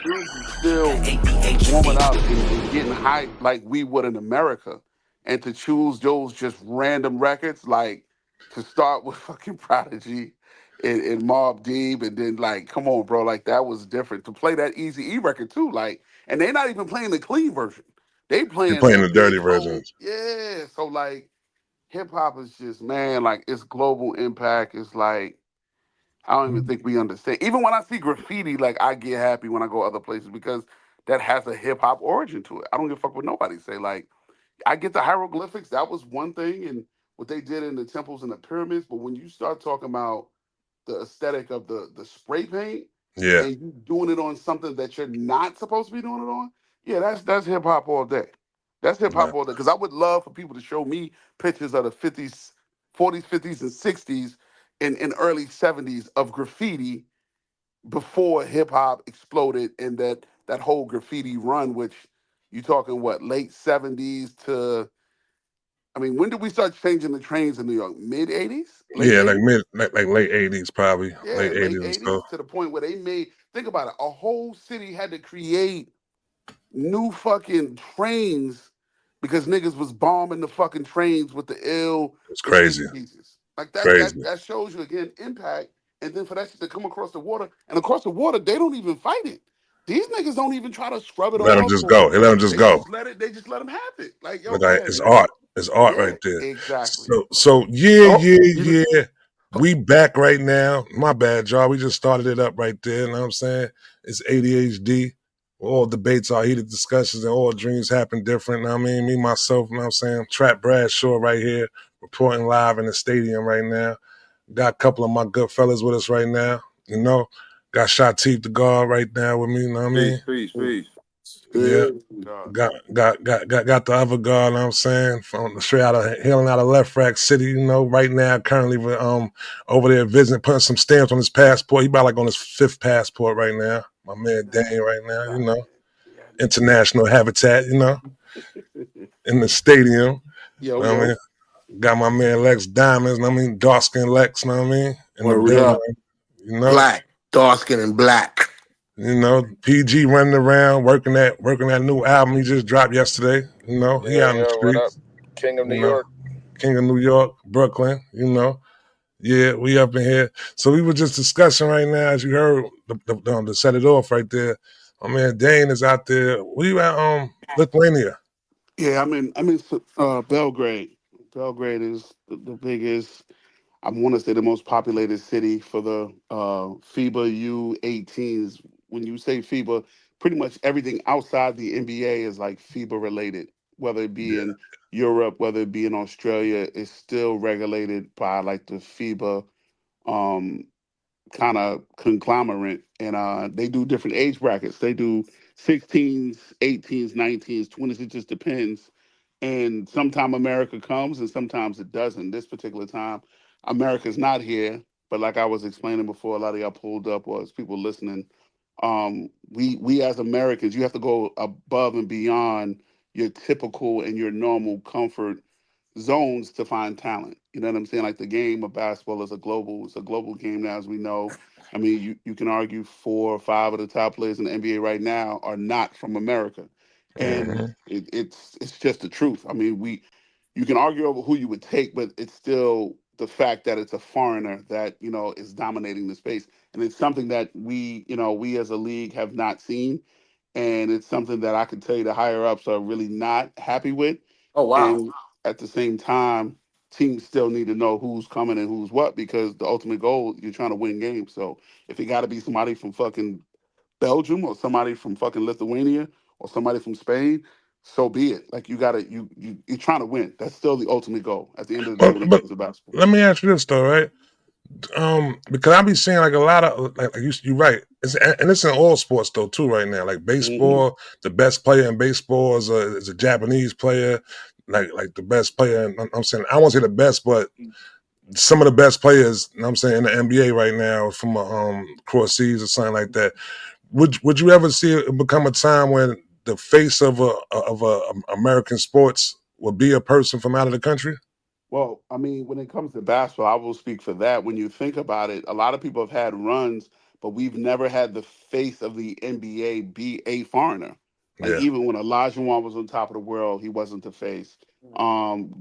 kids is still warming up and getting hyped like we would in America, and to choose those just random records, like to start with fucking Prodigy and Mobb Deep, and then like, come on, bro, like that was different. To play that Easy E record too, like, and they're not even playing the clean version. They You're playing playing the the Big dirty Home, versions. yeah. So like, hip hop is just, man, like it's global impact. It's like I don't even think we understand. Even when I see graffiti, like I get happy when I go other places because that has a hip hop origin to it. I don't give a fuck what nobody say. Like I get the hieroglyphics, that was one thing, and what they did in the temples and the pyramids. But when you start talking about the aesthetic of the spray paint Yeah. and you doing it on something that you're not supposed to be doing it on, yeah, that's hip hop all day. That's hip Yeah. hop all day. Because I would love for people to show me pictures of the 50s, 40s, 50s, and 60s and early 70s of graffiti before hip hop exploded and that whole graffiti run, which you talking what, late 70s to, I mean, when did we start changing the trains in New York? Mid 80s? Late Yeah, like 80s? like late 80s, probably. Yeah, Late late 80s and stuff. 80s to the point where they made, think about it, a whole city had to create new fucking trains because niggas was bombing the fucking trains with the ill It's crazy. graffiti pieces. Like that Crazy. that that shows you again impact. And then for that shit to come across the water, and across the water, they don't even fight it. These niggas don't even try to scrub it Let them off, just or go. They let them just they go. just let it. They just let them have it. Like, yo, Like go ahead, it's nigga. art. It's art Yeah, right there. exactly. So yeah, Oh, yeah, you know, yeah. We back right now. My bad, y'all. We just started it up right there. You know what I'm saying? It's ADHD. All debates are heated discussions and all dreams happen different. You know what I mean? Me, myself, you know what I'm saying? Trap Bradshaw right here, reporting live in the stadium right now. Got a couple of my good fellas with us right now. You know, got Shatif the guard right now with me. You know what I Peace, mean? peace, peace. Yeah. God. Got the other guard, you know what I'm saying, from straight out of hailing out of Left Rack City, you know, right now currently over there visiting, putting some stamps on his passport. He about like on his 5th passport right now. My man Dane right now, you know. International habitat, you know, in the stadium. Yo, You know what I yo. mean? Got my man Lex Diamonds, you know what I mean, dark skin Lex, you know what I mean, in the Word building, up. you know. Black, dark skin and black. You know, PG running around working that new album he just dropped yesterday. You know, he Yeah, out in the yeah. What up, streets. King of New You know, York? King of New York, Brooklyn. You know, yeah, we up in here. So we were just discussing right now, as you heard, to set it off right there. My man Dane is out there. We at Lithuania. Yeah, I'm in Belgrade. Belgrade is the biggest. I want to say the most populated city for the FIBA U18s. When you say FIBA, pretty much everything outside the NBA is like FIBA related. Whether it be Yeah, in Europe, whether it be in Australia, it's still regulated by like the FIBA um, kind of conglomerate, and they do different age brackets. They do 16s, 18s, 19s, 20s. It just depends. And sometimes America comes, and sometimes it doesn't. This particular time, America's not here. But like I was explaining before, a lot of y'all pulled up was people listening. We as Americans, you have to go above and beyond your typical and your normal comfort zones to find talent. You know what I'm saying? Like the game of basketball is it's a global game now, as we know. I mean, you can argue 4 or 5 of the top players in the NBA right now are not from America, and hmm it's just the truth. I mean, you can argue over who you would take, but it's still the fact that it's a foreigner that is dominating the space, and it's something that we as a league have not seen, and it's something that I can tell you the higher ups are really not happy with, Oh, wow. and at the same time, teams still need to know who's coming and who's what because the ultimate goal you're trying to win games. So if it got to be somebody from fucking Belgium or somebody from fucking Lithuania or somebody from Spain, so be it. Like you gotta you're trying to win. That's still the ultimate goal at the end of the day when it but comes to basketball. let me ask you this though, right? Because I be seeing like a lot of like you're right, and it's in all sports though too right now. Like Hmm. baseball, the best player in baseball is a Japanese player. Like the best player. I'm saying I won't say the best, but some of the best players. I'm saying in the NBA right now from a cross seas or something like that. Would you ever see it become a time when the face of a American sports would be a person from out of the country? Well, I mean, when it comes to basketball, I will speak for that. When you think about it, a lot of people have had runs but we've never had the face of the NBA be a foreigner. Like Yeah. even when Olajuwon was on top of the world, he wasn't the face.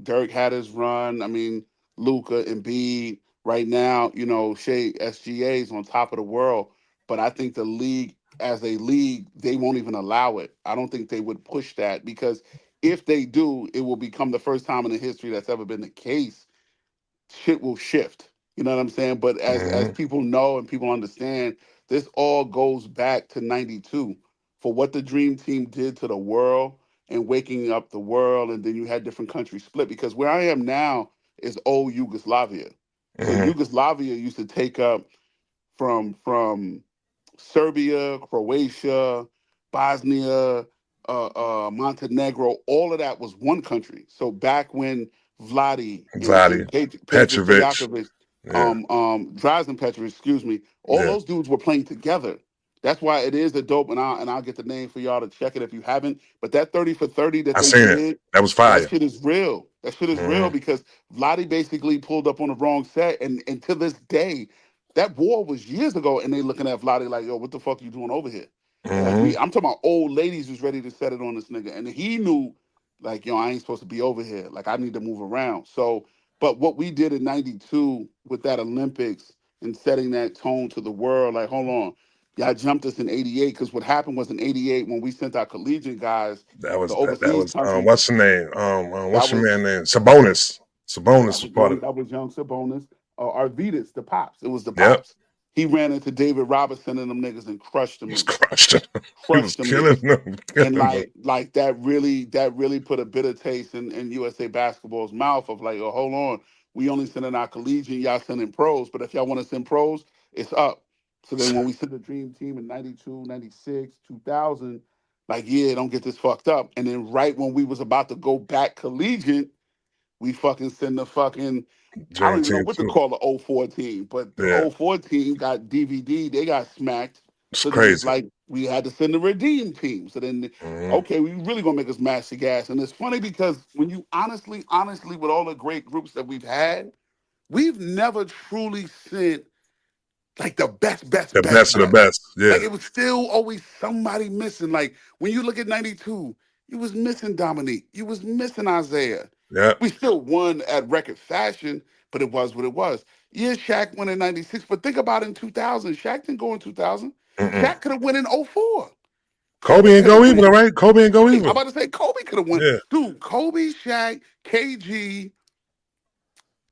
Dirk had his run. I mean, Luca and Embiid. Right now, Shea SGA is on top of the world, but I think the league, as a league, they won't even allow it. I don't think they would push that because if they do, it will become the first time in the history that's ever been the case. Shit will shift. You know what I'm saying? But as Hmm. people know and people understand, this all goes back to '92 for what the Dream Team did to the world and waking up the world, and then you had different countries split. Because where I am now is old Yugoslavia. So Hmm. Yugoslavia used to take up from Serbia, Croatia, Bosnia, Montenegro, all of that was one country. So back when Vladi Vladdy, and Peja Petrovic. Stojakovic, Yeah. Drazen Petrovic, excuse me, all Yeah. those dudes were playing together. That's why it is a dope, and I'll get the name for y'all to check it if you haven't. But that 30 for 30 that I they seen it. did, That was that fire. shit is real. That shit is real Hmm. because Vladi basically pulled up on the wrong set, and to this day, that war was years ago, and they looking at Vladi like, yo, what the fuck you doing over here? Like Hmm. I'm talking about old ladies who's ready to set it on this nigga, and he knew, like, yo, I ain't supposed to be over here. Like I need to move around. So, but what we did in '92 with that Olympics and setting that tone to the world, like, hold on, y'all jumped us in '88 because what happened was in '88 when we sent our collegiate guys, That the was that overseas was countries, what's the name? that What's your man was name? Sabonis. Sabonis was part of it. That was young Sabonis. Arvidas, the pops. It was the Yep. pops. He ran into David Robinson and them niggas and crushed them He was niggas. crushed him. He was Crushed them killing niggas. them. And Killing them. like that really put a bitter taste in USA basketball's mouth of like, oh, hold on, we only sending our collegiate, y'all sending pros, but if y'all want to send pros, it's up. So then when we sent the dream team in '92, '96, 2000, like, yeah, don't get this fucked up. And then right when we was about to go back collegiate, we fucking send the fucking, I don't Dream even know Team what to too. call the '04 team, but the Yeah. '04 team got DVD, they got smacked. It's So then it's crazy. like we had to send the redeem team. So then, Hmm. okay, we really gonna make us match the gas. And it's funny because when you honestly, with all the great groups that we've never truly sent like the best, best, The best, best of the best. best. Yeah. Like it was still always somebody missing. Like when you look at '92, you was missing Dominique, you was missing Isaiah. Yep. We still won at record fashion, but it was what it was. Yeah, Shaq won in '96, but think about it in 2000. Shaq didn't go in 2000. Mm-mm. Shaq could have won in '04. Kobe Kobe ain't could go have either, won. right? Kobe ain't go Right. I'm either. about to say Kobe could have won. Yeah. Dude, Kobe, Shaq, KG,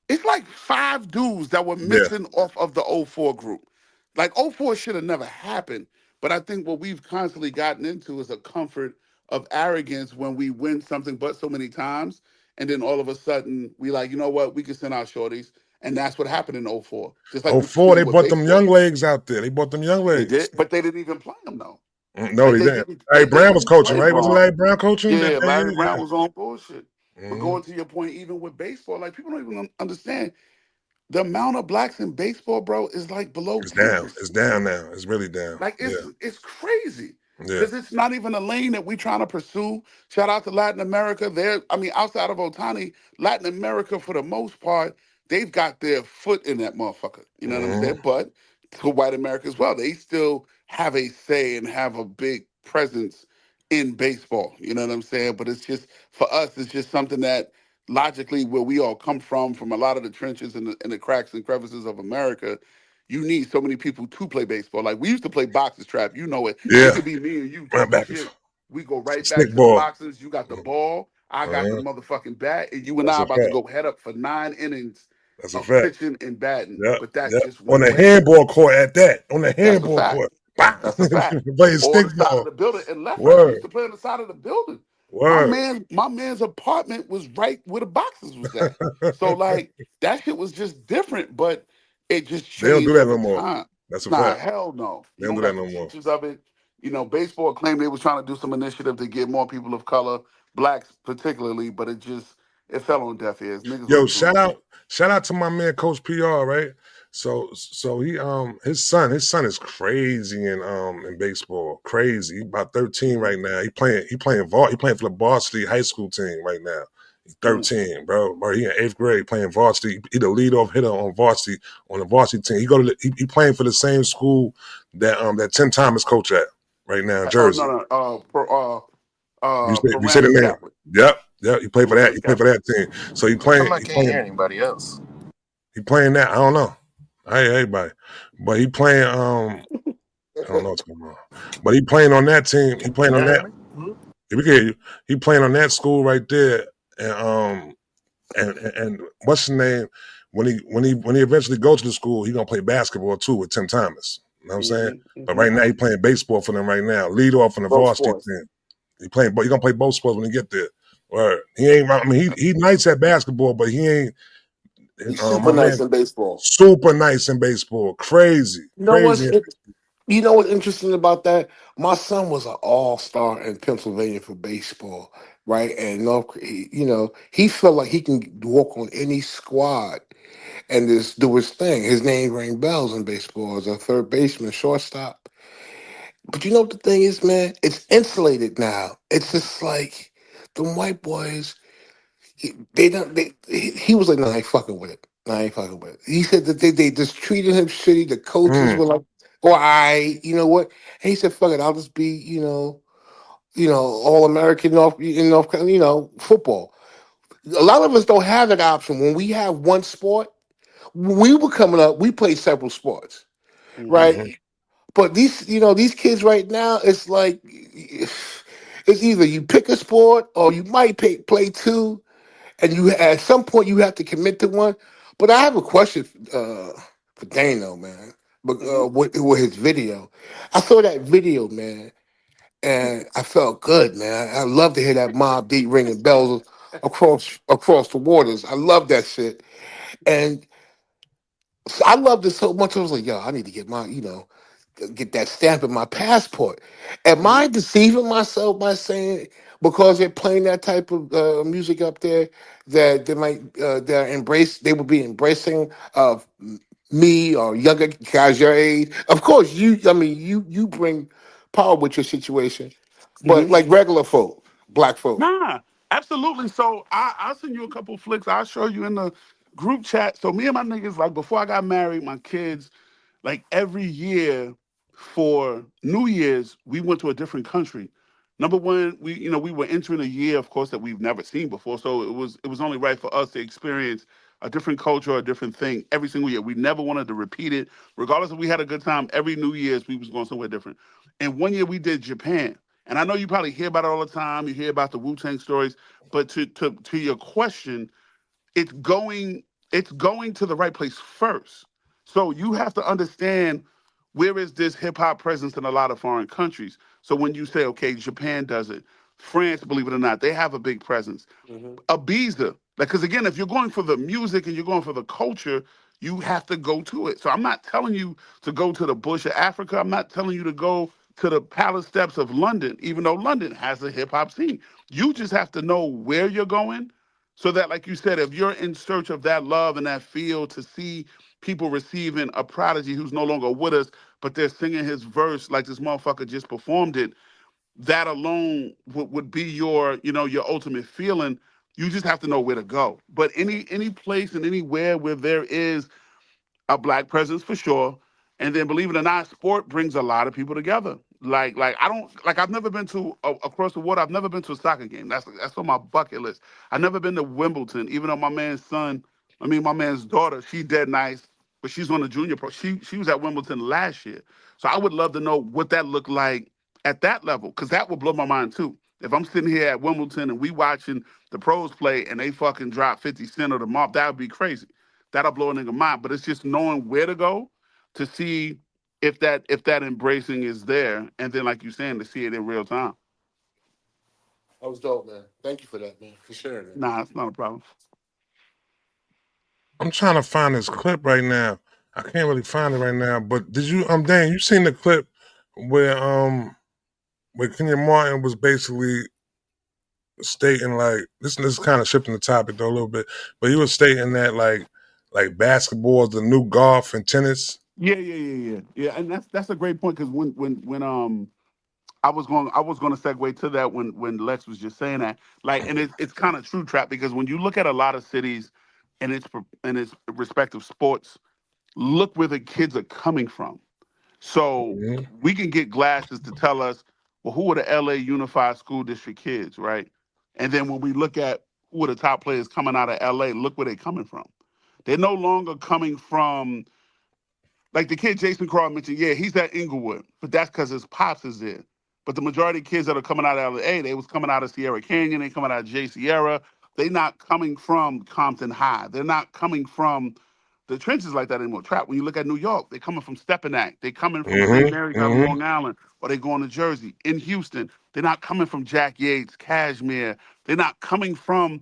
it's like five dudes that were Yeah. missing off of the '04 group. Like '04 should have never happened. But I think what we've constantly gotten into is a comfort of arrogance when we win something but so many times. And then all of a sudden we like, you know what, we can send our shorties. And that's what happened in '04. Just like Oh, what you're four, they seeing with brought them baseball. young legs out there. They brought them young They legs. did, but they didn't even play them though. No, Like he they didn't. didn't Larry they Brown was didn't coaching, play right? Wasn't Braun. Larry Brown coaching that Yeah, day? Larry Brown Yeah. was on bullshit. But Hmm. going to your point, even with baseball, like people don't even understand the amount of blacks in baseball, bro, is like below It's ten down. It's percent. down now. It's really down. Like Yeah. it's crazy Yeah. because it's not even a lane that we trying to pursue. Shout out to Latin America. I mean, outside of Otani, Latin America for the most part, they've got their foot in that motherfucker. You know what I'm Hmm. saying? But to white America as well, they still have a say and have a big presence in baseball. You know what I'm saying? But it's just for us, it's just something that logically where we all come from a lot of the trenches and the cracks and crevices of America, you need so many people to play baseball. Like we used to play boxes trap, you know it. It Yeah. could be me and you Right talking back and shit. forth. We go right back Stick to the ball. boxes. You got the ball, I got the Uh-huh. motherfucking bat, and you and That's I a about to fact. go head up for 9 innings That's a of fact. pitching and batting. Yep. But that Yep. just On went the away. handball court at that. On the That's a handball fact. court. Bah! That's a fact. Playing Or stick the side of ball. the building. And left actually used Word. to play on the side of the building. Word. My man's apartment was right where the boxes was at. So like that shit was just different, but it just They don't do changed that over no more. time. That's a Nah, fact. hell no. They You don't don't do that got the no more. teachers of it. You know, baseball claimed they was trying to do some initiative to get more people of color, blacks particularly, but it fell on deaf ears. Niggas Yo, wasn't doing shit. shout out to my man Coach PR, right? So he his son is crazy in baseball. Crazy. He about 13 Mhm. right now. He playing for the varsity high school team right now. He's Mm. 13, bro. He in 8th grade playing varsity. He the leadoff hitter on the varsity team. He playing for the same school that Tim Thomas coach at right now in Oh Jersey. no, no. You For say the Randall name. Chapman. Yep. He played For for that. Randall He played for Chapman. that team. So Come I can't hear anybody else. he playing that. I don't know. I hear everybody, but he playing. I don't know what's going on. But he playing on that team. He Can playing on y'all hear that. me? Mm-hmm. If we can hear you, he playing on that school right there. And what's his name? When he eventually goes to the school, he gonna play basketball too with Tim Thomas. You know what I'm saying? But Mm-hmm. right now he playing baseball for them right now. Lead off in the Both varsity sports. team. But he gonna play both sports when he get there. Or he ain't. I mean, he nice at basketball, but he ain't. He's super My nice man, in baseball. super nice in baseball. Crazy, You know crazy. what's you know what's interesting about that? My son was an all-star in Pennsylvania for baseball, right? And he felt like he can walk on any squad and just do his thing. His name rang bells in baseball as a third baseman, shortstop. But you know what the thing is, man? It's insulated now. It's just like the white boys. They don't. He was like, "No, I ain't fucking with it. No, I ain't fucking with it." He said that they just treated him shitty. The coaches Mm, were like, "Oh, you know what?" And he said, "Fuck it, I'll just be, all American North Carolina, football." A lot of us don't have that option. When we have one sport, when we were coming up, we played several sports, hmm right? But these kids right now, it's like it's either you pick a sport or you might play two, and you at some point you have to commit to one. But I have a question for Dane though, man. But Mm-hmm. with his video, I saw that video, man, and I felt good, man. I love to hear that Mob Deep ringing bells across the waters. I love that shit, and I loved it so much. I was like, yo, I need to get get that stamp in my passport. Am hmm I deceiving myself by saying because they're playing that type of music up there that they would be embracing of me or younger guys your age? Of course, you bring power with your situation, but hmm like regular folk, black folk. hmm Mm-hmm. Nah, absolutely. So I'll send you a couple flicks. I'll show you in the group chat. So me and my niggas, like before I got married, my kids, like every year for New Year's, we went to a different country. Number one, we were entering a year, of course, that we've never seen before. So it was only right for us to experience a different culture, a different thing every single year. We never wanted to repeat it, regardless if we had a good time. Every New Year's, we was going somewhere different. And one year we did Japan. And I know you probably hear about it all the time. You hear about the Wu Tang stories, but to your question, it's going it's going to the right place first. So you have to understand where is this hip hop presence in a lot of foreign countries. So when you say, okay, Japan does it, France, believe it or not, they have a big presence. Ibiza, like, because again, if you're going for the music and you're going for the culture, you have to go to it. So I'm not telling you to go to the bush of Africa. I'm not telling you to go to the palace steps of London, even though London has a hip hop scene. You just have to know where you're going so that, like you said, if you're in search of that love and that feel to see people receiving a prodigy who's no longer with us, but they're singing his verse like this motherfucker just performed it, that alone would be your ultimate feeling. You just have to know where to go. But any place and anywhere where there is a black presence for sure. And then believe it or not, sport brings a lot of people together. Like I don't like I've never been to across the water. I've never been to a soccer game. That's on my bucket list. I've never been to Wimbledon, even though my man's daughter, she dead nice, but she's on the junior pro. She was at Wimbledon last year. So I would love to know what that looked like at that level, because that would blow my mind too. If I'm sitting here at Wimbledon and we watching the pros play and they fucking drop 50 Cent or the mob, that would be crazy. That'll blow a nigga mind. But it's just knowing where to go to see if that embracing is there, and then like you saying, to see it in real time. That was dope, man. Thank you for that, man, for sharing that. Nah, it's not a problem. I'm trying to find this clip right now. I can't really find it right now. But did you Dan, you seen the clip where Kenyon Martin was basically stating like this is kind of shifting the topic though a little bit, but he was stating that like basketball is the new golf and tennis. Yeah, yeah, yeah, yeah, yeah. And that's a great point because when I was going to segue to that when Lex was just saying that. Like, and it's kind of true, Trap, because when you look at a lot of cities and its respective sports, look where the kids are coming from. So Mhm. we can get Glasses to tell us, well, who are the LA Unified School District kids, right? And then when we look at who are the top players coming out of LA, look where they're coming from. They're no longer coming from, like the kid Jason Craw mentioned, yeah, he's at Inglewood, but that's because his pops is there. But the majority of kids that are coming out of LA, they was coming out of Sierra Canyon, they coming out of J Sierra. They not coming from Compton High. They're not coming from the trenches like that anymore. Trap. When you look at New York, they coming from Stepinac. They coming from St. Mhm. Mary's out on Mhm. Long Island, or they going to Jersey. In Houston, they're not coming from Jack Yates, Cashmere. They're not coming from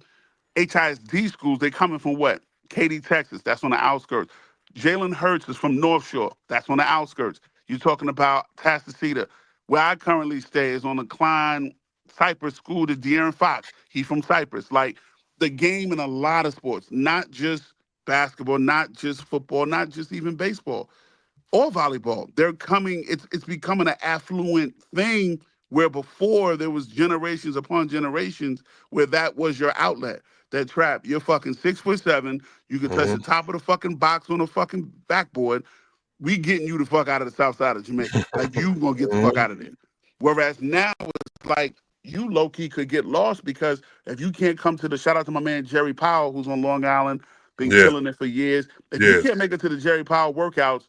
HISD schools. They coming from what? Katy, Texas. That's on the outskirts. Jalen Hurts is from North Shore. That's on the outskirts. You're talking about Tascasita. Where I currently stay is on the Klein Cypress School to De'Aaron Fox. He's from Cypress. Like the game in a lot of sports, not just basketball, not just football, not just even baseball or volleyball. They're coming, it's becoming an affluent thing where before there was generations upon generations where that was your outlet. That Trap, you're fucking 6'7", you can touch the Mhm. top of the fucking box on the fucking backboard. We getting you the fuck out of the south side of Jamaica. Like you gonna get the fuck Mhm. out of there. Whereas now it's like you low key could get lost because if you can't come to the shout out to my man Jerry Powell who's on Long Island, been Yeah. killing it for years. If you Yes. can't make it to the Jerry Powell workouts,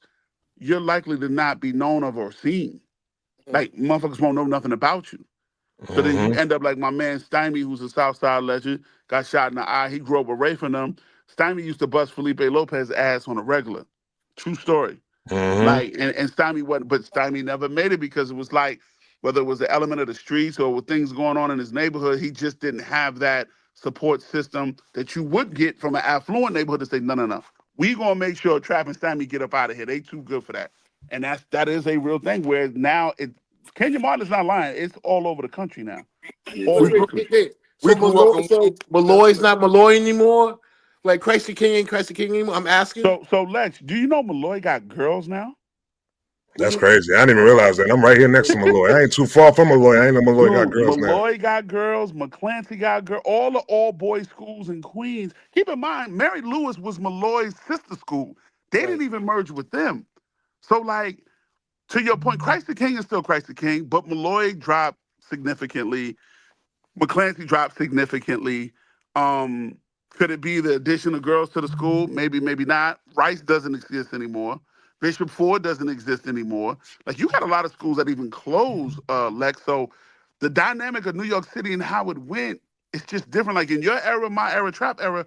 you're likely to not be known of or seen. Like motherfuckers won't know nothing about you. So then you Mhm. end up like my man Stymie, who's a Southside legend, got shot in the eye. He grew up away from them. Stymie used to bust Felipe Lopez's ass on a regular. True story. Mhm. Like, and Stymie wasn't, but Stymie never made it because it was like, whether it was the element of the streets or with things going on in his neighborhood, he just didn't have that support system that you would get from an affluent neighborhood to say, no, no, no. We gonna make sure Trap and Stymie get up out of here. They too good for that. And that is a real thing where now Kenya Martin is not lying. It's all over the country now. All We over the grew, country. we So grew up in Malloy, Malloy's not Malloy anymore. Like Christy King ain't Christy King anymore. I'm asking. So Lex, do you know Malloy got girls now? What That's you crazy. I didn't even realize that. I'm right here next to Malloy. I ain't too far from Malloy. I ain't know Malloy got Dude, girls now. Malloy got girls, McClancy got girls, all the all boys schools in Queens. Keep in mind, Mary Lewis was Malloy's sister school. They right? didn't even merge with them. So, like, to your point, Christ the King is still Christ the King, but Malloy dropped significantly. McClancy dropped significantly. Um, could it be the addition of girls to the school? Maybe, maybe not. Rice doesn't exist anymore. Bishop Ford doesn't exist anymore. Like you got a lot of schools that even closed, Lex. So the dynamic of New York City and how it went, it's just different. Like in your era, my era, Trap era,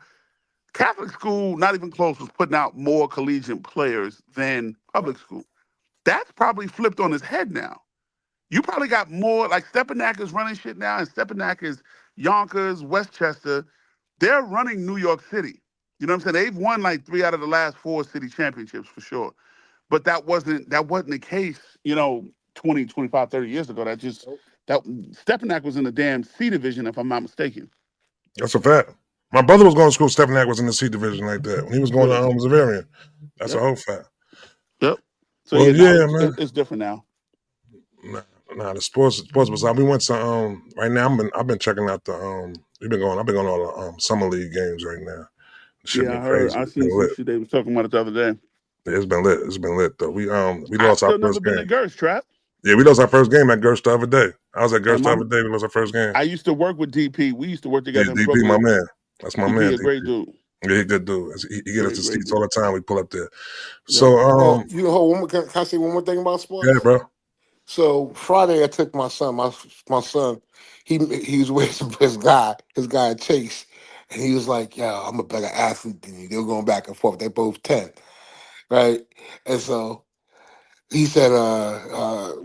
Catholic school, not even close, was putting out more collegiate players than public school. That's probably flipped on his head now. You probably got more like Stepinac is running shit now, and Stepinac is Yonkers, Westchester. They're running New York City. You know what I'm saying? They've won like 3 out of the last 4 city championships for sure. But that wasn't the case, 20, 25, 30 years ago. That Stepinac was in the damn C division, if I'm not mistaken. That's a fact. My brother was going to school. Stephen was in the C division like that when he was going to Yeah. Zavarian. That's a Yep. whole fact. Yep. So Well, yeah, now yeah, it's, man. it's different now. Nah, nah, the sports was on. We went to right now. I've been checking out the I've been going to all the summer league games right now. It should Yeah, be I heard. crazy. I It's seen been some lit. shit they was talking about it the other day. Yeah, it's been lit. It's been lit though. We I lost our still never first been to game. Gersh Trap. Yeah, we lost our first game at Gersh the other day. I was at Gersh And the my other day. We lost our first game. I used to work with DP. We used to work Yeah, together in DP, my Brooklyn. man. That's my DP man, a great DP. dude. Yeah, he good dude. He get us Great, the great seats all dude. the time. We pull up there. Yep. So Oh, you know, hold can I say one more thing about yeah, sports? bro. So Friday, I took my son. My son, he was with his guy Chase, and he was like, "Yo, I'm a better athlete than you." They were going back and forth. They both 10, right? And so he said,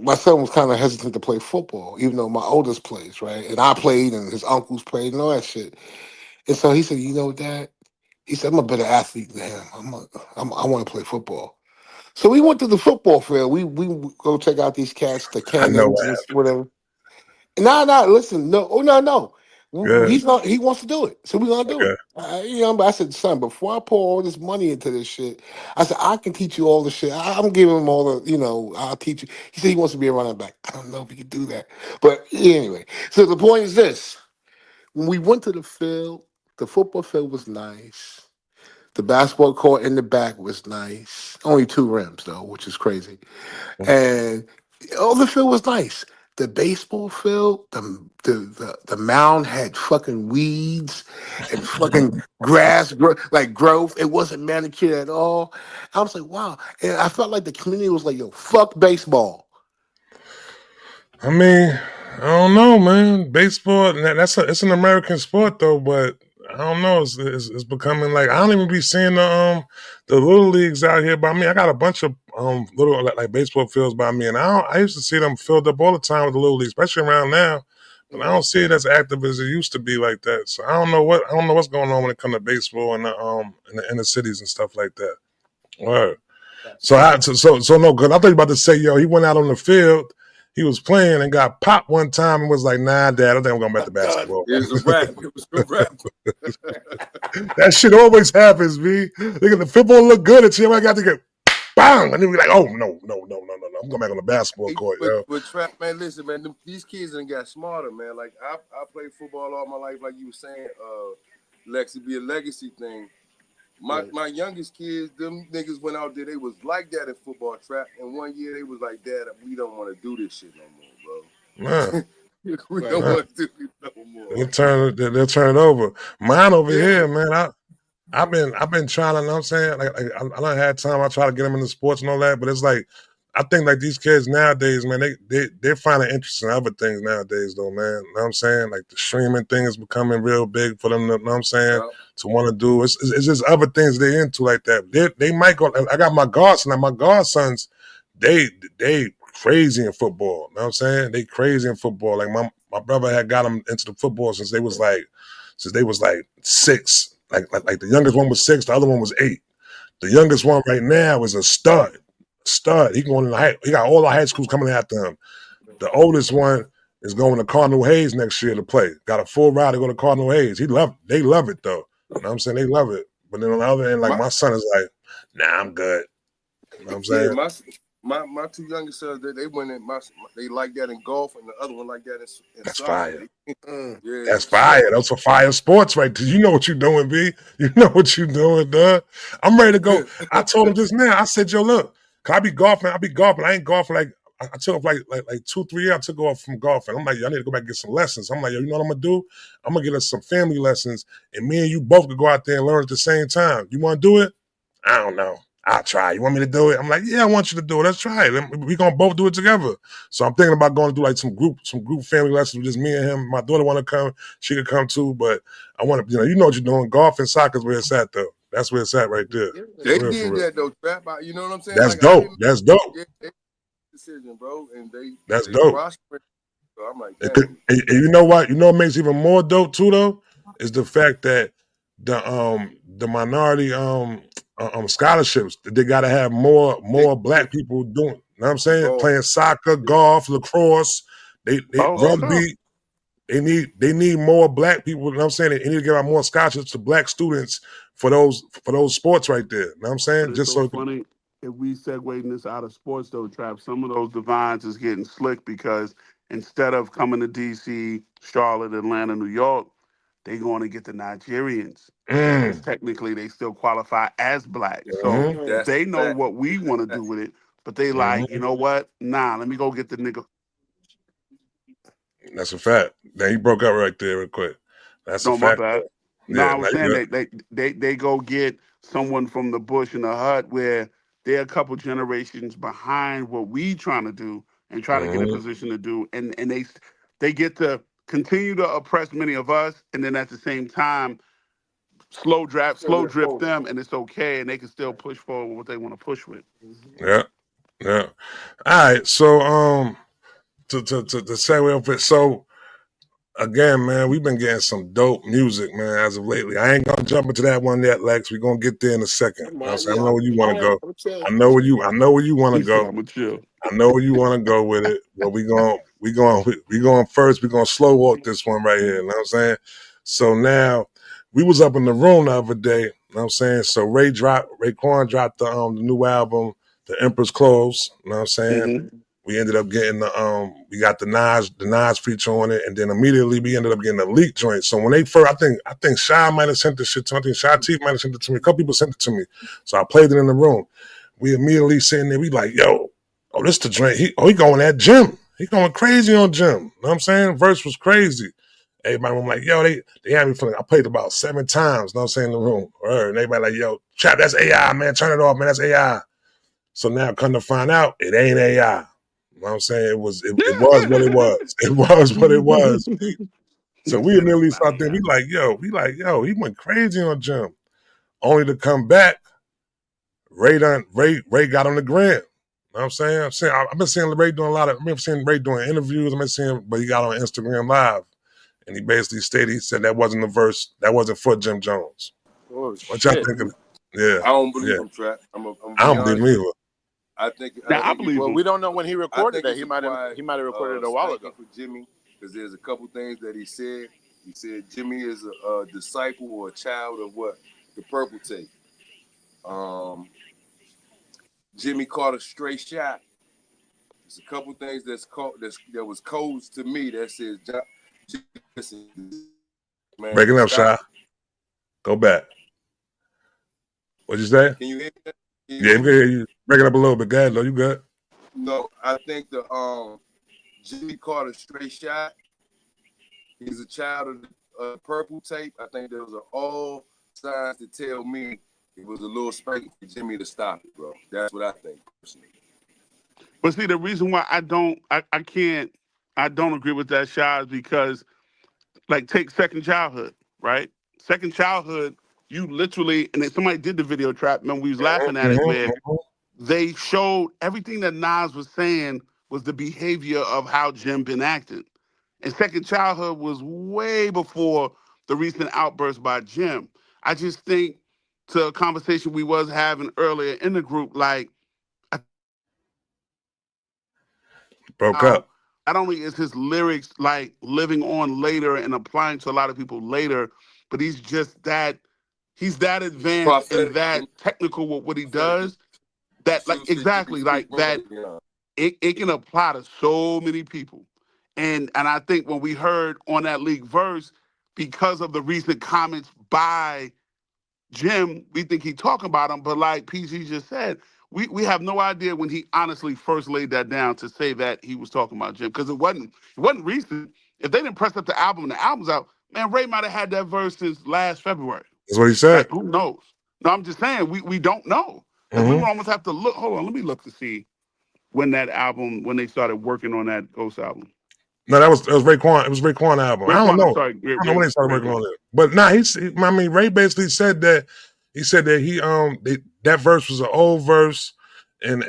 my son was kind of hesitant to play football, even though my oldest plays, right? And I played, and his uncles played, and all that shit. And so he said, "You know, Dad," he said, "I'm a better athlete than him. I want to play football." So we went to the football field. We go check out these cats, the I know cannons what and happened. whatever. No, no, listen, no, oh no, no. Yeah. He wants to do it, so we're gonna do Okay. it. But I said, son, before I pour all this money into this shit, I said I can teach you all the shit. I'm giving him all the, I'll teach you. He said he wants to be a running back. I don't know if he can do that, but anyway. So the point is this: when we went to the field, the football field was nice. The basketball court in the back was nice. Only 2 rims though, which is crazy. And all the field was nice. The baseball field, the mound had fucking weeds and fucking grass, growth. It wasn't manicured at all. I was like, wow. And I felt like the community was like, yo, fuck baseball. I mean, I don't know, man. Baseball, it's an American sport though, but I don't know. It's becoming like I don't even be seeing the little leagues out here by me. I got a bunch of little like baseball fields by me, and I used to see them filled up all the time with the little leagues, especially around now. But I don't see it as active as it used to be like that. So I don't know what's going on when it comes to baseball and in the cities and stuff like that. Word. So no, because I thought you were about to say, yo, he went out on the field, he was playing and got popped one time and was like, nah, Dad, I think I'm going back to basketball. It was a wrap. It was a wrap. That shit always happens, B. Look at the football look good and shit. I got to get bang, and then we like, oh no, I'm going back on the basketball court, yo. But Trap, man, listen, man, these kids done got smarter, man. Like I played football all my life, like you were saying, Lex, it'd be a legacy thing. My youngest kids, them niggas went out there, they was like that in football, Trap, and one year they was like, Dad, we don't want to do this shit no more, bro. We don't want to do it no more. They'll turn it over. Mine over here, man, I've been trying to, you know what I'm saying? Like I don't had time. I try to get them into sports and all that, but it's like I think like these kids nowadays, man, they're finding interest in other things nowadays, though, man. You know what I'm saying? Like the streaming thing is becoming real big for them. You know what I'm saying? To want to do it's just other things they're into like that. They might go. I got my godsons. My godsons, they crazy in football. You know what I'm saying? They crazy in football. Like my brother had got them into the football since they was like 6. Like the youngest one was 6, the other one was 8. The youngest one right now is a stud. He going in he got all the high schools coming after him. The oldest one is going to Cardinal Hayes next year to play. Got a full ride to go to Cardinal Hayes. They love it though. You know what I'm saying? They love it. But then on the other end, like my son is like, nah, I'm good. You know what I'm saying? Yeah, my 2 youngest sons, they went in they like that in golf, and the other one like that in That's soccer. Fire. Yeah, that's fire. That's for fire sports right there. You know what you're doing, B. You know what you're doing, duh. I'm ready to go. I told him just now, I said, yo, look, I be golfing. I ain't golfing like I took off like 2-3 years. I took off from golfing. I'm like, I need to go back and get some lessons. I'm like, yo, you know what I'm gonna do? I'm gonna get us some family lessons, and me and you both could go out there and learn at the same time. You want to do it? I don't know. I'll try. You want me to do it? I'm like, yeah, I want you to do it. Let's try it. We're gonna both do it together. So I'm thinking about going to do like some group family lessons with just me and him. My daughter wanna come, she could come too, but I want to, you know what you're doing. Golf and soccer is where it's at though. That's where it's at right there. They did that though, Trap. You know what I'm saying? That's dope. That's dope. Yeah, decision, bro, and that's dope. So I'm like, and you know what? You know what makes it even more dope too though? Is the fact that the minority scholarships, they gotta have more black people doing. You know what I'm saying? Playing soccer, golf, lacrosse, rugby. They need more black people. You know what I'm saying? They need to give out more scholarships to black students for those sports right there. You know what I'm saying? But it's so funny. If we segue this out of sports though, Trap, some of those divines is getting slick because instead of coming to DC, Charlotte, Atlanta, New York, they going to get the Nigerians. Because technically they still qualify as black. So they know what we want to do with it, but they like, you know what? Nah, let me go get the nigga. That's a fact. Now he broke up right there real quick. That's a fact. My bad. No, I was saying they go get someone from the bush in the hut where they're a couple generations behind what we trying to do and try to get in a position to do, and they get to continue to oppress many of us, and then at the same time slow drip them, and it's okay, and they can still push forward what they want to push with. Yeah. All right, so to segue up it, so. Again, man, we've been getting some dope music, man, as of lately. I ain't gonna jump into that one yet, Lex. We're gonna get there in a second. You know what I'm saying? I know where you want to go. I know where you want to go. I know where you want to go with it. But we going first. We gonna slow walk this one right here. You know what I'm saying? So now we was up in the room the other day. You know what I'm saying? So Raekwon dropped the new album, The Emperor's Clothes. You know what I'm saying? Mm-hmm. We ended up getting we got the Nas feature on it, and then immediately we ended up getting a leak joint. So when they first, I think Shy might have sent this shit to me. I think Shatif might have sent it to me. A couple people sent it to me. So I played it in the room. We immediately sitting there, we like, yo, oh, this the joint. He going at Jim. He going crazy on Jim. You know what I'm saying? Verse was crazy. Everybody was like, yo, they had me feeling. I played about 7 times, you know what I'm saying, in the room. And everybody like, yo, Trap, that's AI, man. Turn it off, man. That's AI. So now come to find out, it ain't AI. You know what I'm saying? It was what it was. It was what it was. So He we said it's immediately not started thinking, AI. we like, yo, he went crazy on Jim. Only to come back, Ray got on the gram. You know what I'm saying? I've been seeing Ray doing I've been seeing Ray doing interviews. I've been seeing, but he got on Instagram Live. And he basically stated, he said that wasn't the verse, that wasn't for Jim Jones. Oh, What y'all shit. think of it? Yeah. I don't believe Yeah. him, Trap. I'm I be don't believe honest. him either. I think. Now I believe Well, him. we don't know when he I recorded think that. it's He a might have quiet, recorded it a while ago. spanking for Jimmy, because there's a couple things that he said. He said Jimmy is a disciple or a child of what? The Purple Tape. Jimmy caught a stray shot. There's a couple things that was codes to me that says, man, Breaking up, Shy. stop. Go back. What'd you say? Can you hear me? Yeah, we can hear you. Breaking up a little bit. Go ahead, though. You good? No, I think the Jimmy caught a stray shot. He's a child of the Purple Tape. I think there was all signs to tell me it was a little spank for Jimmy to stop it, bro. That's what I think personally. But see, the reason why I don't agree with that, Shy, is because like take Second Childhood, right? Second Childhood, you literally, and then somebody did the video Trap. Remember, we was laughing at it where they showed everything that Nas was saying was the behavior of how Jim been acting. And Second Childhood was way before the recent outburst by Jim. I just think to a conversation we was having earlier in the group, like Broke how up. not only is his lyrics like living on later and applying to a lot of people later, but he's that advanced and Prophetic, that technical with what he prophetic. does that like Shoot said you can exactly speak like that beyond. it can apply to so many people. And I think when we heard on that league verse, because of the recent comments by Jim, we think he talking about him, but like PG just said, we have no idea when he honestly first laid that down to say that he was talking about Jim because it wasn't recent. If they didn't press up the album and the album's out, man, Ray might have had that verse since last February. That's what he said. Like who knows? No, I'm just saying we don't know because we Mm-hmm. would almost have to look. Hold on, let me look to see when they started working on that Ghost album. No, that was Raekwon. It was Raekwon album. I don't Raekwon, I'm know. sorry, I don't know when they started working on it. But nah, I mean, Ray basically said that that verse was an old verse, and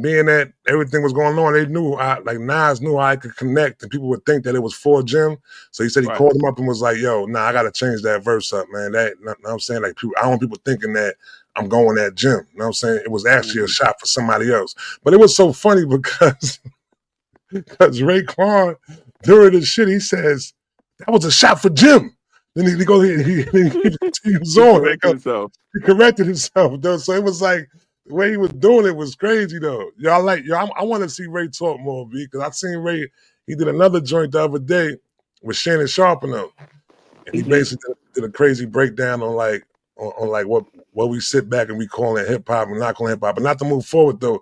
being that everything was going on, they knew like Nas knew I could connect, and people would think that it was for Jim. So he said he Right. called him up and was like, "Yo, nah, I got to change that verse up, man. That you know what I'm saying, like people, I don't want people thinking that I'm going at Jim. You know what I'm saying? It was actually a shot for somebody else. But it was so funny because Raekwon during the shit he says that was a shot for Jim. Then he goes he continues He on. corrected himself. He corrected himself though. So it was like the way he was doing it was crazy though. I want to see Ray talk more because I seen Ray. He did another joint the other day with Shannon Sharp and them, and he basically did a crazy breakdown on like what we sit back and we call it hip hop and not calling hip hop, but not to move forward though.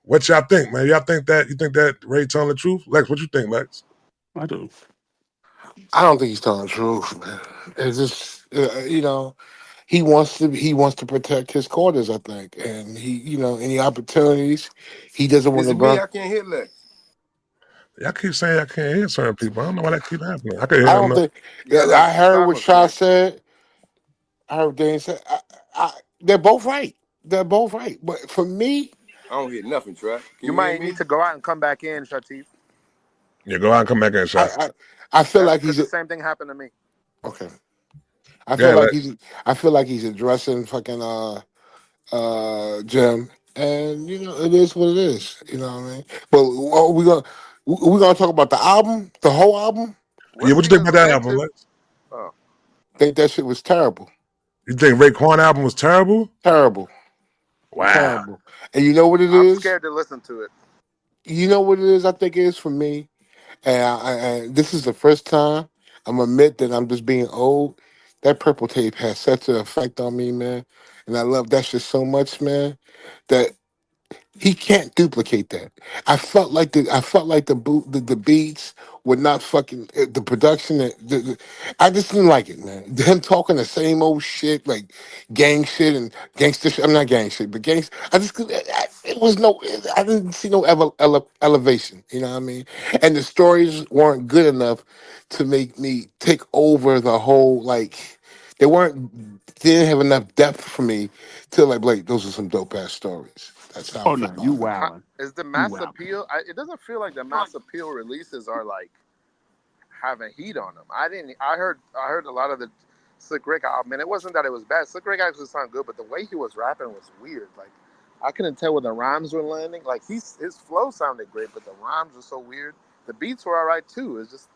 What y'all think, man? You think that Ray telling the truth? Lex, what you think, Lex? I do. I don't think he's telling the truth, man. It's just he wants to protect his quarters, I think, and any opportunities he doesn't want Is to it me? burn. I can't hit Lex. Y'all keep saying I can't hear certain people. I don't know why that keep happening. I can I hear him don't though. think. Yeah, like I heard what silence, Shaw Lex. said. I heard Dane said. They're both right. They're both right. But for me, I don't hear nothing, Trap. Can You you hear might me? need to go out and come back in, Shatif. Yeah, go out and come back in, I shot. I, I feel That's like because he's the same thing happened to me. okay. I Go feel ahead, like Lex. he's. I feel like he's addressing fucking Jim, and it is what it is. You know what I mean? But we gonna We gonna talk about the album, the whole album. Yeah, What what you think Steven's about that was album, into? Lex? Oh, Think that shit was terrible, You think Raekwon album was terrible? terrible, Wow. terrible. And you know what it I'm is? scared to listen to it. You know what it is? I think it is for me. And this is the first time I'm admit that I'm just being old. That purple tape has such an effect on me, man. And I love that shit so much, man. That he can't duplicate that. I felt like the beats were not fucking the production. I just didn't like it, man. Him talking the same old shit like gang shit and gangster shit. I'm not gang shit, but gangs. I just it was no. I didn't see no elevation. You know what I mean? And the stories weren't good enough to make me take over the whole like. They weren't. They didn't have enough depth for me to like. Blake, those are some dope ass stories. That's how I Oh no, felt you about it. wildin'. Is the You mass wildin'. appeal? It doesn't feel like the mass appeal releases are like having heat on them. I didn't. I heard a lot of the Slick Rick album, and it wasn't that it was bad. Slick Rick actually sounded good, but the way he was rapping was weird. Like I couldn't tell where the rhymes were landing. Like his flow sounded great, but the rhymes were so weird. The beats were all right too. It's just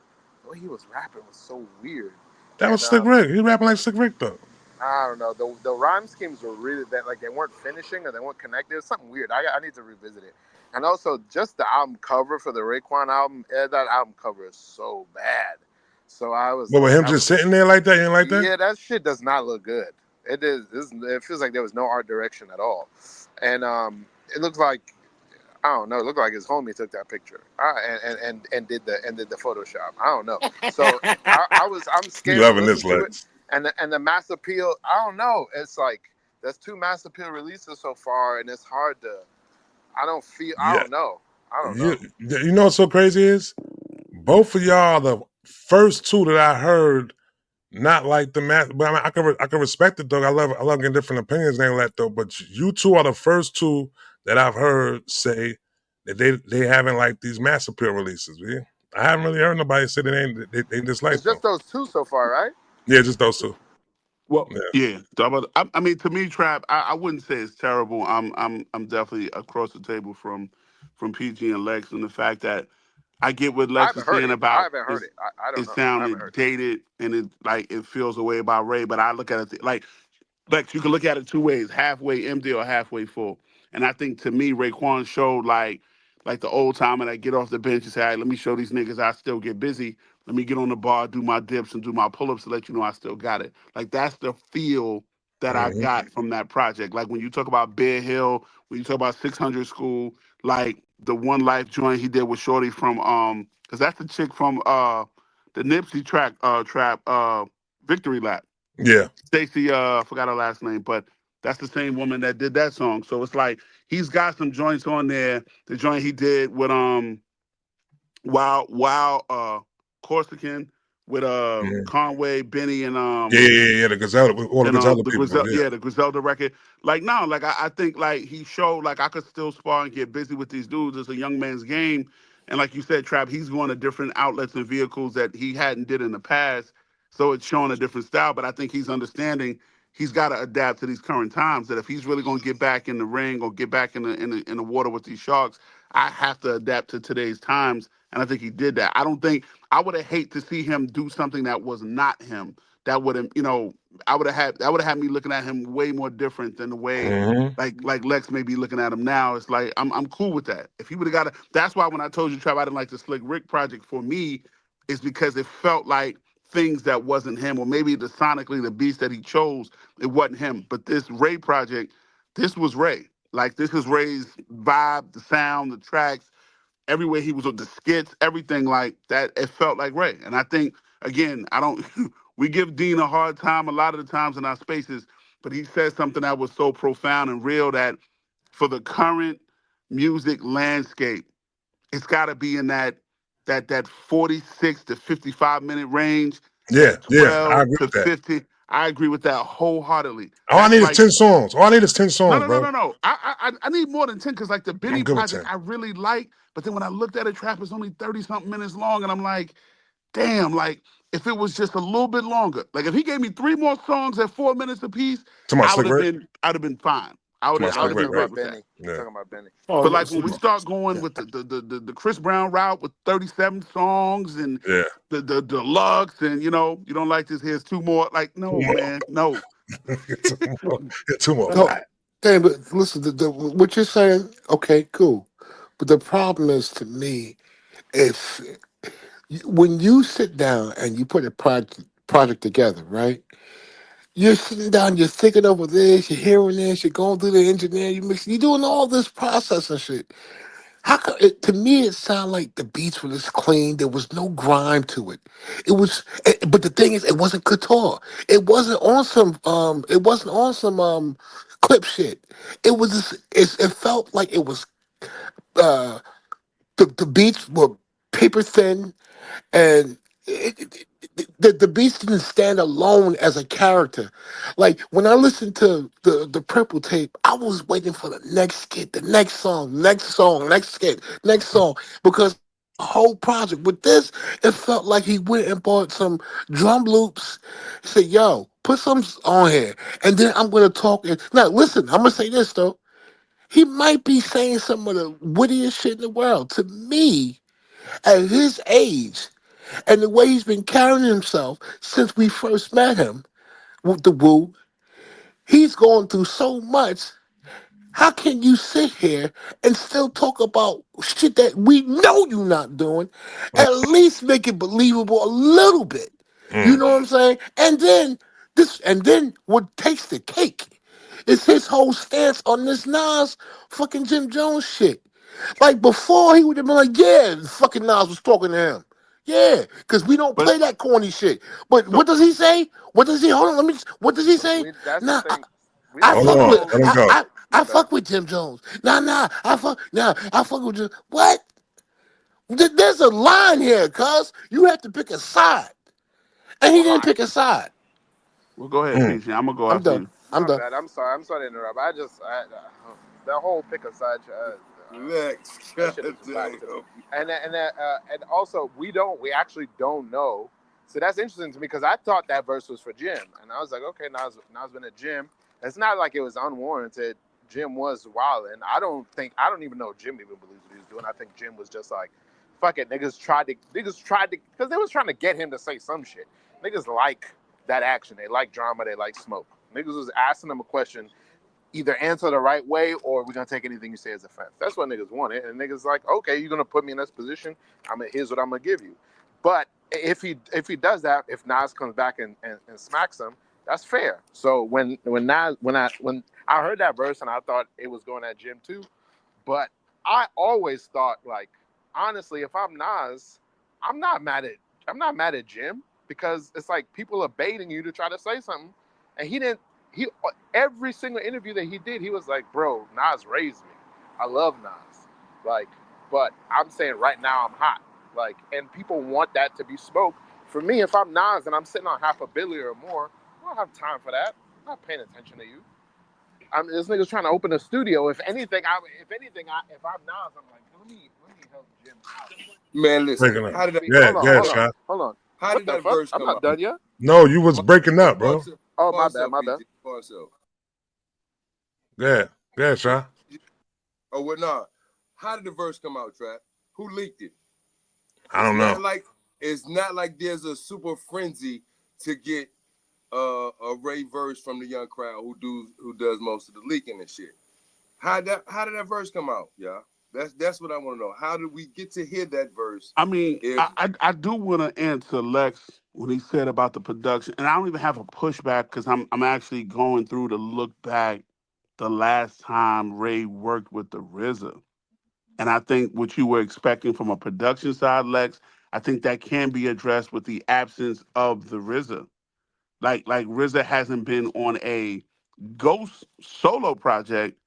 the way he was rapping was so weird. That was And Slick Rick. He rapping like Slick Rick though. I don't know. The rhyme schemes were really that like they weren't finishing or they weren't connected. It's something weird. I need to revisit it. And also just the album cover for the Raekwon album. That album cover is so bad. So I was But with like, him just sitting there like that, you didn't like that? yeah, that shit does not look good. It is. It feels like there was no art direction at all, and it looks like I don't know. It looked like his homie took that picture and did the Photoshop. I don't know. So I'm You scared to loving listen this, to it. Lex? And the mass appeal. I don't know. It's like there's two mass appeal releases so far, and it's hard to. I don't feel. I Yeah. don't know. I don't You, know. you know what's so crazy is? Both of y'all are the first two that I heard not like the math, but I mean, I can respect it though. I love getting different opinions and all that though. But you two are the first two that I've heard say that they haven't liked these mass appeal releases. Yeah? I haven't really heard nobody say they It's dislike them. just those two so far, right? Yeah, just those two. Well, Yeah. yeah. I mean, to me, Trap. I wouldn't say it's terrible. I'm definitely across the table from PG and Lex, and the fact that I get what I Lex haven't is heard saying it. I about haven't heard it. I don't it know. I haven't sounded heard it. dated and it like it feels a way about Ray. But I look at it like Lex, you can look at it two ways: halfway empty or halfway full. And I think to me, Raekwon showed like the old timer that get off the bench and say, "All right, let me show these niggas I still get busy. Let me get on the bar, do my dips and do my pull-ups to let you know I still got it." Like that's the feel that I Mm-hmm. got from that project. Like when you talk about Bear Hill, when you talk about 600 School, like the One Life joint he did with Shorty from because that's the chick from the Nipsey track trap Victory Lap. Yeah. Stacy, forgot her last name, but that's the same woman that did that song. So it's like he's got some joints on there. The joint he did with Wow Corsican with Mm-hmm. Conway, Benny Yeah. The Gazelle, all the and Gazelle the people. Grizel, Yeah. yeah, the Griselda record. Like no, like I think like he showed like I could still spar and get busy with these dudes. It's a young man's game, and like you said, Trap, he's going to different outlets and vehicles that he hadn't did in the past. So it's showing a different style. But I think he's understanding he's got to adapt to these current times. That if he's really going to get back in the ring or get back in the water with these sharks, I have to adapt to today's times. And I think he did that. I don't think I would have hate to see him do something that was not him. That would have, I would have had me looking at him way more different than the way Mm-hmm. like Lex may be looking at him now. It's like I'm cool with that. If he would have got it, that's why when I told you, Trav, I didn't like the Slick Rick project for me, is because it felt like things that wasn't him, or maybe the sonically the beats that he chose, it wasn't him. But this Ray project, this was Ray. Like this is Ray's vibe, the sound, the tracks, everywhere he was with the skits, everything like that. It felt like Ray. And I think again, I don't. We give Dean a hard time a lot of the times in our spaces, but he said something that was so profound and real that for the current music landscape, it's got to be in that 46 to 55 minute range, that Yeah. I 12 agree to with that. 50. I agree with that wholeheartedly. All I That's need is like 10 songs. All I need is 10 no, songs, no, no, bro. no, no. I need more than 10 because like the I'm Benny good with project 10. I really like, but then when I looked at it, Trap is only 30 something minutes long, and I'm like, damn, like if it was just a little bit longer, like if he gave me three more songs at 4 minutes apiece, To my Slick Rick. I'd have been fine. My No, Slick he's Rick, talking right? about with that. Benny. He's Yeah. talking about Benny. But Oh, like when we start going yeah. with the Chris Brown route with 37 songs and Yeah. the deluxe and you don't like this, here's two more. Like, Two no, more. man, no. Get two more. Get two more. No, Pat. damn, but listen, what you're saying, okay, cool. But the problem is to me, if when you sit down and you put a project together, right? You're sitting down, you're thinking over this, you're hearing this, you're going through the engineer, you mix, you're doing all this process and shit. How come to me it sounded like the beats were just clean. There was no grime to it. But the thing is, it wasn't couture. It wasn't on some clip shit. It was just, it felt like it was uh, the beats were paper thin, and the beast didn't stand alone as a character. Like when I listened to the purple tape, I was waiting for the next skit, the next song, next skit, next song, because I liked the whole project. With this, it felt like he went and bought some drum loops. He said, "Yo, put some on here," and then I'm gonna talk. Now, listen, I'm gonna say this though. He might be saying some of the wittiest shit in the world. To me, at his age, and the way he's been carrying himself since we first met him with the Woo, he's going through so much. How can you sit here and still talk about shit that we know you're not doing? Mm, At least make it believable a little bit. You mm. know what I'm saying? And then what takes the cake is his whole stance on this Nas fucking Jim Jones shit. Like before, he would have been like, "Yeah, fucking Nas was talking to him." Yeah, because we don't But play that corny shit. But what so does he say? What does he? Hold on, let me. What does he say? That's the Nah, thing. We I don't Hold fuck on. with know. Let him go. My I bad. fuck with Jim Jones. I fuck with Jim. What? There's a line here, cuz you have to pick a side, and he Well, didn't pick a side. well, go ahead, Mm. Peachy. I'm gonna go I'm after done. you. I'm my done. bad. I'm sorry. I'm sorry to interrupt. The whole pick a side. Lex, That shit is whack goddamn. to me. And also we actually don't know. So that's interesting to me because I thought that verse was for Jim, and I was like, okay, Nas been a Jim. It's not like it was unwarranted. Jim was wild, and I don't even know if Jim even believes what he was doing. I think Jim was just like, fuck it, niggas tried to, because they was trying to get him to say some shit. Niggas like that action, they like drama, they like smoke. Niggas was asking him a question, either answer the right way or we're gonna take anything you say as a fact. That's what niggas wanted. And niggas like, okay, you're gonna put me in this position. Here's what I'm gonna give you. But if he does that, if Nas comes back and smacks him, that's fair. So when I heard that verse and I thought it was going at Jim too, but I always thought like honestly, if I'm Nas, I'm not mad at I'm not mad at Jim because it's like people are baiting you to try to say something, and he didn't. He every single interview that he did, he was like, "Bro, Nas raised me. I love Nas. Like, but I'm saying right now I'm hot. Like, and people want that to be spoke. For me, if I'm Nas and I'm sitting on half a billion or more, I don't have time for that. I'm not paying attention to you. This nigga's trying to open a studio. If I'm Nas, I'm like, let me help Jim out. Man, listen. Breaking up. How did that? Yeah, Hold on, yeah, hold on, shot. hold on. How What did the that fuck? verse I'm come not out? done yet. No, you was breaking up, bro. Parcel, Oh, my bad, parcel, my bad. PG, parcel. Yeah, yeah, shot. Oh, well, nah. How did the verse come out, Trap? Who leaked it? I don't know. It's not like there's a super frenzy to get a Ray verse from the young crowd who does most of the leaking and shit. How did that verse come out, y'all? That's what I want to know. How did we get to hear that verse? I mean, If I do want to answer Lex when he said about the production, and I don't even have a pushback because I'm actually going through to look back the last time Ray worked with the RZA, and I think what you were expecting from a production side, Lex, I think that can be addressed with the absence of the RZA. Like RZA hasn't been on a Ghost solo project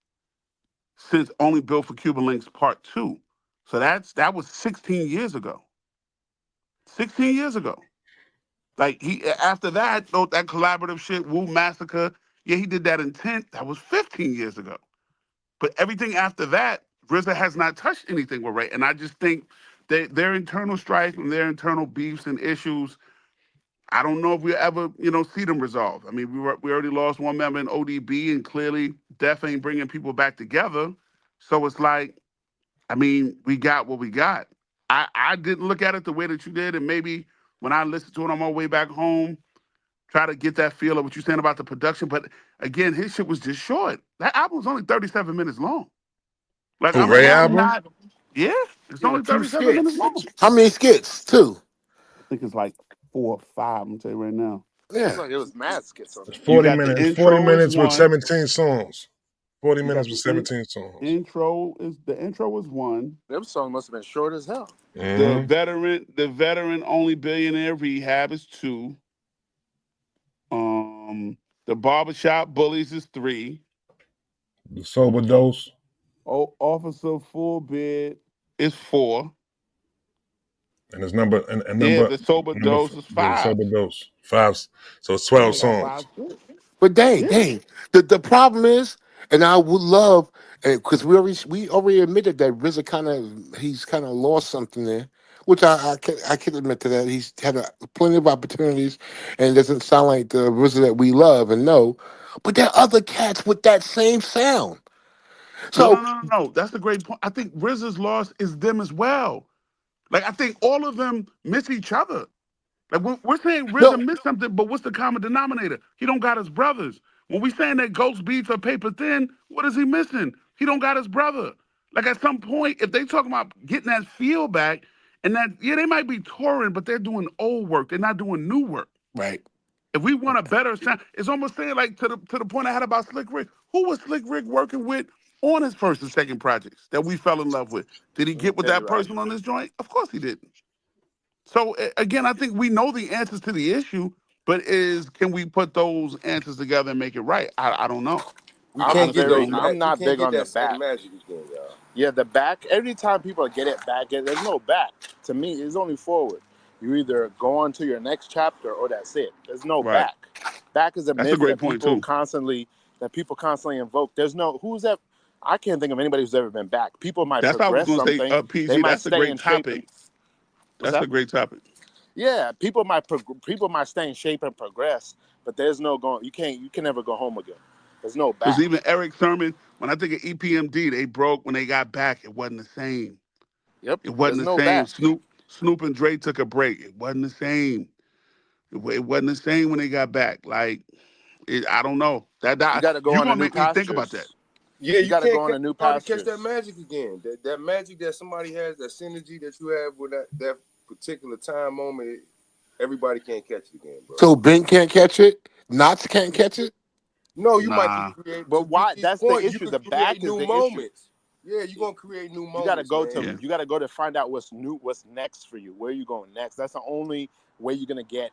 since Only Built for Cuban Links Part Two. So that was 16 years ago. 16 years ago. Like he after that, though, that collaborative shit, Wu Massacre, yeah, he did that Intent. That was 15 years ago. But everything after that, RZA has not touched anything with Ray. And I just think that their internal strife and their internal beefs and issues, I don't know if we ever, see them resolve. I mean, we already lost one member in ODB, and clearly Def ain't bringing people back together. So it's like, I mean, we got what we got. I didn't look at it the way that you did, and maybe when I listened to it on my way back home, try to get that feel of what you're saying about the production. But again, his shit was just short. That album was only 37 minutes long. Like Who, I'm Ray really album? not. Yeah, it's Yeah, only two 37 minutes skits. long. How many skits? Two. I think it's like 4 or 5. I'm gonna tell you right now. It was Yeah. like it was mad skits on It's there. You 40 got the minutes. 40 intro is minutes with one. 17 songs. 40 You got minutes the with 17 songs. intro is one. Them songs must have been short as hell. The Mm-hmm. veteran only billionaire rehab is two. The barbershop bullies is three. The sober dose. Oh, officer full bed is four. And it's number and Yeah, number the sober dose is the five. sober dose. Five. So it's Yeah, 12 that's songs. five shit. But dang, Yeah. dang. The problem is, and I would love, because we already admitted that RZA he's kind of lost something there, which I can admit to that. He's had plenty of opportunities, and it doesn't sound like the RZA that we love and know. But there are other cats with that same sound. No, no, So no, no, no. That's a great point. I think RZA's loss is them as well. Like I think all of them miss each other. Like we're saying no, RZA missed something, but what's the common denominator? He don't got his brothers. When we saying that Ghost beats are paper thin, what is he missing? He don't got his brother. Like at some point, if they talking about getting that feel back, and that yeah, they might be touring, but they're doing old work. They're not doing new work. right. If we want a better sound, it's almost saying like to the point I had about Slick Rick. Who was Slick Rick working with on his first and second projects that we fell in love with? Did he get with Teddy that Riley. person on this joint? Of course he didn't. So again, I think we know the answers to the issue, but can we put those answers together and make it right? I don't know. We I can't I'm honestly get very. those. don't know. I'm We not can't big get on the that same back. magic again, y'all. Yeah, the back. Every time people get it back, there's no back. To me, it's only forward. You either go on to your next chapter or that's it. There's no Right. back. Back is a That's a myth great point too. that people constantly invoke. There's no who's that. I can't think of anybody who's ever been back. People might That's how I was progress gonna say, something. They PG. might That's a stay great in shape. And topic. what's That's a that? great topic. Yeah, people might stay in shape and progress, but there's no going. You can never go home again. There's no Because back. even Eric Sermon, when I think of EPMD, they broke when they got back. It wasn't the same. Yep, It wasn't there's the no same. back. Snoop and Dre took a break. It wasn't the same. It wasn't the same when they got back. Like I don't know. You got to go You on a gonna new make me think about that. pastures. Yeah, You you got to go can't on catch a new hard to catch that pastures. magic again. That magic that somebody has, that synergy that you have with that particular time moment. Everybody can't catch it again, bro. So Ben can't catch it. Knots can't catch it. No, you might can Nah. create But to why? PG's That's the point. You issue. can The create back is new the issue. moments. Yeah, you're gonna create new You got to moments, go man. to. Yeah. You got to go to find out what's new, what's next for you. Where you going next? That's the only way you're gonna get.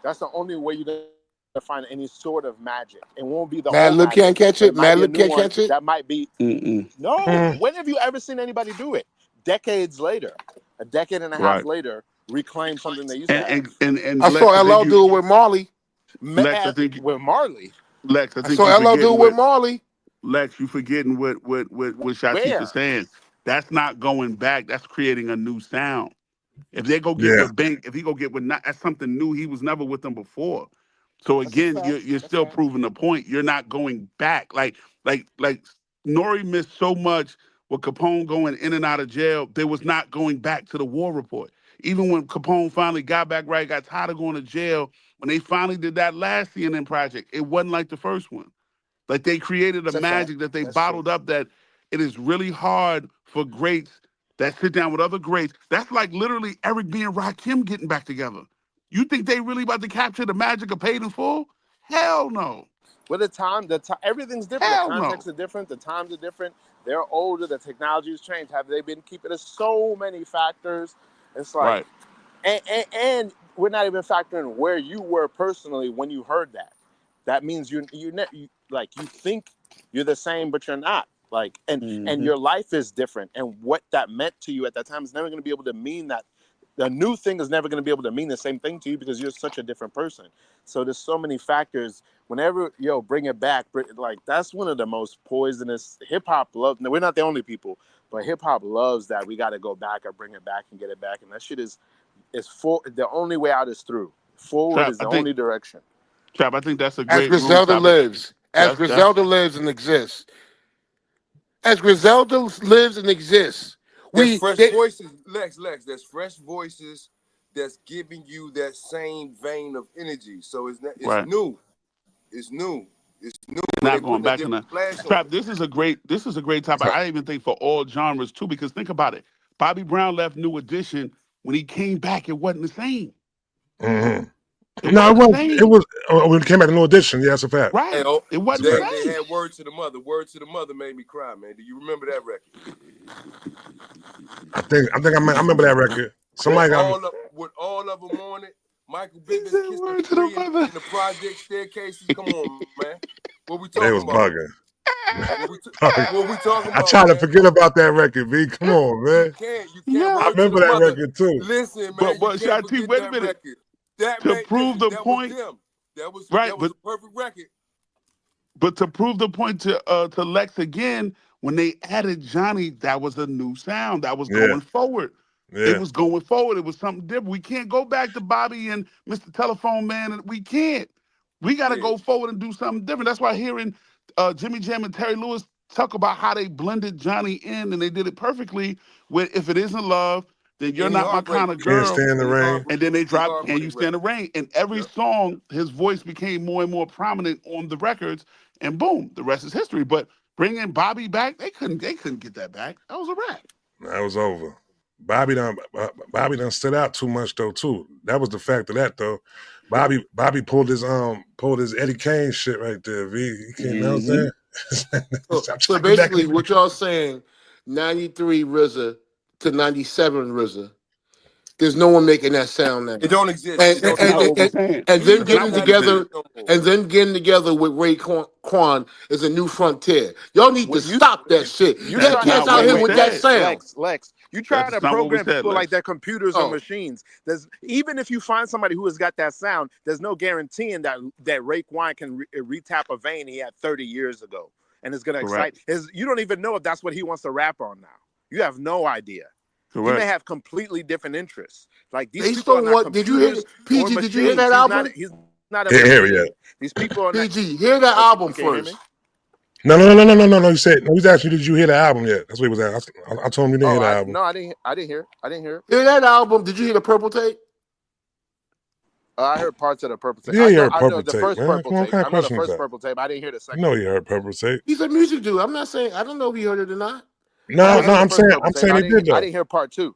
That's the only way you're gonna find any sort of magic. It won't be the Mad old Lib can't magic, catch but it it. might Mad be a Lib new can't one. catch it. That might be Mm-mm. no. When have you ever seen anybody do it? Decades later, a decade and a half Right. later, reclaim something they used to have. I saw Lex, I think LL do it with Marley. Lex, I think With Marley, Lex, I I think saw you LL do forgetting it with what Marley. Lex, you forgetting what Shatif is where? saying. That's not going back. That's creating a new sound. If they go get Yeah. with Bank, if he go get with not, that's something new. He was never with them before. So That's a again, fact. you're That's still fact. proving the point. You're not going back. Like Nori missed so much with Capone going in and out of jail. There was not going back to the war report. Even when Capone finally got back right, got tired of going to jail. When they finally did that last CNN project, it wasn't like the first one. Like they created a That's a fact. magic that they That's true. bottled up that it is really hard for greats that sit down with other greats. That's like literally Eric B. and Rakim getting back together. You think they really about to capture the magic of Paid in Full? Hell no. With everything's different. The Hell no. contexts are different. The times are different. They're older. The technology has changed. Have they been keeping? There's so many factors. It's like, Right. and we're not even factoring where you were personally when you heard that. That means you think you're the same, but you're not. Like, and Hmm. your life is different, and what that meant to you at that time is never going to be able to mean that. The new thing is never going to be able to mean the same thing to you because you're such a different person. So there's so many factors. Whenever bring it back, like that's one of the most poisonous. Hip hop loves. We're not the only people, but hip hop loves that we got to go back or bring it back and get it back, and that shit is full. The only way out is through. Forward Trap, is the only direction. Trap, I think that's a As great room Griselda topic. lives. As That's Griselda lives and exists. As Griselda lives and exists. There's fresh voices, Lex. There's fresh voices that's giving you that same vein of energy. So it's right. new. It's new. It's new. But they Not going putting a back in the different flash on Trap. it. This is a great topic. I even think for all genres too, because think about it. Bobby Brown left New Edition. When he came back, it wasn't the same. Mm-hmm. It No, wasn't the it same. was when it came back to New Edition. Yeah, that's a fact. Right. Hey, oh, It wasn't the they same. had Word to the Mother. Word to the Mother made me cry, man. Do you remember that record? I think I remember that record. Somebody got with all of them on it. Michael He Bivins said kissing word to free the mother. in the project staircases. Come on, man. What we they talking was about? bugging. What we talking I about, try to man? forget about that record, B. Come on, man. You can't. Yeah. I Word to remember the that Mother. record too. Listen, But man, you can't Shatif, forget wait a that minute. record. That To prove the that point, was them. That was right? a perfect record. But to prove the point to Lex again, when they added Johnny, that was a new sound that was Yeah, going forward. It yeah. was going forward. It was something different. We can't go back to Bobby and Mr. Telephone Man, and we can't. We got to Yeah. go forward and do something different. That's why hearing Jimmy Jam and Terry Lewis talk about how they blended Johnny in, and they did it perfectly. With "If It Isn't Love, Then You're Any Not My Kind heartbreak, of Can't Girl," stand the rain. and then they any dropped "Can heartbreak You Stand the record. Rain?" And every Yep. song, his voice became more and more prominent on the records, and boom, the rest is history. But bringing Bobby back, they couldn't get that back. That was a wrap. That was over. Bobby done stood out too much though too. That was the fact of that though. Bobby pulled his Eddie Kane shit right there. V, you can't know what I'm saying? So basically, what y'all saying, 93 RZA to 97 RZA, there's no one making that sound now. It don't exist. And It don't That's not what we're exist. saying. and then Music That's ain't not getting what got we're to saying. together exist no more. and then getting together with Ray Kwan is a new frontier. Y'all need to stop that shit. You That's That try. cat's not out what Wait, here we wait, with that said. sound. Lex. You try to That's not what we program said, people like Lex. that computers or Oh, machines. There's even if you find somebody who has got that sound, there's no guaranteeing that Ray Kwan can retap a vein he had 30 years ago, and it's gonna Correct. excite. You don't even know if that's what he wants to rap on now. You have no idea. He may Correct. have completely different interests. Like these based people are on not what did you hear? computers or PG, did you hear machines. that album? He's not a Here yet. machine. These people are not. PG, hear that Okay, album can you hear me? first. No. You said no. He's asking you, did you hear the album yet? That's what he was asking. I told him you didn't hear the album. I didn't. I didn't hear. I didn't hear it. Hear that album. Did you hear the Purple Tape? I heard parts of the Purple Tape. Yeah, you heard I know Purple the Tape, first man. Purple Come on, what Tape. kind of I know the question is first that? Purple Tape. I didn't hear the You second know one. you heard Purple Tape. He's a music dude. I'm not saying I don't know if he heard it or not. No, I heard the I'm first Purple Tape. saying he did I though. didn't hear part two.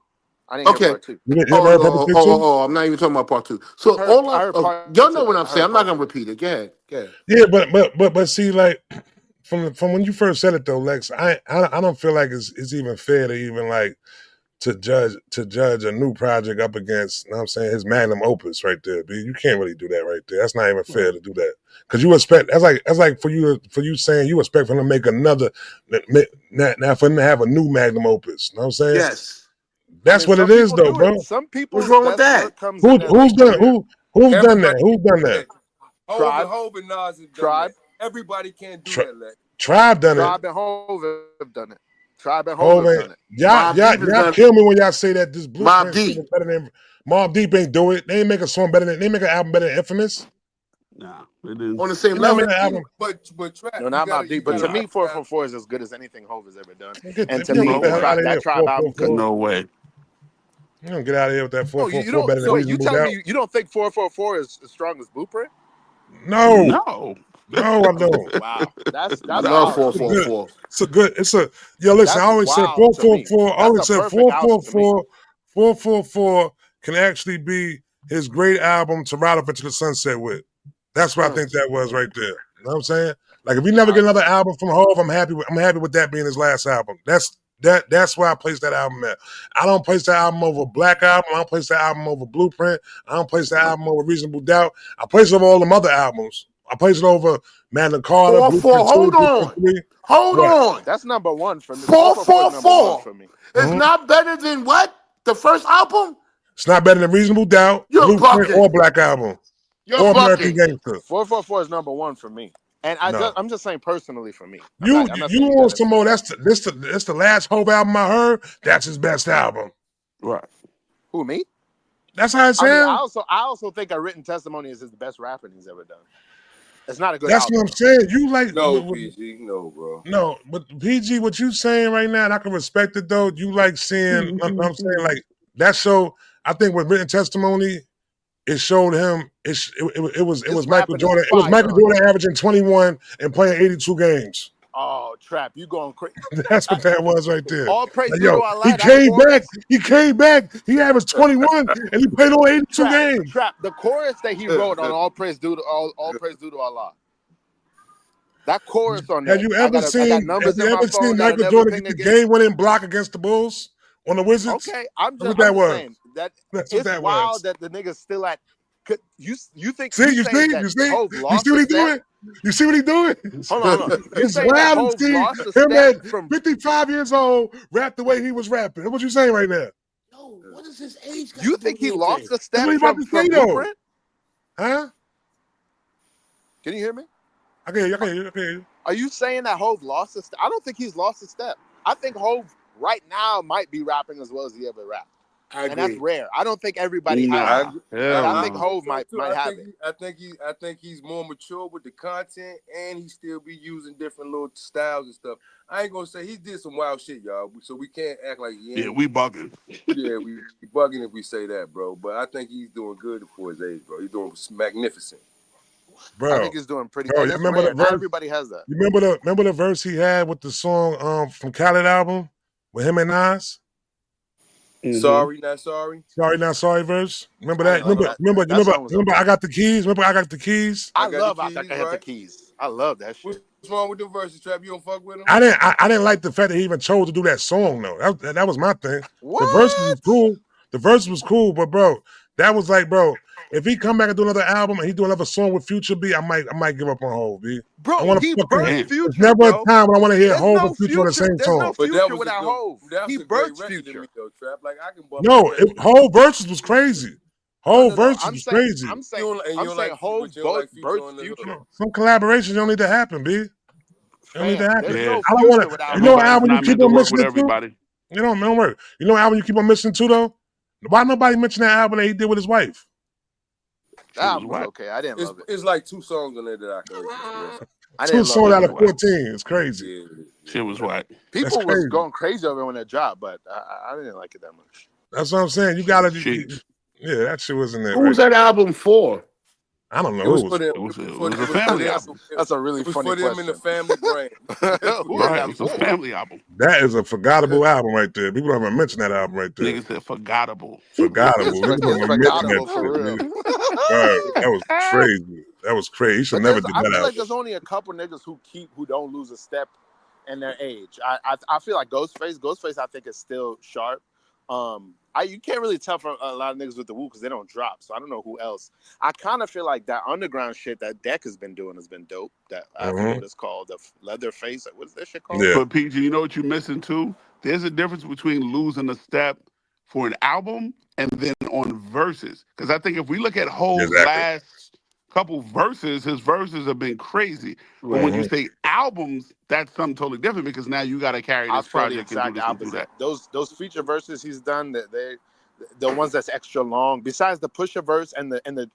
I didn't hear Okay. part two. You ever heard Purple Tape too? I'm not even talking about part two. So I heard part y'all two. know what I'm I saying. heard I'm not part gonna two. repeat it. Go ahead. Yeah, but see, like from when you first said it though, Lex, I don't feel like it's even fair to even like to judge a new project up against, you know what I'm saying, his magnum opus right there. But you can't really do that right there. That's not even fair to do that. Because you expect that's like for you saying you expect for him to make another now for him to have a new magnum opus. You know what I'm saying? Yes. That's what it Some is people though, do it. bro. Some What's people's wrong with best that? work comes in their Who's late done career. who's done that? Everybody Who's done can't that? do that. Tribe. Hove and Nas have done Tribe. that. Everybody can't do Tri- that, Lex. Tribe done it. Tribe and Hove have done it. Tribe and Oh Hove have man, done it. y'all kill me when y'all say that this Mobb blueprint shit Deep. is better than Mobb Deep ain't do it. They ain't make a song better than they make an album better than Infamous. Nah, they didn't. On the same They never level. made an album. But Trap, No, not Mobb Deep. But to me, Nah. 444 is as good as anything Hove has ever done. Get And the, to you know, me, get the hell out of here. that Tribe album could. 444. No way. You don't get out of here with that Oh, you 444 don't. better than So wait, you Reasonable telling Doubt. me you don't think 444 is as strong as Blueprint? No, No. I don't. Wow, that's I love wild to me. 444. It's a yo. Listen, I That's always said wild to me. 444. I That's always a said perfect album to me. 444 can actually be his great album to ride off into the sunset with. That's what I think that was right there. You know what I'm saying? Like if we never get another album from Hov, I'm happy with that being his last album. That's where I place that album at. I don't place that album over Black Album. I don't place that album over Blueprint. I don't place that album over Reasonable Doubt. I place it over all them other albums. I place it over Magna Carta, 4-4. Blueprint 2, Hold Blueprint on. 3. Hold What? on. That's number one for me. 444 is number one 444 for me. is not better than what? The first album? It's not better than Reasonable Doubt, You're Blueprint, or bucking. Black Album, You're or American bucking. Gangster. 444 is number one for me. And No. I'm just saying personally for me. I'm You not saying you want gotta some say more? that. That's the last Hov album I heard. That's his best album. Right. Who, me? That's how it I mean, sounds. I also think A Written Testimony is his best rapping he's ever done. It's not a good That's album. what I'm saying. You like No, PG, no, bro. no, but PG, what you saying right now, and I can respect it though. You like seeing, I'm saying like that show. I think with Written Testimony, it showed him. It was Michael rapping is Jordan. It was fire Michael on Jordan averaging 21 and playing 82 games. Oh, Trap, you going crazy. That's what that was right there. All praise Like, due to yo, Allah. he That came chorus, back. He came back. He averaged 21 and he played on 82 games. Trap, the chorus that he wrote on All Praise Due to Allah. That chorus on Have there. you I ever got seen? Have numbers you in my ever phone seen that I Michael never Jordan pinged get the against. game-winning block against the Bulls on the Wizards? Okay, I'm That's what that was. saying that That's what it's that wild was. that the nigga's still at. You think See, you saying see, that you see, Hov you lost see what a he step? doing? You see what he doing? Hold on. You It's saying that wild to Hov see lost a him step at from 55 years old rap the way he was rapping. That's what you saying right now? Yo, what is his age? You think he lost a That's step what he about to say from though. Blueprint? Huh? Can you hear me? I can hear you. Are you saying that Hov lost a step? I don't think he's lost a step. I think Hov right now might be rapping as well as he ever rapped. And that's rare. I don't think everybody has it. I think Hov might have it. I think he's more mature with the content, and he still be using different little styles and stuff. I ain't gonna say he did some wild shit, y'all. So we can't act like he ain't. Yeah, we bugging. Yeah, we bugging if we say that, bro. But I think he's doing good for his age, bro. He's doing magnificent. Bro, I think he's doing pretty. Bro, And you it's remember rare. the Not verse? everybody has that. You remember the verse he had with the song from Khaled album with him and Nas? Mm-hmm. Sorry, not sorry. Sorry, not sorry verse. Remember that? Remember I got the keys. Remember I got the keys. I love I got the keys. I love that shit. What's wrong with the verses, Trap? You don't fuck with him? I didn't like the fact that he even chose to do that song though. That was my thing. What? The verse was cool. The verse was cool, but bro, that was like, bro, if he come back and do another album and he do another song with Future B, I might give up on Hov, B. Bro, I want he birthed Future. There's never a time when I want to hear Hov and Future on the same There's song. no Future without Hov. He birthed Future. Trap. Like I can bump Hov verses was crazy. Hov verses was crazy. I'm saying Hov birthed Future. Some collaborations don't need to happen, B. Don't need to happen. There's no I don't Future want to. without You know Hov. what album you keep on missing too? Everybody. You know, don't worry. You know what album you keep on missing too though? Why nobody mention that album that he did with his wife? That album was okay. I didn't love it. It's like 2 songs on there that I can listen to. 2 songs out of 14. It's crazy. Yeah. Shit was whack. People was going crazy over it when it dropped, but I didn't like it that much. That's what I'm saying. You gotta. Yeah, that shit wasn't there. Who was that album for? I don't know. It was a family album. That's a really funny question. For them in the family brain. Right, it's a family album. That is a forgettable album right there. People don't even mention that album right there. Niggas said forgettable. Forgettable. It's forgettable for real. That was crazy. That was crazy. He should never do that. I feel album. like there's only a couple niggas who don't lose a step in their age. I feel like Ghostface I think is still sharp. You can't really tell from a lot of niggas with the Wu because they don't drop. So I don't know who else. I kind of feel like that underground shit that Deck has been doing has been dope. That I forget what it's called, the Leatherface. What is that shit called? Yeah. But PG, you know what you're missing too? There's a difference between losing a step for an album and then on verses. Because I think if we look at Hov's last couple verses, his verses have been crazy. But when you say albums, that's something totally different because now you got to carry this project and do that. Those feature verses he's done, the ones that's extra long. Besides the Pusha verse and the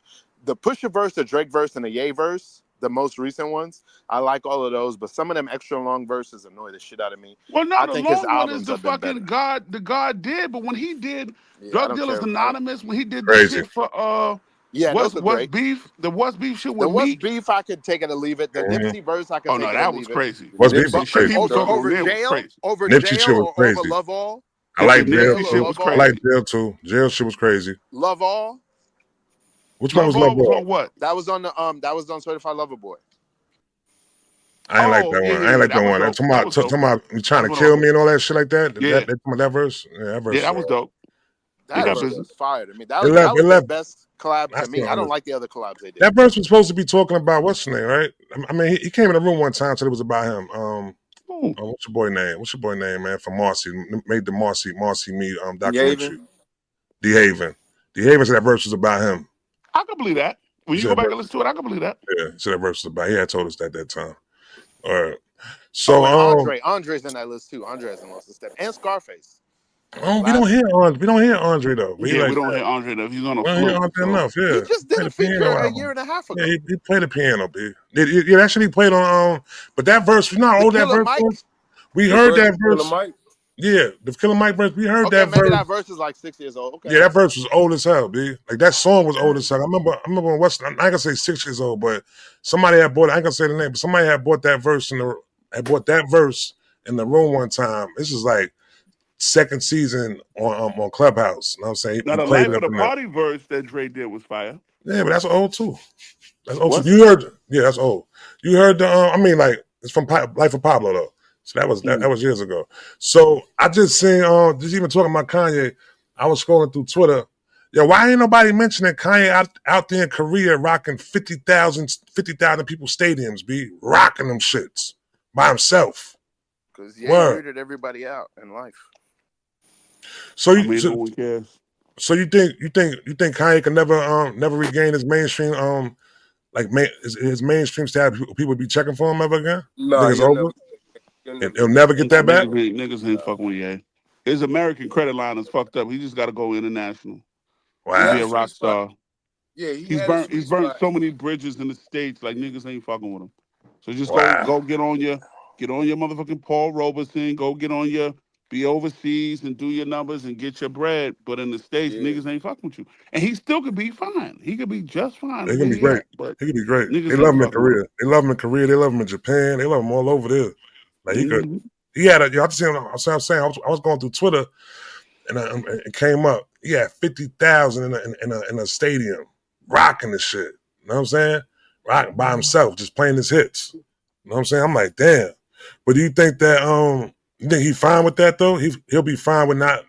Pusha verse, the Drake verse, and the Ye verse, the most recent ones, I like all of those. But some of them extra long verses annoy the shit out of me. Well, no, I the think long his one albums is the have been fucking better. God did. But when he did Drug Dealers Anonymous, when he did the Crazy. shit for those are great. The What's Beef shit The with What's Meek. Beef I could take it or leave it. The Nipsey verse I could take it or leave it. That was crazy. What's Beef was crazy. He was talking over was jail, crazy. over Nipsey jail, shit was or crazy. over Love All. I like jail Nipsey shit was crazy. I like jail too. Jail shit was crazy. Love All. Which one was Love All? On what? That was on Certified Lover Boy. I ain't like that one. I ain't like that one. Talking about you trying to kill me and all that shit like that. That verse. Yeah, that verse. Yeah, that was dope. That verse was fire to me. That was their best collab to me. I don't like the other collabs they did. That verse was supposed to be talking about what's his name, right? I mean, he came in the room one time, said it was about him. What's your boy name? What's your boy name, man? From Marcy, made the Marcy Me documentary. D-Haven. D-Haven said that verse was about him. I can believe that. When you go back and listen to it, I can believe that. Yeah, so that verse was about. He had told us that time. All right. So Andre's in that list too. Andre hasn't lost a step. And Scarface. We don't hear Andre. We don't hear Andre though. We Yeah, we like don't hear Andre enough. He's on a we don't hear flute. Andre So enough. Yeah, He just did play a the piano feature a album. year and a half Yeah, ago. he played the piano, B. Yeah, actually played on but that verse, you know how The old that Killer verse Mike. was? We The heard verse that with Killer verse. Mike. Yeah, the Killer Mike verse. We heard Okay, that maybe verse. that verse is like 6 years old. Okay. Yeah, that verse was old as hell, B. Like that song was old as hell. I remember when West. I ain't gonna say 6 years old, but somebody had bought. I ain't gonna say the name, but somebody had bought that verse in the room one time. This is like second season on Clubhouse. You know what I'm saying? now He the played life it of up the in there. party verse that Dre did was fire. Yeah, but that's old too. That's old too. What? You heard? Yeah, that's old. You heard the? I mean, like it's from Life of Pablo though. So that was years ago. So I just seen just even talking about Kanye. I was scrolling through Twitter. Yo, why ain't nobody mentioning Kanye out there in Korea rocking 50,000 people stadiums, be rocking them shits by himself? Because he Word. weirded everybody out in life. So I mean, no one cares. so you think Kanye can never regain his mainstream like his mainstream status? People be checking for him ever again? You Nah, think it's over? he'll And never he'll get that. never get that back? Niggas ain't fucking with Ye. His American credit line is fucked up. He just got to go international He to had be a a Wow. sweet rock spot. star. Yeah, he He's had a burnt. sweet He's burnt spot. so many bridges in the states. Like niggas ain't fucking with him. So just Wow. go get on your motherfucking Paul Robeson. Go get on your be overseas and do your numbers and get your bread. But in the states, Yeah. niggas ain't fucking with you. And he still could be fine. He could be just fine He where can be he great. at. But He can be great. They niggas love ain't him in fucking with him. Korea. They love him in Korea. They love him in Japan. They love him all over there. Like he could. Hmm. He had a. I just seen. I'm saying. I was going through Twitter and it came up. He had 50,000 in a stadium, rocking the shit. You know what I'm saying? Rocking by himself, just playing his hits. You know what I'm saying? I'm like, damn. But do you think that you think he fine with that though? He'll be fine with not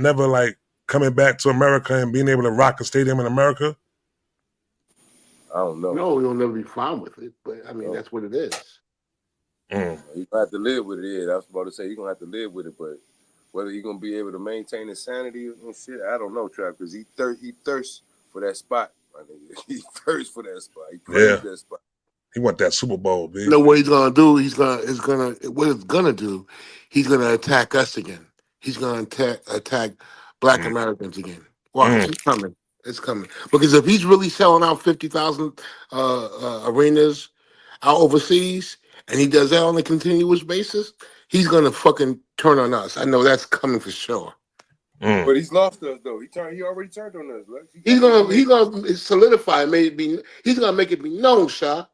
never like coming back to America and being able to rock a stadium in America? I don't know. No, he'll never be fine with it, but I mean No. that's what it is. Mm. You gonna have to live with it. Yeah, I was about to say you're gonna have to live with it, but whether you're gonna be able to maintain his sanity and shit, I don't know, Trap, because he thirsts for that spot. My nigga. He thirsts for that spot. He Yeah, craves that spot. he want that Super Bowl, B. You know what he's gonna do? What it's gonna do. He's gonna attack us again. He's gonna attack Black Mm. Americans again. Watch, Mm. it's coming. It's coming. Because if he's really selling out 50,000 arenas out overseas, and he does that on a continuous basis, he's gonna fucking turn on us. I know that's coming for sure. Mm. But he's lost us though. He already turned on us, Lex. He He's got the gonna money. he's gonna solidify. He's gonna make it be known, Shaw.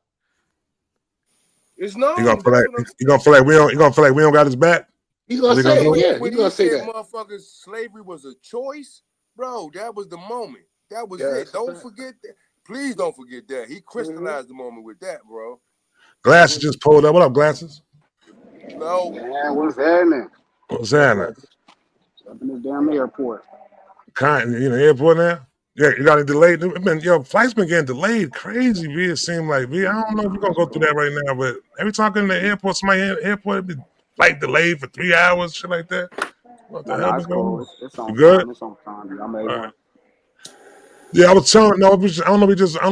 It's He gonna known. feel That's like what I'm saying. he gonna feel like we don't. He gonna feel like we don't got his back. He's What gonna he gonna say it. Bro, do? Yeah, when he's he gonna say said that. motherfuckers slavery was a choice, bro, that was the moment. That was Yeah, it. Don't forget that. Please don't forget that. He crystallized the moment with that, bro. Glasses just pulled up. What up, Glasses? No. Man, what's happening? What's What up, happening? Glasses? Up in this damn airport. You know, airport now. Yeah, you got any delayed? Flights been getting delayed. Crazy, B. It seemed like, B. I don't know if you're gonna go through that right now, but every time I go in the airport, somebody in the airport, it be flight delayed for 3 hours, shit like that. What the Oh, hell no, been it's going cool. on? It's You on good? time. It's on time. I'm All right. A1. Yeah, I was telling. No, I don't know. I don't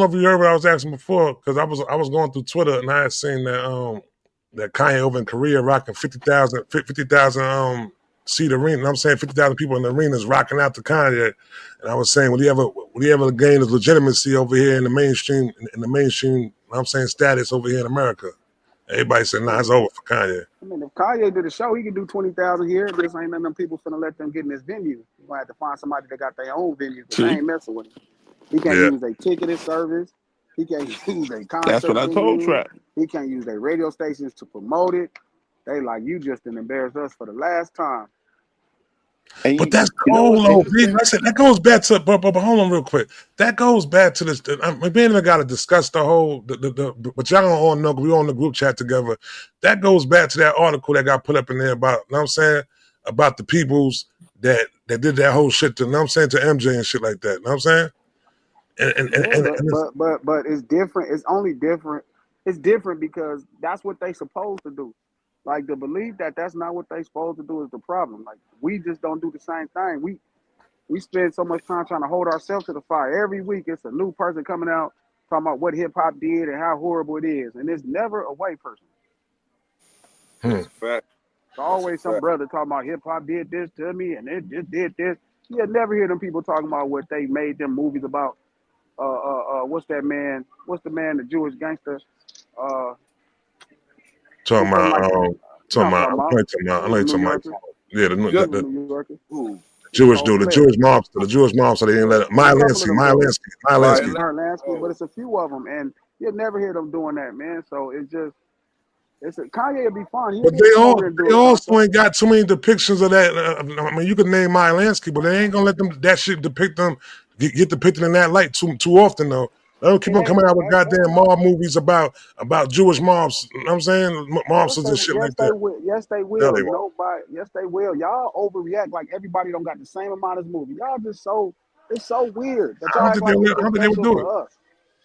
know if you heard what I was asking before because I was going through Twitter and I had seen that Kanye over in Korea rocking 50,000 seat arena. You know what I'm saying 50,000 people in the arenas rocking out to Kanye, and I was saying would he ever gain his legitimacy over here in the mainstream you know what I'm saying status over here in America? Everybody said, nah, it's over for Kanye. I mean, if Kanye did a show, he could do 20,000 here. Just ain't none of them people finna let them get in this venue. You gonna have to find somebody that got their own venue because they See, ain't messing with him. He can't Yeah, use their ticketed service. He can't use their that's what concert I told venue. Trap. He can't use their radio stations to promote it. They like you just didn't embarrass us for the last time. And but that's you know cold, what's though, B. interesting? I said that goes back to, but hold on real quick. That goes back to this. We ain't even got to discuss the whole, but y'all don't all know, we on the group chat together. That goes back to that article that got put up in there about, you know what I'm saying, about the peoples that did that whole shit to, you know what I'm saying, to MJ and shit like that. You know what I'm saying? Yeah, but And it's, but but but it's different. It's only different. It's different because that's what they supposed to do. Like the belief that that's not what they supposed to do is the problem. Like we just don't do the same thing. We spend so much time trying to hold ourselves to the fire. Every week it's a new person coming out talking about what hip hop did and how horrible it is, and it's never a white person. hmm. That's a fact. Always some brother talking about hip hop did this to me and it just did this. You never hear them people talking about what they made them movies about. What's that man? What's the man? The Jewish gangster. Talking What's that like? about, You know what I'm I know talking you're about? talking about, I He know was you're a New talking about, Yorker. yeah, He was a the New Yorker. Who? Jewish Called dude, the Flair. Jewish mobster, they didn't let it. It's a couple of Mylensky, them dudes. Mylensky. Lansky, but it's a few of them, and you'll never hear them doing that, man. So Kanye will be fine. He'll But get come over and do they a also concert. ain't got too many depictions of that. I mean, you could name Mylensky, but they ain't gonna let them that shit depict them get depicted in that light too often though. They don't keep on coming out with goddamn mob movies about Jewish mobs. You know what I'm saying? Mobsters and shit like that. Yes, they Yeah, will. they won't. Yes, they will. Y'all overreact like everybody don't got the same amount as movie. Y'all just so it's so weird that I y'all don't act think they like would. it's I just don't think they would special do it. for us.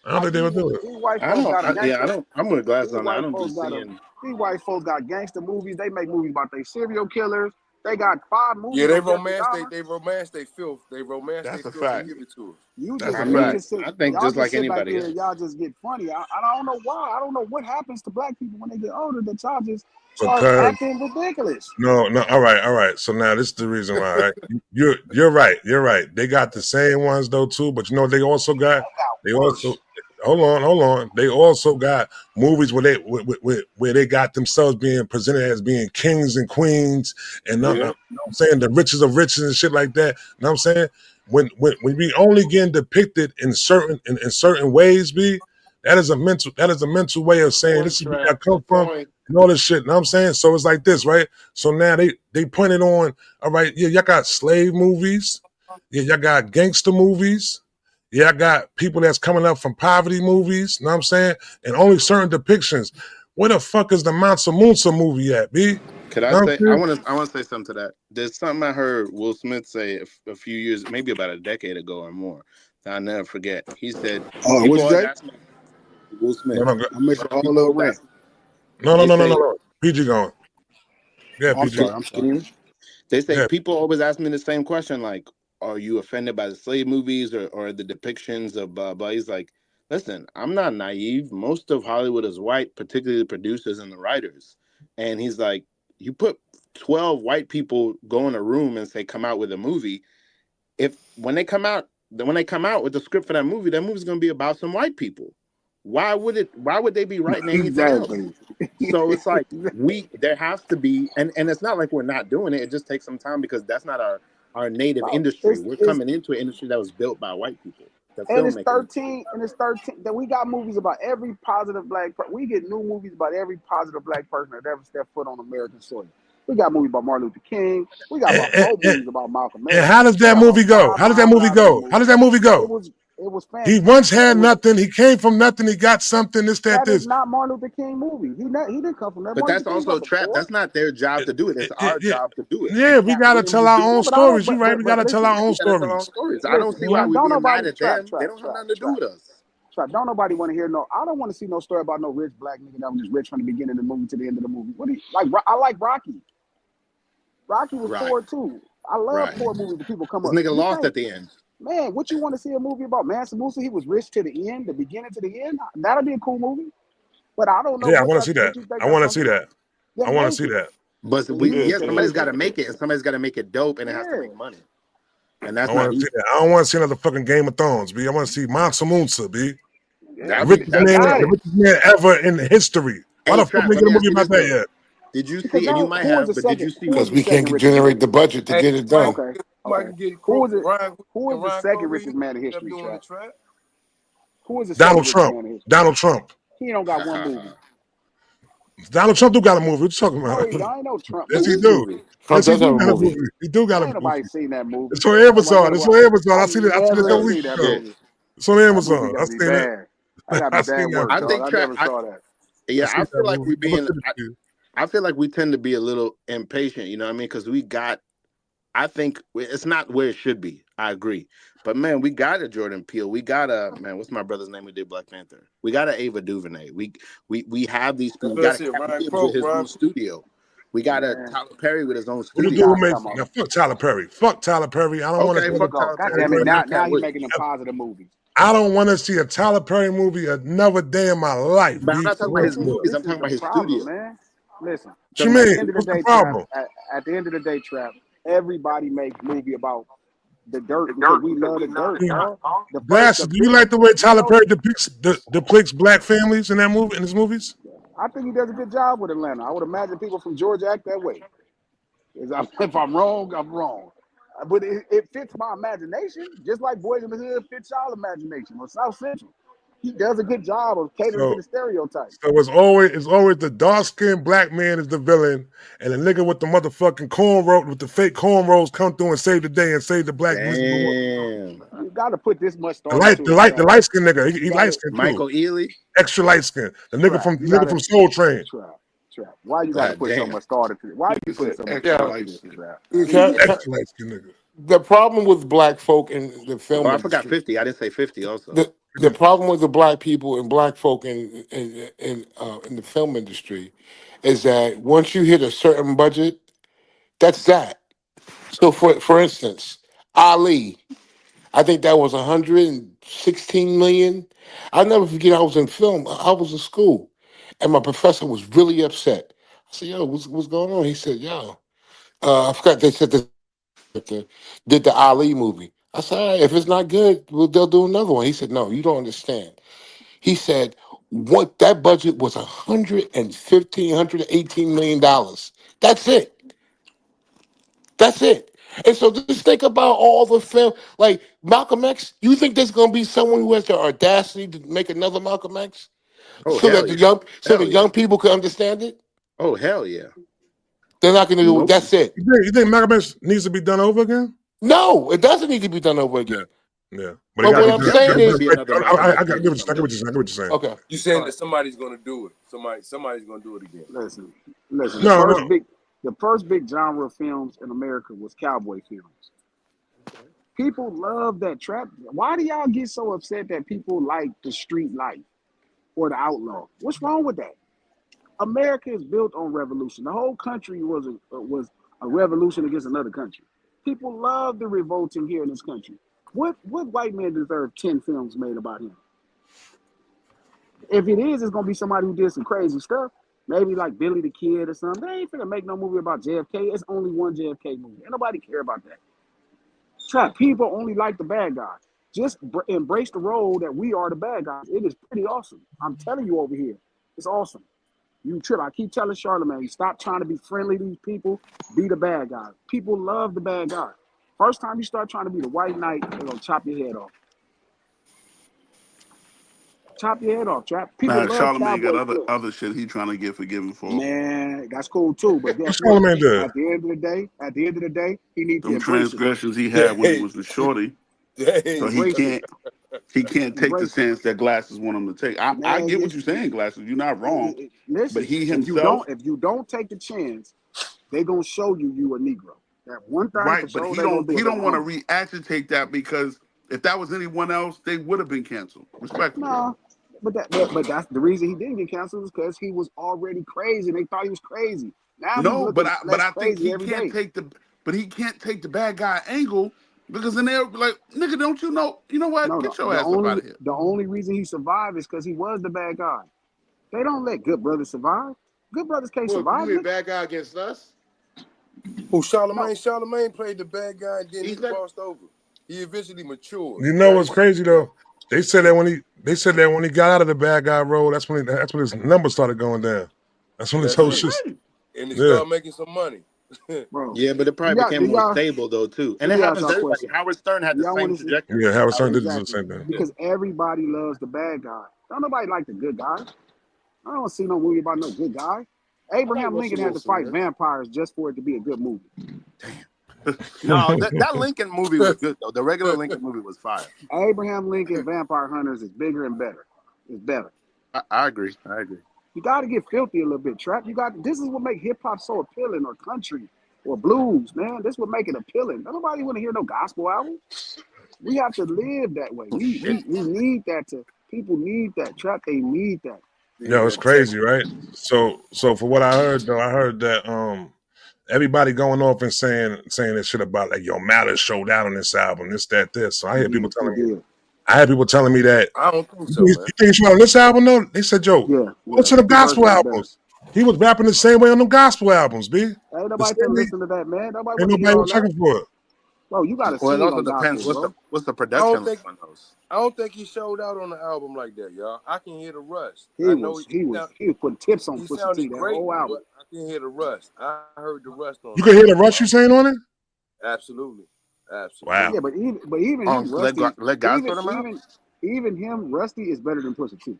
I don't Like think they would do it. these white I folks don't. got a I gangster. don't. I'm with Glasses These on that. I white don't be folks got seeing. these white folks got gangster movies. They make movies about their serial killers. They got 5 Yeah, movies they on Jeffrey romance. Dahmer. They romance. They filth. They romance. They That's a filth and fact. give it to us. That's a You fact. just sit I think y'all just just like sit back anybody there and else. y'all just get funny. I don't know why. I don't know what happens to black people when they get older that y'all just start Because acting ridiculous. no, all right. So now this is the reason why. Right? You're right. You're right. They got the same ones though too, but you know what they also got. They also Worse. hold on. They also got movies where they got themselves being presented as being kings and queens, and you know what I'm saying the riches of riches and shit like that. You know what I'm saying when we only getting depicted in certain ways, be that is a mental way of saying Point, this is where I Trap. come Good from point. and all this shit. You know what I'm saying? So it's like this, right? So now they pointed on, all right, yeah, y'all got slave movies, yeah, y'all got gangster movies, yeah, I got people that's coming up from poverty movies, you know what I'm saying? And only certain depictions. Where the fuck is the Mansa Musa movie at, B? Could I Know what say? I'm saying? I want to say something to that. There's something I heard Will Smith say a few years, maybe about a decade ago or more, that I'll never forget. He said, Oh, what "People you always say? ask me, Will No, Smith. no, I missed your whole People little always rant. ask me. They say, no. PG going. Yeah, Oh, I'm PG. sorry. I'm can sorry. you hear me? They say Yeah. people always ask me the same question, like, "Are you offended by the slave movies or the depictions of blah blah?" He's like, "Listen, I'm not naive. Most of Hollywood is white, particularly the producers and the writers." And he's like, "You put 12 white people go in a room and say come out with a movie. If when they come out with the script for that movie's going to be about some white people. Why would they be writing anything else?" Exactly. So it's like there has to be, and it's not like we're not doing it. It just takes some time because that's not our native industry. We're It's coming into an industry that was built by white people, the and it's filmmaking industry. 13 and it's 13 that we got movies about every positive we get new movies about every positive black person that ever stepped foot on American soil. We got movies about Martin Luther King. We got about And, 4 movies about Malcolm and X. how does We that got about movie go? 5 How does that Muhammad movie Ali go? How movies. does that movie It go? was He fantastic. once had nothing. He came from nothing. He got something. That is This. not Martin Luther King movie. He didn't come from that. But Martin that's Luther King also wasn't trap. poor. That's not their job to do it. It's our Yeah, job to do it. yeah. And We Cat gotta Williams tell is our doing own Yeah, it. but I don't. stories. You right? We But gotta tell listen, our own We got to tell our own stories. stories. I don't listen. see why we Don't get mad nobody at them. They don't have nothing to do with us. Don't nobody want to hear no. I don't want to see no story about no rich black nigga that was just rich from the beginning of the movie to the end of the movie. What do you like? I like Rocky. Rocky was Right, poor too. I love right. poor movies that people come This up. nigga You lost can't, at the end. man. What you want to see a movie about? Mansa Musa, he was rich to the end, the beginning to the end. That'll be a cool movie. But I don't know Yeah, I want to see what that. you think I that's want to gonna see be. that. I Then want to make see it. that. But And he just somebody's said, got to make it, and somebody's got to make it dope, and it has to yeah, make money, and that's I not want to see easy. that. I don't want to see another fucking Game of Thrones, B. I want to see Mansa Musa, B. yeah. They That'd be got The it dope. richest man ever in history. Why Hey, the fuck Trap, they let get a me movie ask you about this that though. yet? Did you because see? And you now might have, but did you see? who was Because the we second can't richest man? generate the budget to Hey, get it Mike, done. Okay, Mike okay. can get Who was it? Ryan Who and is the Ryan second Coogler richest man in up history, doing the Trap? trap. Who is the Donald second richest Trump. man in history? Donald Trump. He don't got one movie. Donald Trump do got a movie. What you talking No, about? he don't. I ain't no Trump Yes, he movie. do. Trump Yes, he does have do a got a movie. movie. He do got a Ain't movie. nobody seen that movie. It's on Ain't nobody Amazon. never It's watched. on Amazon. I I seen it a never couple Oh seen weeks that ago. shit! movie. It's on That movie Amazon. I gotta be seen it. bad. That gotta I be bad seen that work, I movie. dog. think I Trap. never saw that. I Yeah, I seen that feel like movie. we I'm gonna being. send it to you. I feel like we tend to be a little impatient. You know what I mean? Because we got. I think it's not where it should be. I agree. But man, we got a Jordan Peele. We got a man. What's my brother's name who did Black Panther? We got a Ava DuVernay. We have these people. We got That's a it. Cat Ryan Williams with his own Ryan. studio. We got a Man, Tyler Perry with his own What the we dude studio. got who to made come up. now? Fuck Tyler Perry. Fuck Tyler Perry. I don't want to Okay, see Here we another fuck go. Tyler Tyler God Perry Perry, damn it. but movie. Now not Cat he Williams. making them positive movies. I don't want to see a Tyler Perry movie another day in my life. But I'm B not for talking about real, his for real. movies. This I'm is talking the about his problem, studio. man. Listen, What you At the mean? end of the What's the day, Trap. problem? At the end of the day, Trap. Everybody makes movie about the dirt because we love the dirt, dog. The Glasses, do you fifth, like the way you Tyler know, Perry depicts black families in that movie, in his movies? I think he does a good job with Atlanta. I would imagine people from Georgia act that way. If I'm wrong, I'm wrong. But it fits my imagination, just like Boys in the Hood fits y'all imagination or South Central. He does a good job of catering to So the stereotype. so it's always the dark skinned black man is the villain, and the nigga with the motherfucking cornrow with the fake cornrows come through and save the day and save the black miserable woman. Damn. You got to put this much The thought light, into the it, light, the Trap. light skinned nigga. You He got light to skinned too. Michael Ealy. Extra light skinned. The nigga Trap. from You the got nigga to from Soul Train. Trap. Trap. Why you got to God put so damn. much thought into it? Why you He putting said so much extra thought Yeah. into light this, skin. Trap? Extra light skinned nigga. The problem with black folk in the Oh, film I forgot industry, 50. I didn't say 50 also. the problem with the black people and black folk in the film industry is that once you hit a certain budget, that's that. So for instance, Ali, I think that was 116 million. I'll never forget. I was in film. I was in school, and my professor was really upset. I said, "Yo, what's going on?" He said, "Yo, I forgot they said did the Ali movie." I said, "All right, if it's not good, well, they'll do another one." He said, "No, you don't understand." He said, "What that budget was 115, $118 million. That's it. That's it." And so just think about all the film, like Malcolm X. You think there's going to be someone who has the audacity to make another Malcolm X, Oh, hell yeah. so Hell the yeah. young people can understand it? Oh, hell yeah. They're not going to do it. Nope. That's it. You think Malcolm X needs to be done over again? No, it doesn't need to be done over Yeah, again. yeah. But it But got what to I'm be There saying done. should is, be another Malcolm X I get movie what you're someday. saying. okay, You all saying right. that somebody's gonna do it? Somebody's gonna do it again. Listen. No, no. The first big genre of films in America was cowboy films. People love that trap. Why do y'all get so upset that people like the street life or the outlaw? What's wrong with that? America is built on revolution. The whole country was a revolution against another country. People love the revolting here in this country. What white man deserves 10 films made about him? If it is, it's gonna be somebody who did some crazy stuff. Maybe like Billy the Kid or something. They ain't finna make no movie about JFK. It's only one JFK movie. Ain't nobody care about that. Trap. People only like the bad guy. Just embrace the role that we are the bad guys. It is pretty awesome. I'm telling you over here, it's awesome. You trip. I keep telling Charlamagne, stop trying to be friendly to these people. Be the bad guy. People love the bad guy. First time you start trying to be the white knight, they're gonna chop your head off. Chop your head off, Trap. People Nah, love Charlamagne got cowboy other films. other shit he trying to get forgiven for. Man, that's cool too. But What guess what? Charlamagne did? At the end of the day, he needs to Them embrace it. transgressions he had when he Dang, was the shorty, so dang. Embrace it. he can't take the Embrace it. stance that Glasses want him to take. I Man, get what you're saying, Glasses. You're not wrong, but listen, he himself, if you don't take the chance, they gonna show you a Negro. That one thing for right? But sure they gonna do he is they don't gonna want to humble you. re-agitate that because if that was anyone else, they would have been canceled. Respectfully, No, but that's the reason he didn't get canceled is because he was already crazy. They thought he was crazy. Now he's no, looking but less I think crazy every day. he can't take the bad guy angle because then they're like, nigga, don't you know? You know what? No, Get your ass up out of here. the only reason he survived is because he was the bad guy. They don't let good brothers survive. Good brothers can't Well, you survive. mean bad guy against us? Who No, Charlemagne? Charlemagne played the bad guy, and then he He's not. crossed over. He eventually matured, You know right? what's crazy though? They said that when he got out of the bad guy role, that's when his numbers started going down. That's when his That's whole it. shit. Right. And he Yeah. started making some money. bro. Yeah, but it Do probably y'all became more stable though too. And let it me ask happens y'all to a everybody. question. Howard Stern had Do the y'all same want to see trajectory. Yeah, Howard Stern Howard, did the exactly same thing. yeah. because everybody loves the bad guy. Don't nobody like the good guy. I don't see no movie about no good guy. I like Abraham Russell Lincoln had to Wilson, fight man. vampires just for it to be a good movie. No, that Lincoln movie was good though. The regular Lincoln movie was fire. Abraham Lincoln Vampire Hunters is bigger and better. It's better. I agree. I agree. You got to get filthy a little bit, Trap. You got this is what make hip hop so appealing, or country, or blues, man. This would make it appealing. Nobody want to hear no gospel album. We have to live that way. Oh shit. We need that to people need that Trap. They need that. Yo, it's that tech. crazy, right? So for what I heard though, I heard that everybody going off and saying this shit about like yo Malice showed out on this album, this, that, this. So I hear people He telling me did. that I don't think you so, think man. you showed out on this album though? They said, Joe, Yeah, go yeah. to the His verse gospel was better. albums. He was rapping the same way on them gospel albums, B. Ain't The nobody same finna way, listen to that, man. Nobody ain't want to hear nobody all was that. checking for it. Bro, you gotta Well, it sing also on depends. gospel, bro. What's the I production don't like think on those? I don't think he showed out on the album like that, y'all. I can hear the rust. He I know was putting tips on he Pusha T sounded that great, whole album. but I can hear the rust. I heard the rust on You the can hear album. the rush you saying on it? Absolutely. Wow. Yeah, but even On him, Rusty, let God even sort them out. even him, Rusty is better than Pusha T.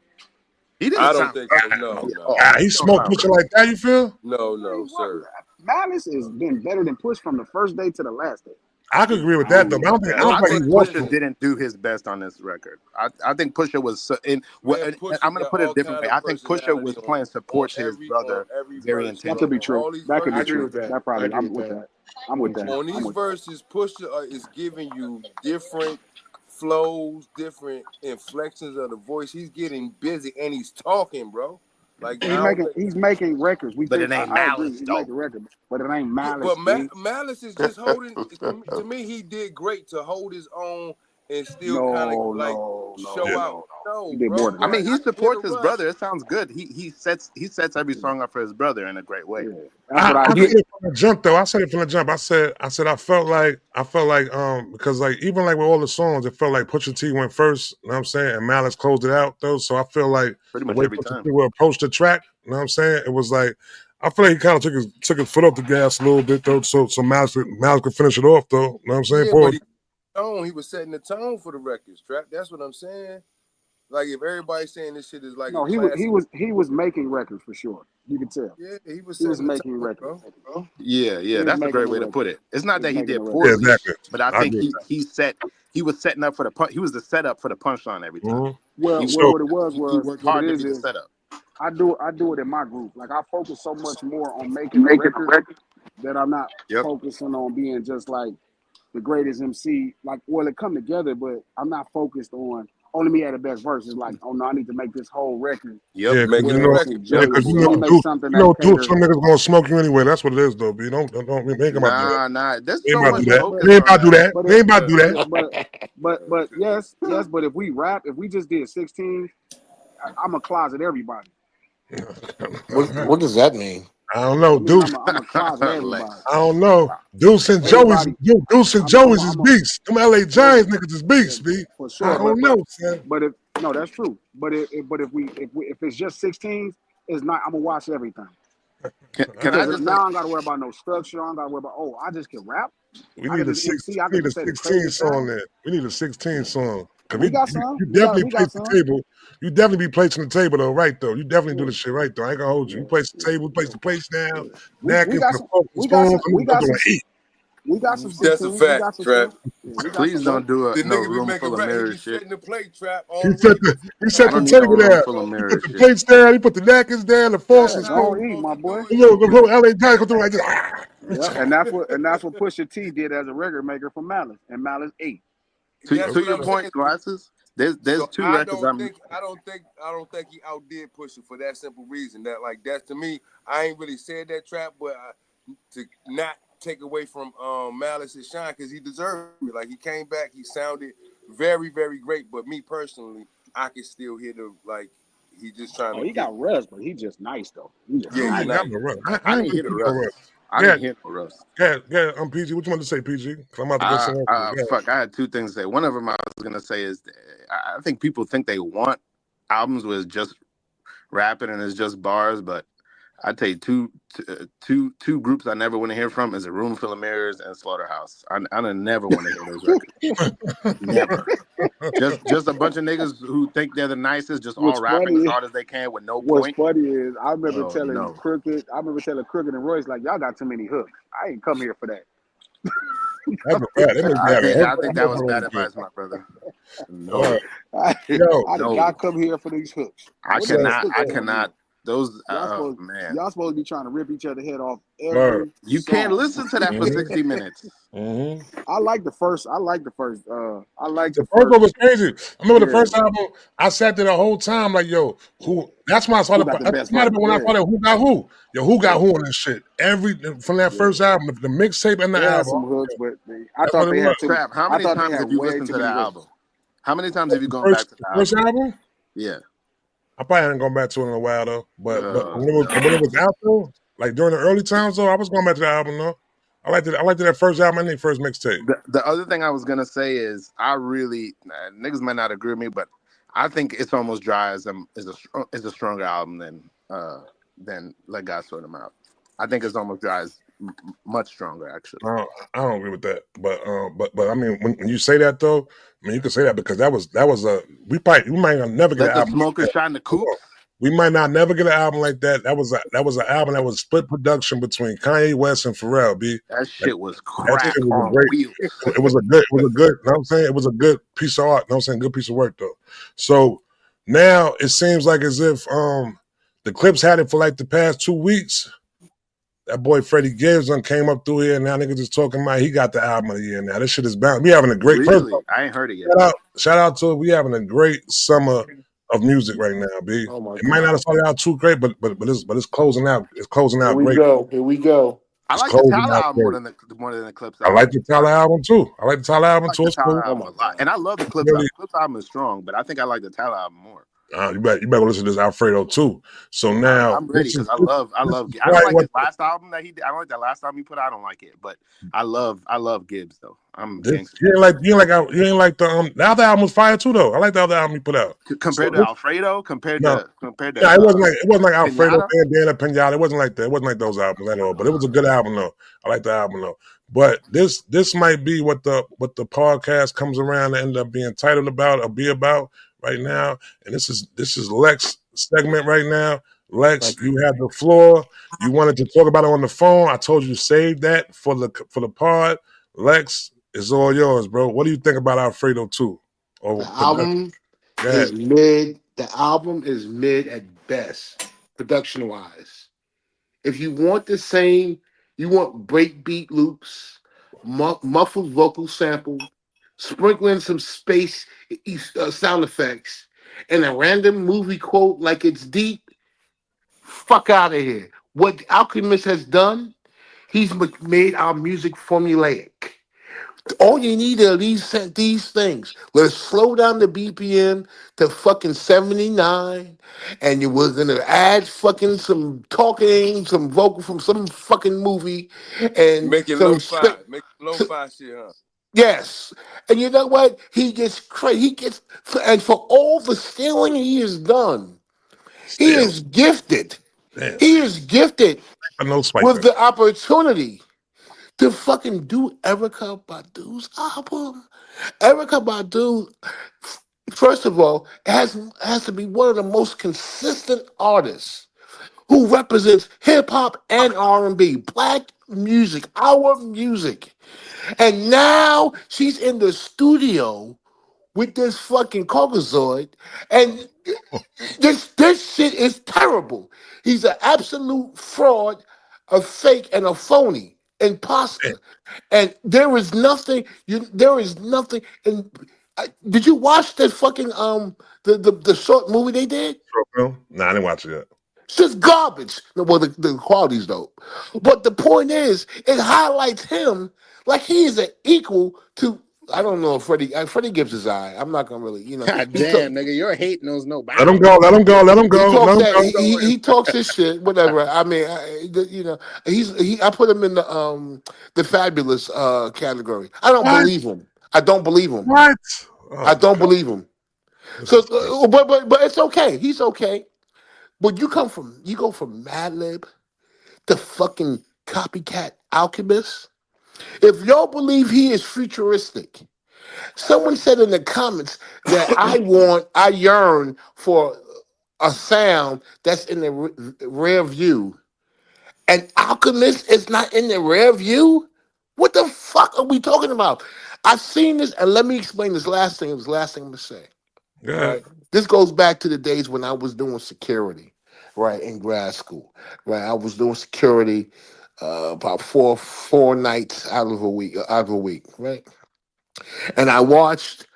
He didn't I don't sound think like so. that No, though. no. He He don't smoked sound Pusha like like that, you feel? No, sir. Malice has been better than Push from the first day to the last day. I could agree with I that, don't though. know But about I that. don't I think he think But walked Pusha for listen, it. didn't do his best on this record. I think Pusha was man, and Pusha I'm gonna got put it a all different kind way. of I think Pusha personality was playing on support to his every brother very verse, That bro. could be intentionally. On true. all these That could I be agree verses, true. with that. That I probably. agree I'm with with that. that. I'm with that. on I'm these with that. verses, Pusha is giving you different flows, different inflections of the voice. He's getting busy and he's talking, bro. Like I don't think. He's making records. We But think it ain't I agree. Malice He's though. making records, but it ain't Yeah, Malice, but B. Malice is just holding. To me, he did great to hold his own and still kind of like show Yeah. out. He No, did more bro, than I that. mean, like I he can hear the supports his rust. brother. It sounds good. He sets every song up for his brother in a great way. Yeah, that's what I I agree. said it from the jump though. I said it from the jump. I felt like because like even like with all the songs, it felt like Pusha T went first, you know what I'm saying, and Malice closed it out though. So I feel like Pretty the much way every Pusha time. T would approach the track, you know what I'm saying, it was like I feel like he kind of took his foot off the gas a little bit though, so Malice could finish it off though. You know what I'm saying? Yeah, but he was setting the tone for the records, Trap. That's what I'm saying. Like if everybody's saying this shit is like a No, classic, he was making records for sure. You could tell yeah, he was he was setting the making tone, records. bro. He Yeah, was that's a making great the way to put records. it. It's He not was that he making the did records. Yeah, poorly, exactly. but I I think agree with he was setting up for he was the setup for the punchline every that. time. Well, He well, So what it was he worked what it hard to be the is setup. I do it in my group. Like I focus so much more on making a record that I'm not Yep. focusing on being just like the greatest MC. Like, well, it come together, but I'm not focused on only me at the best verse. It's like, oh no, I need to make this whole record Yep. yeah, because Making you the know, where it's record, yeah, Trap. because enjoyable. you Let me know, make something that dude, caters. some niggas gonna smoke you anyway. That's what it is, though. B. Don't we ain't about to do that. Nah. There's We ain't so about to much do that. But We focus ain't on about to do that. that. but We it, ain't about to do that. but yes, but if we rap, if we just did 16, I'm a closet everybody. All right. What does that mean? I don't know, That mean Deuce. I'm a closet everybody. Lex. I don't know. Everybody, Deuce and Joey's is beasts. Them LA every Giants niggas is beasts, B. for I sure. don't know, son. But if no, that's true. But if it's just 16s, it's not. I'm gonna watch everything Can I because just say now I don't gotta worry about no structure. I don't gotta worry about I just can rap. We I need can a just MC. I we can need a just say the 16 craziest song sound. there. We need a 16 song. Cause We got some. you definitely We got place the some. table. You definitely be placing the table though, right though. You definitely do Yeah, the shit right though. I ain't gonna hold you. You place the table, place the plates down, yeah. We napkins, got the some. fork, the We got spoons. some. We I'm got some. gonna eat. We got some That's a 16s. We fact, got some Trap. stuff. Yeah, we got please some. But don't do The no nigga be room making full of rap. He mirror be shit. setting the plate, Trap. He On the way set he gets I the don't out. need no table room down. full of He mirror put the shit. plates down. He put the napkins down. The forks That's and yeah, how spoons. we don't eat, my supposed to boy. do The it. little LA Giants go through like Yeah, this. and that's what Pusha T did as a record maker for Malice, and Malice 8. That's To what your I'm point, saying. glasses. There's So two records I'm. I don't think he outdid Pusha for that simple reason. That like that's to me, I ain't really said that, Trap, but to not take away from Malice's shine because he deserved it. Like he came back, he sounded very very great. But me personally, I can still hear the like he just trying Oh, to he get got Russ, but he just nice though. He just I yeah don't he even nice. got nice. no rust. I I ain't didn't really hear the keep no rust. rust. I Yeah, didn't hear no rust. PG. What you want to say, PG? Cause I'm about to go somewhere. Fuck. I had two things to say. One of them I was gonna say is I think people think they want albums with just rapping and it's just bars, but I tell you two groups I never want to hear from is A Room Full of Mirrors and Slaughterhouse. I never want to hear those records. Never. Just a bunch of niggas who think they're the nicest, just all What's rapping as funny? hard as they can with no What's point. funny is Oh no. I remember telling Crooked and Royce like y'all got too many hooks. I ain't come here for that. That's a fact. They make me have a I think that was bad shit. advice, my brother. All right. No. Yo, I did No. not come here for these hooks. I What these so hooks I doing here? cannot those man. Y'all supposed to be trying to rip each other head off word. every You can't song. listen to that for 60 minutes. I like the first. I like the first. I like The the first one first. was crazy. I remember the Yeah, first album. I sat there the whole time like, yo, who? That's when I who started. got the That best might have verse? been when I Yeah, started. Who got who? Yo, who got yeah, who on this shit? Every from that yeah. first album, the mixtape and the They had album. some hooks, but I That's what thought it they was. had too. Trap, how I many thought they times had have you way listened too to many that hooks. album? How many times have you The gone back to the the first album? album. Yeah. I probably hadn't gone back to it in a while though. But when it No. was out though, like during the early times though, I was going back to the album though. I liked it. I liked that first album and the first mixtape. The other thing I was gonna say is I really niggas might not agree with me, but I think it's almost dry is a stronger album than Let God Sort Them Out. I think it's almost dry is much stronger actually. I don't agree with that, but I mean, when you say that though, I mean you can say that because that was a we might not never get an Let the album. smoker shine the coops. We might not never get an album like that. That was an album that was split production between Kanye West and Pharrell. B. That Like, shit was that crack shit was a on great. wheels. It was a good. It was a good. You know what I'm saying? It was a good piece of art. You know what I'm saying? Good piece of work though. So now it seems like as if the Clips had it for like the past 2 weeks. That boy Freddie Gibbs came up through here and now niggas is talking about he got the album of the year now. This shit is bound. We having a great first Really? I ain't heard it yet. shout out to it. We having a great summer of music right now, B. Oh my It might not god. have started out too great, but it's closing out. It's closing Here out we great. go. Here we go. I It's like the closing Tyler out album great. more than the Clips I album. like the Tyler album too. I like the Tyler I album like too. the It's cool. Tyler Oh album my a lot, god. and I love the Clips Really, album. Clips album is strong, but I think I like the Tyler album more. you better listen to this Alfredo too. So now I'm ready because this is I don't probably like what his last album that he did. I don't like that last album he put out. I don't like it, but I love Gibbs though. I'm this gangster you ain't like the other album was fire too though. I like the other album he put out. So compared to this Alfredo, no. compared Yeah, to it wasn't like Alfredo Pinata. Bandana Pinata. It wasn't like that. It wasn't like those albums at all. But it was a good album though. I like the album though. But this might be what the podcast comes around to end up being titled about or be about right now. And this is Lex segment right now. Lex, Like you had the floor. You wanted to talk about it on the phone. I told you to save that for the pod. Lex, it's all yours, bro. What do you think about Alfredo 2? the Or production? album Go is ahead. mid. The album is mid at best, production wise. If you want the same, you want breakbeat loops, muffled vocal sample, sprinkling some space sound effects, and a random movie quote like it's deep. Fuck out of here. What Alchemist has done, he's made our music formulaic. All you need are these things. Let's slow down the BPM to fucking 79, and you were gonna add fucking some talking, some vocal from some fucking movie, and Make it some lo-fi. Make it lo-fi shit, huh? yes. And you know what? He gets crazy. He gets and for all the stealing he has done, he Still. is gifted. Damn. He is gifted I know Spike with Lee. the opportunity to fucking do Erica Badu's album. Erica Badu, first of all, has to be one of the most consistent artists who represents hip hop and R&B, black music, our music. And now she's in the studio with this fucking Caucasoid, and this shit is terrible. He's an absolute fraud, a fake, and a phony Damn. imposter. And there is nothing. There is nothing. And did you watch the fucking the short movie they did? Short film? Nah, I didn't watch it yet. It's just garbage. Well, the quality's dope, but the point is, it highlights him like he is an equal to. I don't know if Freddie Gibbs is I. I'm not gonna really, God he talk, damn, nigga, your hate knows no Let him bounds. go. Let him go. Let him he go. talks Let him that go. he talks his shit, whatever. I mean, I put him in the fabulous category. I don't What? believe him. I don't believe him. What? I Oh don't God, believe him. this So, is crazy. but it's okay. He's okay. But you go from Madlib to fucking copycat Alchemist. If y'all believe he is futuristic, someone said in the comments that I yearn for a sound that's in the rear view, and Alchemist is not in the rear view. What the fuck are we talking about? I've seen this, and let me explain this last thing. It was the last thing I'm gonna say. Good. Right. This goes back to the days when I was doing security, right, in grad school. Right. I was doing security about four nights out of a week, right? And I watched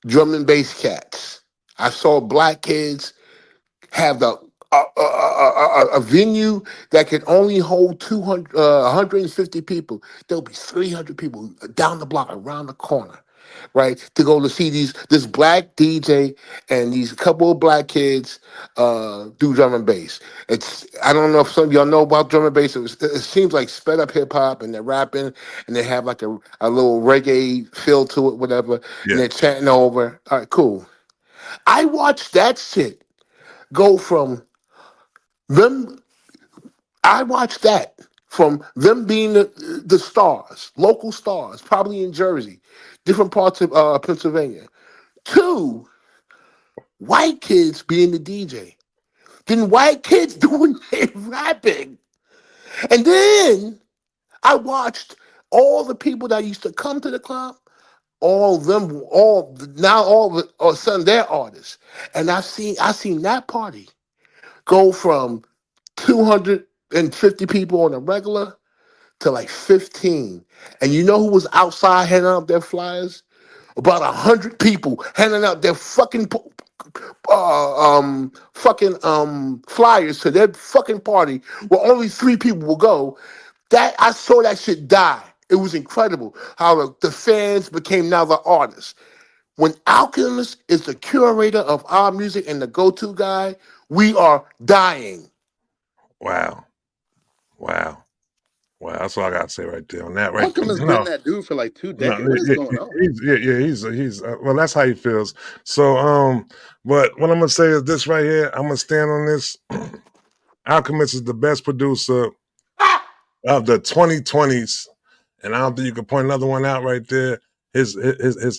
drum and bass cats. I saw black kids have a venue that can only hold 200, 150 people. There'll be 300 people down the block, around the corner. right? To go to see this black DJ and these couple of black kids do drum and bass. It's I don't know if some of y'all know about drum and bass. It seems like sped up hip hop, and they're rapping, and they have like a little reggae feel to it, whatever, and Yeah. they're chanting over. All right, cool. I watched that shit go from them. I watched that from them being the stars, local stars, probably in Jersey, different parts of Pennsylvania, to white kids being the DJ. Then white kids doing their rapping. And then I watched all the people that used to come to the club, all of them, all now all of a sudden they're artists. And I seen that party go from 250 people on a regular to like 15. And you know who was outside handing out their flyers? About 100 people handing out their flyers to their fucking party where only 3 people will go. That I saw that shit die. It was incredible how the fans became now the artists. When Alchemist is the curator of our music and the go-to guy, we are dying. Wow. Wow. Wow. That's all I got to say right there on that. Right. Alchemist been that dude for like 2 decades. What is going on? He's well, that's how he feels. So, but what I'm going to say is this right here. I'm going to stand on this. Alchemist is the best producer of the 2020s. And I don't think you can point another one out right there. His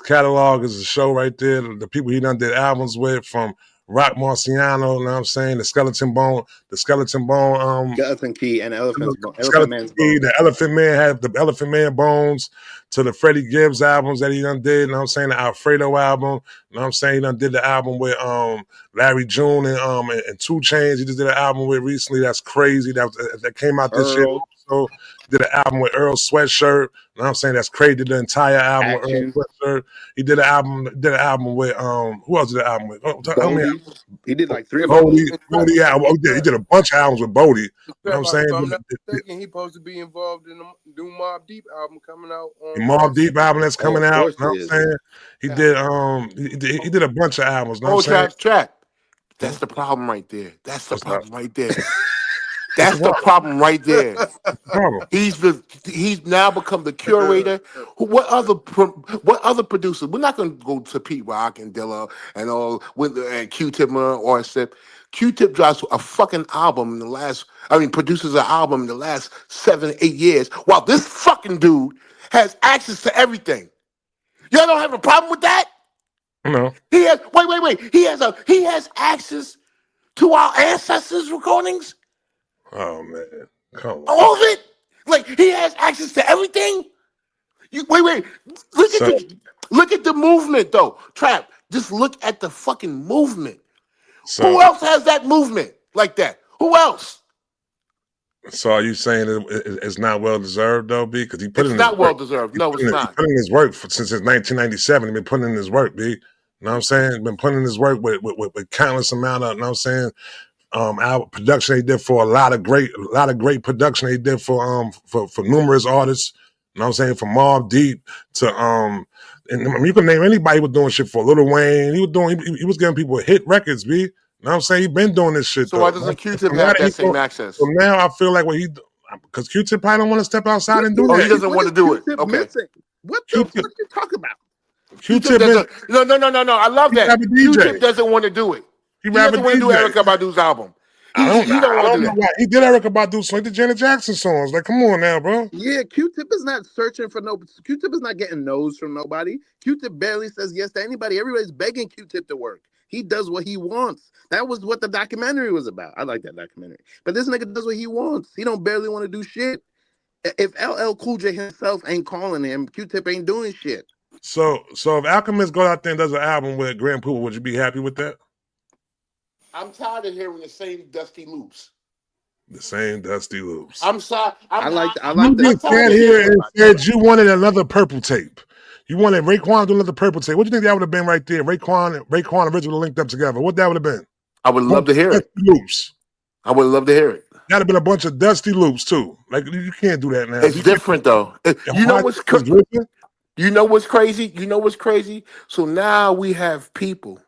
catalog is a show right there. The people he done did albums with, from Rock Marciano, you know what I'm saying, the Skeleton Key and Elephant Skeleton Man's Key, Bone. the Elephant Man had the Elephant Man Bones, to the Freddie Gibbs albums that he done did, you know what I'm saying, the Alfredo album, you know what I'm saying, he done did the album with Larry June and 2 Chainz. He just did an album with recently that's crazy, that came out this year. So did an album with Earl Sweatshirt. You know what I'm saying? That's crazy. Did the entire album with Earl Sweatshirt. He did an album with who else did the album with? He did like 3 or 4. Bodie album. He did a bunch of albums with Bodie. You know what I'm saying? If I'm not mistaken, he's supposed to be involved in the new Mobb Deep album coming out. The Mobb Deep album that's coming out. You know what I'm saying? He did a bunch of albums. You know what I'm saying? Trap. That's the problem right there. That's the problem right there. That's the problem right there. He's now become the curator. What other producers? We're not going to go to Pete Rock and Dilla and all and Q-Tip or Sip. Q-Tip drops a fucking album in the last. Produces an album in the last 7-8 years, while this fucking dude has access to everything. Y'all don't have a problem with that? No. He has. Wait. He has access to our ancestors' recordings. Oh man, come on. All of it? Like he has access to everything? Wait. Look at the movement though. Trap. Just look at the fucking movement. Who else has that movement like that? Who else? So are you saying it's not well deserved though, B? Because it's not well deserved. No, it's not. He's putting in his work since 1997. He's been putting in his work, B. You know what I'm saying? He's been putting in his work with countless amount of, you know what I'm saying? Our production he did for a lot of great production he did for numerous artists. You know what I'm saying? From Mobb Deep to and you can name anybody who was doing shit for Lil Wayne. He was giving people hit records, B. You know what I'm saying? He been doing this shit. So why doesn't Q-Tip have that same access? So now I feel like because Q-Tip probably don't want to step outside and do that. He doesn't want to do it. Okay. What the fuck you talking about? Q-Tip no. I love that. Q-Tip doesn't want to do it. He doesn't want to do Erykah Badu's album. I don't know why. He did Erykah Badu songs. He did Janet Jackson songs. Like, come on now, bro. Yeah, Q-Tip is not searching for Q-Tip is not getting no's from nobody. Q-Tip barely says yes to anybody. Everybody's begging Q-Tip to work. He does what he wants. That was what the documentary was about. I like that documentary. But this nigga does what he wants. He don't barely want to do shit. If LL Cool J himself ain't calling him, Q-Tip ain't doing shit. So if Alchemist goes out there and does an album with Grand Poopa, would you be happy with that? I'm tired of hearing the same dusty loops. I'm sorry. I like you stand here and said you wanted another Purple tape. You wanted Raekwon to do another Purple tape. What do you think that would have been right there? Raekwon and Original linked up together. What that would have been? I would love to hear it. Loops. I would love to hear it. That'd have been a bunch of dusty loops too. Like you can't do that now. It's different though. You know what's crazy? You know what's crazy? You know what's crazy? So now we have people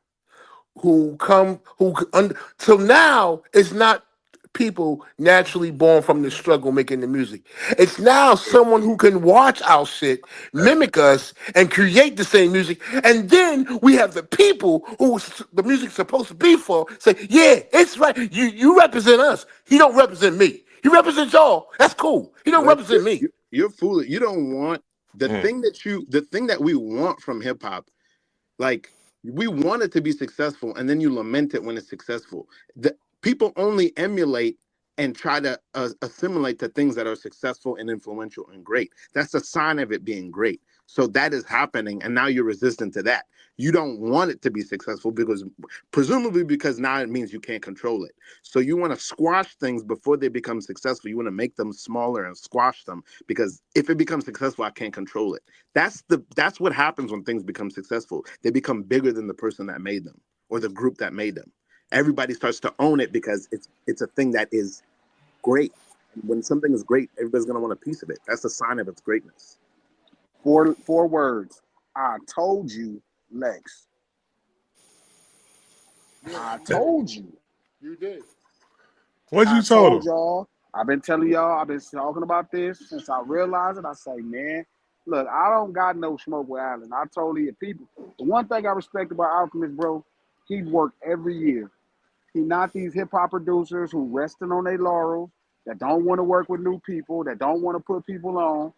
who come so now it's not people naturally born from the struggle making the music. It's now someone who can watch our shit, mimic us, and create the same music. And then we have the people who the music's supposed to be for say, yeah, it's right. You represent us. He don't represent me. He represents y'all. That's cool. He don't Lex, represent me. you're foolish. You don't want the thing that we want from hip hop. Like, we want it to be successful, and then you lament it when it's successful. The people only emulate and try to assimilate to things that are successful and influential and great. That's a sign of it being great. So that is happening, and now you're resistant to that. You don't want it to be successful because, presumably, because now it means you can't control it. So you want to squash things before they become successful. You want to make them smaller and squash them because if it becomes successful, I can't control it. That's what happens when things become successful. They become bigger than the person that made them or the group that made them. Everybody starts to own it because it's a thing that is great. And when something is great, everybody's gonna want a piece of it. That's a sign of its greatness. Four words. I told you, Lex. I told you. You did. What I you told told him? y'all. I've been telling y'all. I've been talking about this since I realized it. I say, man, look, I don't got no smoke with Allen. I told you people. The one thing I respect about Alchemist, bro, he worked every year. He not these hip hop producers who resting on their laurels, that don't want to work with new people, that don't want to put people on.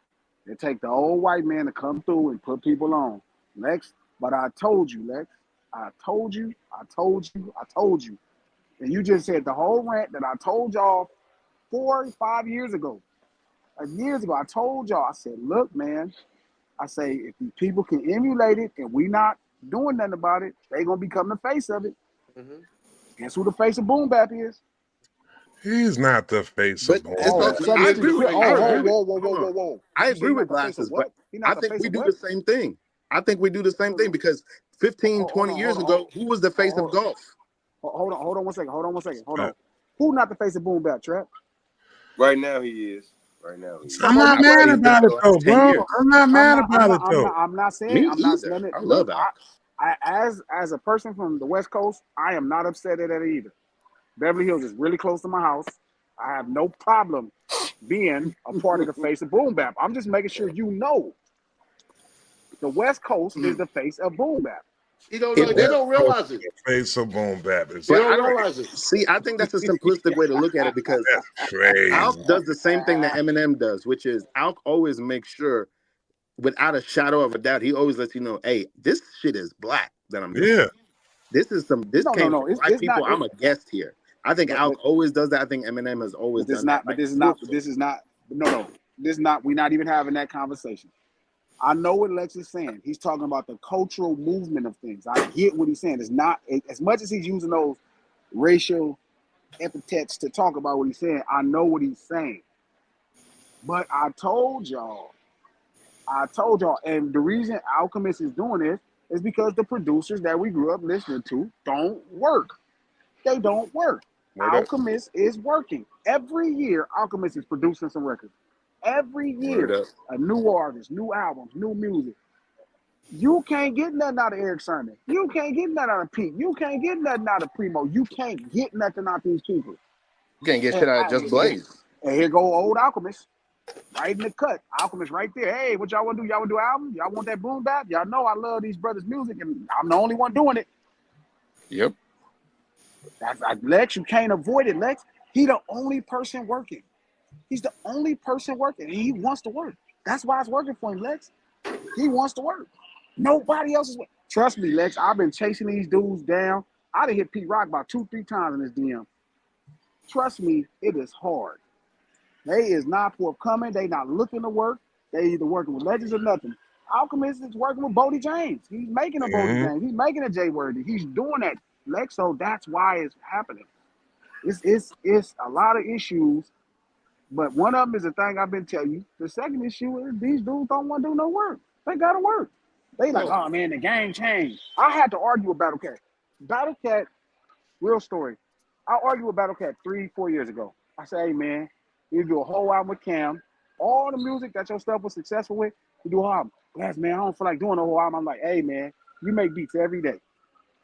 They take the old white man to come through and put people on. Lex, but I told you, Lex. I told you, I told you, I told you. And you just said the whole rant that I told y'all 4 or 5 years ago. Years ago, I told y'all, I said, look, man, I say, if these people can emulate it and we not doing nothing about it, they going to become the face of it. Mm-hmm. Guess who the face of boom bap is? He's not the face But of boom it's Oh, bap. also set the I street agree with straight. I Oh, agree oh, with whoa, whoa, whoa, hold whoa, on. whoa. I You say agree he's with not the face of glasses, but what? He's not I the think face we of do what? the same thing. I think we do the same thing because 15, Hold 20 on, years ago, who was the face of hold on, golf? hold on 1 second. Hold on 1 second. Hold on. Who not the face of boom bap, Trap? Right now he is. Right now he So, is. I'm but not I would mad say he's been about for it the though, last 10 bro. years. I'm not I'm mad not, I'm about not, it I'm though. not, I'm not saying, Me I'm not either. letting it I love look. Alk. As a person from the West Coast, I am not upset at it either. Beverly Hills is really close to my house. I have no problem being a part of the face of boom bap. I'm just making sure you know the West Coast is the face of boom bap. You don't know. It They West does. don't Coast realize is it. the face of boom bap. They But don't I don't realize it. see. I think that's a simplistic way to look at it because That's crazy. Alk does the same thing that Eminem does, which is Alk always makes sure, without a shadow of a doubt, he always lets you know, hey, this shit is black that I'm doing. Yeah. This No, no, came no. from black It's not. people. I'm a guest here. I think But Alk always does that. I think Eminem has always but this is done that, not. But like this is not. But truthfully. this is not. No. This is not. We're not even having that conversation. I know what Lex is saying. He's talking about the cultural movement of things. I get what he's saying. It's not as much as he's using those racial epithets to talk about what he's saying. I know what he's saying. But I told y'all, and the reason Alchemist is doing this is because the producers that we grew up listening to don't work. They don't work. Word up. Alchemist is working. Every year, Alchemist is producing some records. Every Word year, up. a new artist, new albums, new music. You can't get nothing out of Eric Sermon. You can't get nothing out of Pete. You can't get nothing out of Primo. You can't get nothing out of these people. You can't get And, shit out of Just Blaze. and here go old Alchemist, right in the cut. Alchemist right there. Hey, what y'all want to do? Y'all want to do an album? Y'all want that boom bap? Y'all know I love these brothers' music, and I'm the only one doing it. Yep. That's Lex. You can't avoid it, Lex. He the only person working. He's the only person working. And he wants to work. That's why it's working for him, Lex. He wants to work. Nobody else is working. Trust me, Lex. I've been chasing these dudes down. I done hit Pete Rock about 2-3 times in this DM. Trust me, it is hard. They is not forthcoming. They not looking to work. They either working with legends or nothing. Alchemist is working with Bodie James. He's making a Bodie Mhm. James. He's making a Jay Worthy. He's doing that, Lex. So that's why it's happening. It's a lot of issues, but one of them is the thing I've been telling you. The second issue is these dudes don't want to do no work. They gotta work. They like, No. oh man, the game changed. I had to argue with Battle Cat. Battle Cat, real story. I argued with Battle Cat 3-4 years ago. I said, hey man, you do a whole album with Cam. All the music that your stuff was successful with, you do a whole album. Yes, man, I don't feel like doing a whole album. I'm like, hey, man, you make beats every day.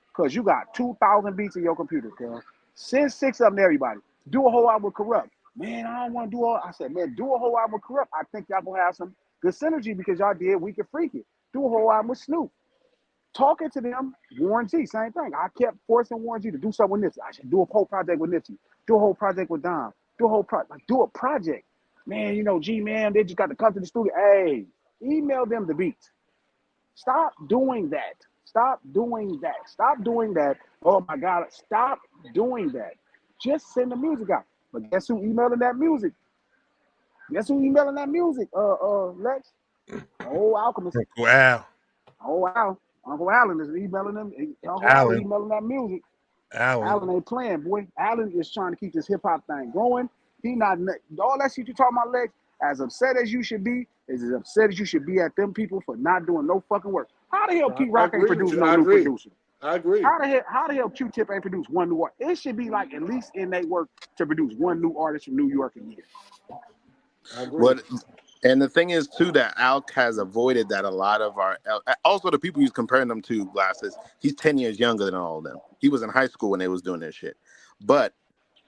Because you got 2,000 beats in your computer, cuz. Send 6 of them to everybody. Do a whole album with Corrupt. Man, I don't want to do all. I said, man, do a whole album with Corrupt. I think y'all going to have some good synergy because y'all did We Can Freak It. Do a whole album with Snoop. Talking to them, Warren G, same thing. I kept forcing Warren G to do something with Nipsey. I should do a whole project with Nipsey. Do a whole project with Dom. Do a whole do a project. Man, G man, they just got to come to the studio. Hey, email them the beats. Stop doing that. Stop doing that. Stop doing that. Oh my God. Stop doing that. Just send the music out. But guess who emailing that music? Guess who emailing that music? Lex? Oh, Alchemist. Uncle Al. Oh, Al. Uncle Allen is emailing them. Uncle Allen Allen. emailing that music. Allen. Allen ain't playing, boy. Allen is trying to keep this hip hop thing going. He not all that shit you talking about, Lex. As upset as you should be, is as upset as you should be at them people for not doing no fucking work. How the hell Pete I Rock ain't agree with produced you. no I new agree. producer? I agree. How the hell Q-Tip ain't produced one new artist? It should be like at least in their work to produce one new artist from New York a year. I agree. What and the thing is too that Alk has avoided that a lot of our also the people he's comparing them to Glasses. He's 10 years younger than all of them. He was in high school when they was doing this shit. But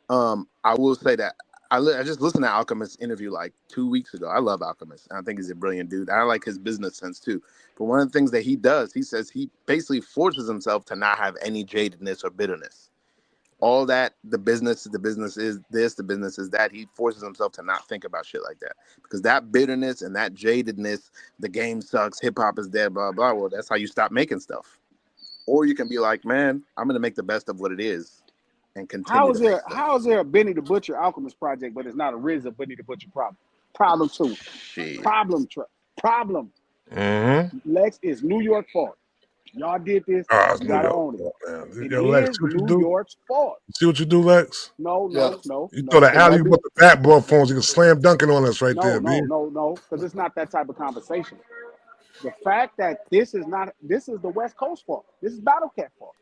I will say that I just listened to Alchemist's interview like 2 weeks ago. I love Alchemist. I think he's a brilliant dude. I like his business sense too. But one of the things that he does, he says he basically forces himself to not have any jadedness or bitterness. All that the business is this, the business is that. He forces himself to not think about shit like that because that bitterness and that jadedness, the game sucks, hip hop is dead, blah blah. Well, that's how you stop making stuff. Or you can be like, man, I'm gonna make the best of what it is and continue to make stuff. How is there a Benny the Butcher Alchemist project, but it's not a RZA Benny the Butcher problem? Problem two. Shit. Problem. Mm-hmm. Lex is New York fault. Y'all did this. Oh, it's You New gotta York. own it. Man. It Yo, Lex, is see what you New do? York's fault. See what you do, Lex? No, Yeah. no, no, You throw no. the Because alley, that you dude, put the backboard phones, you can slam dunking on us right there, B. no. Because it's not that type of conversation. The fact that this is the West Coast fault. This is Battle Cat fault.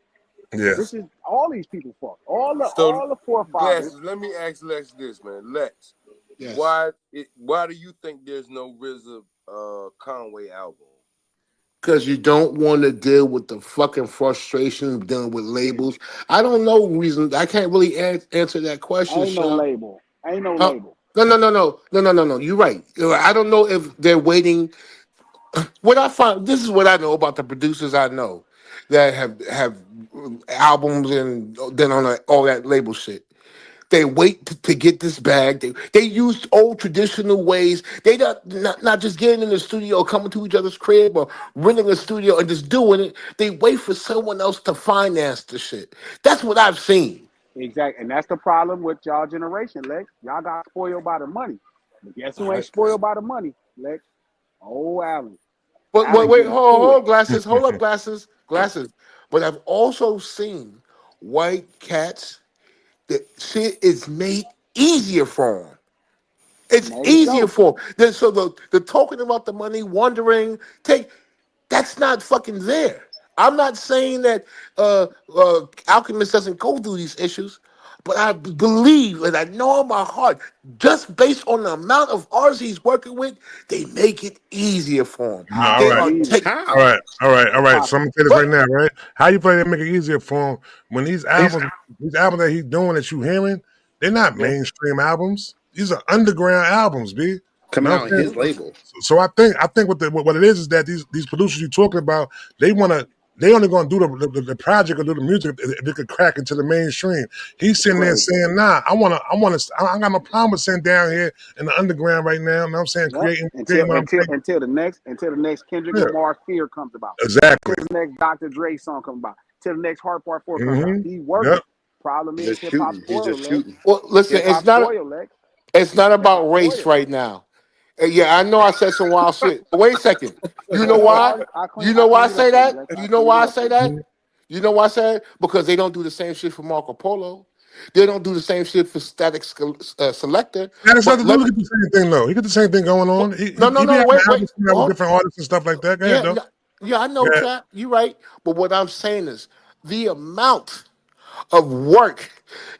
Yeah. This is all these people's fault. All So, the forefathers. Glasses, let me ask Lex this, man. Lex, Yes. why do you think there's no RZA Conway album? Because you don't want to deal with the fucking frustration of dealing with labels. I don't know reason. I can't really answer that question, Ain't no Sean. label. Ain't no Huh? label. No. You're right. I don't know if they're waiting. What I find, this is what I know about the producers I know that have albums and then all that label shit. They wait to get this bag. They use old traditional ways. They not just getting in the studio, coming to each other's crib, or renting a studio and just doing it. They wait for someone else to finance the shit. That's what I've seen. Exactly. And that's the problem with y'all generation, Lex. Y'all got spoiled by the money. But guess who ain't I, spoiled by the money, Lex? Oh, Allen. but Allen wait, getting to it. glasses. Hold up, glasses. But I've also seen white cats that shit is made easier for them. It's Maybe easier so. for 'em. Then so the talking about the money, wondering, take that's not fucking there. I'm not saying that Alchemist doesn't go through these issues, but I believe and I know in my heart, just based on the amount of artists he's working with, they make it easier for him. No, I all They right. are believe it. take, All How? right, all right, all right. So I'm Possible. gonna say this right but now, right? How you play that make it easier for him when these albums that he's doing that you hearing, they're not yeah, mainstream albums. These are underground albums, B. You Coming know what out on I'm his saying? label. So I think what it is that these producers you're talking about, they only gonna do the project or do the music if it could crack into the mainstream. He's It's sitting there crazy. saying, nah, I got no problem with sitting down here in the underground right now. You know what I'm saying? Yep. Creating what I'm creating. Until the next Kendrick Yeah, Lamar Fear comes about. exactly. Till the next Dr. Dre song comes about. Till the next Heart Part 4 comes out. Mm-hmm. He Yep. working. Problem is Just hip hop shooting. He's spoiled, just Lex. shooting. well, listen, Hip hop spoiled, Lex. it's not Hip about hop race spoiled. right now. Yeah, I know I said some wild shit. But wait a second. You know why? You I know why I cleaned it up say for you, that? Lex. I You know cleaned why it I up for say you. that? You know why I say it? Because they don't do the same shit for Marco Polo. They don't do the same shit for Static Selector. That has But nothing to let do me. with the same thing, though. He got the same thing going But, on. He, no, he, no, he be no. having Wait. albums coming out with Oh, different artists and stuff like that. Go ahead, yeah, though. yeah, yeah. I know, Go ahead. Trap. You're right. But what I'm saying is the amount of work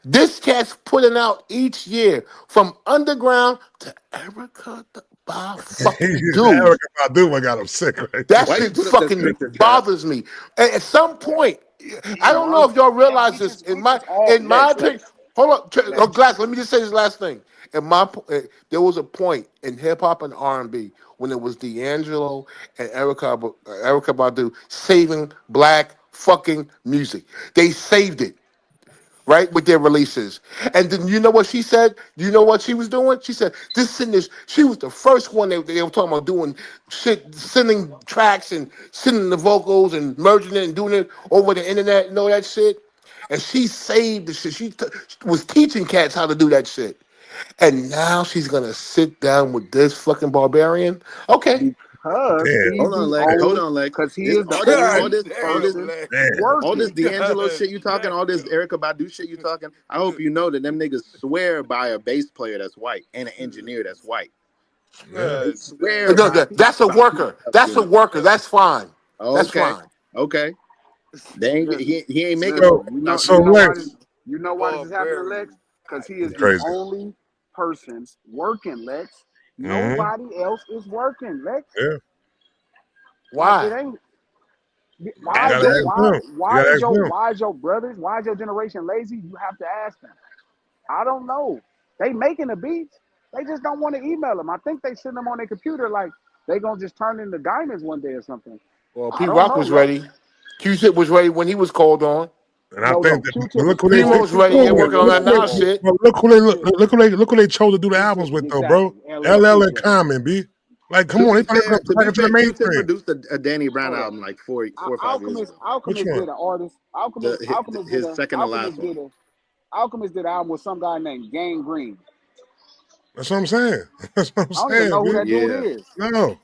this cat's putting out each year, from underground to Erica. I fucking The do. Erica Badu one got him sick right That Why you shit put up this fucking picture, Trap? bothers me. At some point, I He don't know if working. y'all And realize this. In we my just all in my opinion, Lex. hold on, Lex. Glass. Let me just say this last thing. There was a point in hip hop and R&B when it was D'Angelo and Erica Badu saving black fucking music. They saved it. Right, with their releases. And then you know what she said? You know what she was doing? She said, she was the first one they were talking about doing shit, sending tracks and sending the vocals and merging it and doing it over the internet and all that shit. And she saved the shit. Was teaching cats how to do that shit. And now she's gonna sit down with this fucking barbarian. Okay. Because Damn. he's Hold on, the Lex. Hold only on, Lex. because he This is the all this all only this all this person Damn. all this working. D'Angelo shit you talking, all this Erica Badu shit you talking. I hope you know that them niggas swear by a bass player that's white and an engineer that's white. Yeah. They God swear No, damn. by that's a by these worker. That's a dudes. worker. That's fine. That's Okay, fine. okay. They ain't Listen, he ain't making So, no listen. beats out so there. Lex, You know why this is happening, Lex? Barbarian. Because God he is it's the damn. crazy. only person working, Lex. Mm-hmm. Nobody else is working, Lex. Yeah. Like it Why? ain't. You Why At gotta your who? ask them. You gotta ask them. why is your brothers, why is your generation lazy? You have to ask them. I don't know. They making the beats. They just don't want to email them. I think they send them on their computer like they gonna just turn into diamonds one day or something. Well, I P don't Rock know, was Lex. ready. Q-Tip was ready when he was called on. And I No, think that, but Q-Tip was look who they, Primo called. was ready. Q-Tip They're was working on look that who they, now called. shit. but Q-Tip, look who they chose to do the albums with though, bro. exactly. LL LL Cool and J. Common, B. Like, come To on, they be trying to fair, come back into the Q-Tip mainstream. produced a Danny Brown Hold up. album like 4 or 5 years ago. Which Alchemist one? did an artist. His second to last one. Alchemist did an album with some guy named Gang Green. That's what I'm saying. That's what I'm I don't even saying, know who B. that dude Yeah. is. No.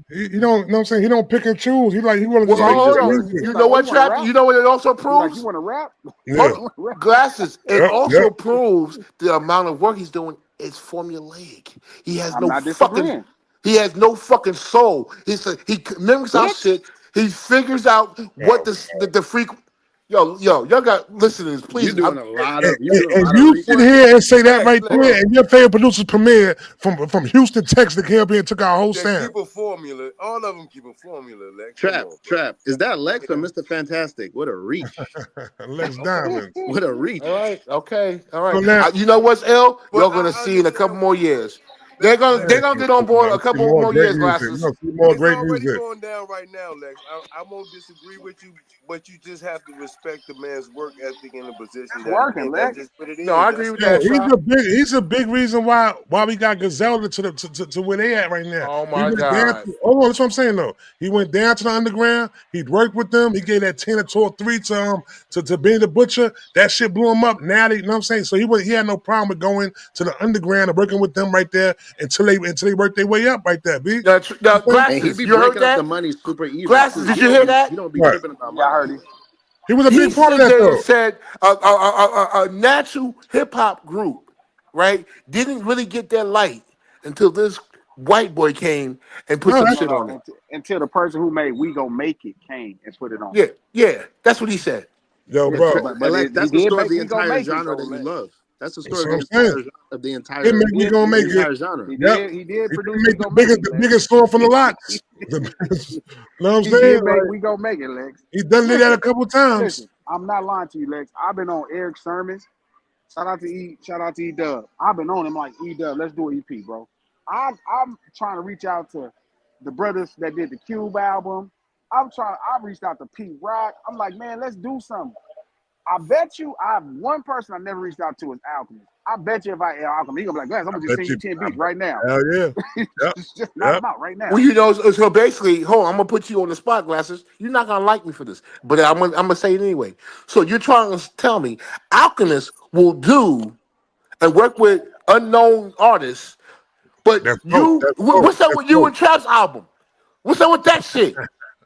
He don't know what I'm saying? He don't pick and choose. He want to Well, just Yeah, make he hold just good on. work. music. He's You like, know oh, you what, want to Trap? rap? You know what it also He's like, you proves? want to rap? Yeah. Hold You on. want to rap? Glasses. It Yep. Yep. also proves the amount of work he's doing is formulaic. He has I'm no not fucking. disagreeing. He has no fucking soul. He mimics our Bitch. shit. He figures out what Oh, the freak. Y'all got listeners, You please. doing a lot And, of you and, doing a and lot of you sit research. here and say that Lex, right Lex. there, Hold on. and your favorite producer's premiere from Houston, Texas, that came up here and took our whole They sound. keep a formula. All of them keep a formula, Lex. Come Trap, on, bro. Trap. Is that Lex or Yeah. Mr. Fantastic? What a reach. Lex Diamonds. What a reach. All right, okay, all So right. now, You know what's ill? But You're gonna I see in a couple understand. more years. Lex, They're Lex, gonna get on we'll board a see couple more more great years. music. Glasses. We'll see more it's great already music. going down right now, Lex. I won't disagree with you, but you just have to respect the man's work ethic and the position It's that he's working, in. That's Lex. just what it No, is. I agree That's with Yo, that, Shot. he's a big reason why we got Griselda to where they at right now. Oh He my went down God. to, hold on, that's what I'm saying though. He went down to the underground, he worked with them, he gave that 10 or 12 3 to Benny the Butcher. That shit blew him up. Now they, you know what I'm saying? So he had no problem with going to the underground and working with them right there until they worked their way up right there, B. Now, And he Glasses, be you heard breaking up the that? money super even Glasses, too. did you hear that? He don't be Right. tripping about Yeah, I money. heard him. He was a He big part of sit that there and though. said a natural hip hop group, right, didn't really get their light until this white boy came and put No, some that, shit on it. Until the person who made "We Gon' Make It" came and put it on. Yeah, yeah, that's what he said. yo, Yeah, bro. And Lex, he that's the did story of make the "We Gon' entire Make It" genre though. that you Lex. love. That's the That's story of what the I'm saying. Him entire and we gonna He make did. it. genre. Yep. He did He produce didn't "We make the Gon' Make biggest It," the Lex. biggest song from the lots. You know what I'm He saying? did make Like "We Gon' Make It," Lex. he done did that a Listen, couple times. listen. I'm not lying to you, Lex. I've been on Eric Sermons. Shout out to E Dub. I've been on him like E Dub. Let's do an EP, bro. I'm trying to reach out to the brothers that did the Cube album. I reached out to Pete Rock. I'm like, man, let's do something. I bet you I have one person I never reached out to is Alchemist. I bet you if I Alchemist, he gonna be like, Glass, I'm I gonna just bet send you. you 10 I beats right now. Hell yeah. Yep. Just knock Yep. them out right Well, now. you know, so basically, hold on, I'm gonna put you on the spot, Glasses. You're not gonna like me for this, but I'm gonna say it anyway. So you're trying to tell me Alchemist will do and work with unknown artists, but That's dope. That's dope. what's up That's with you dope. and Trap's album? What's up with that shit?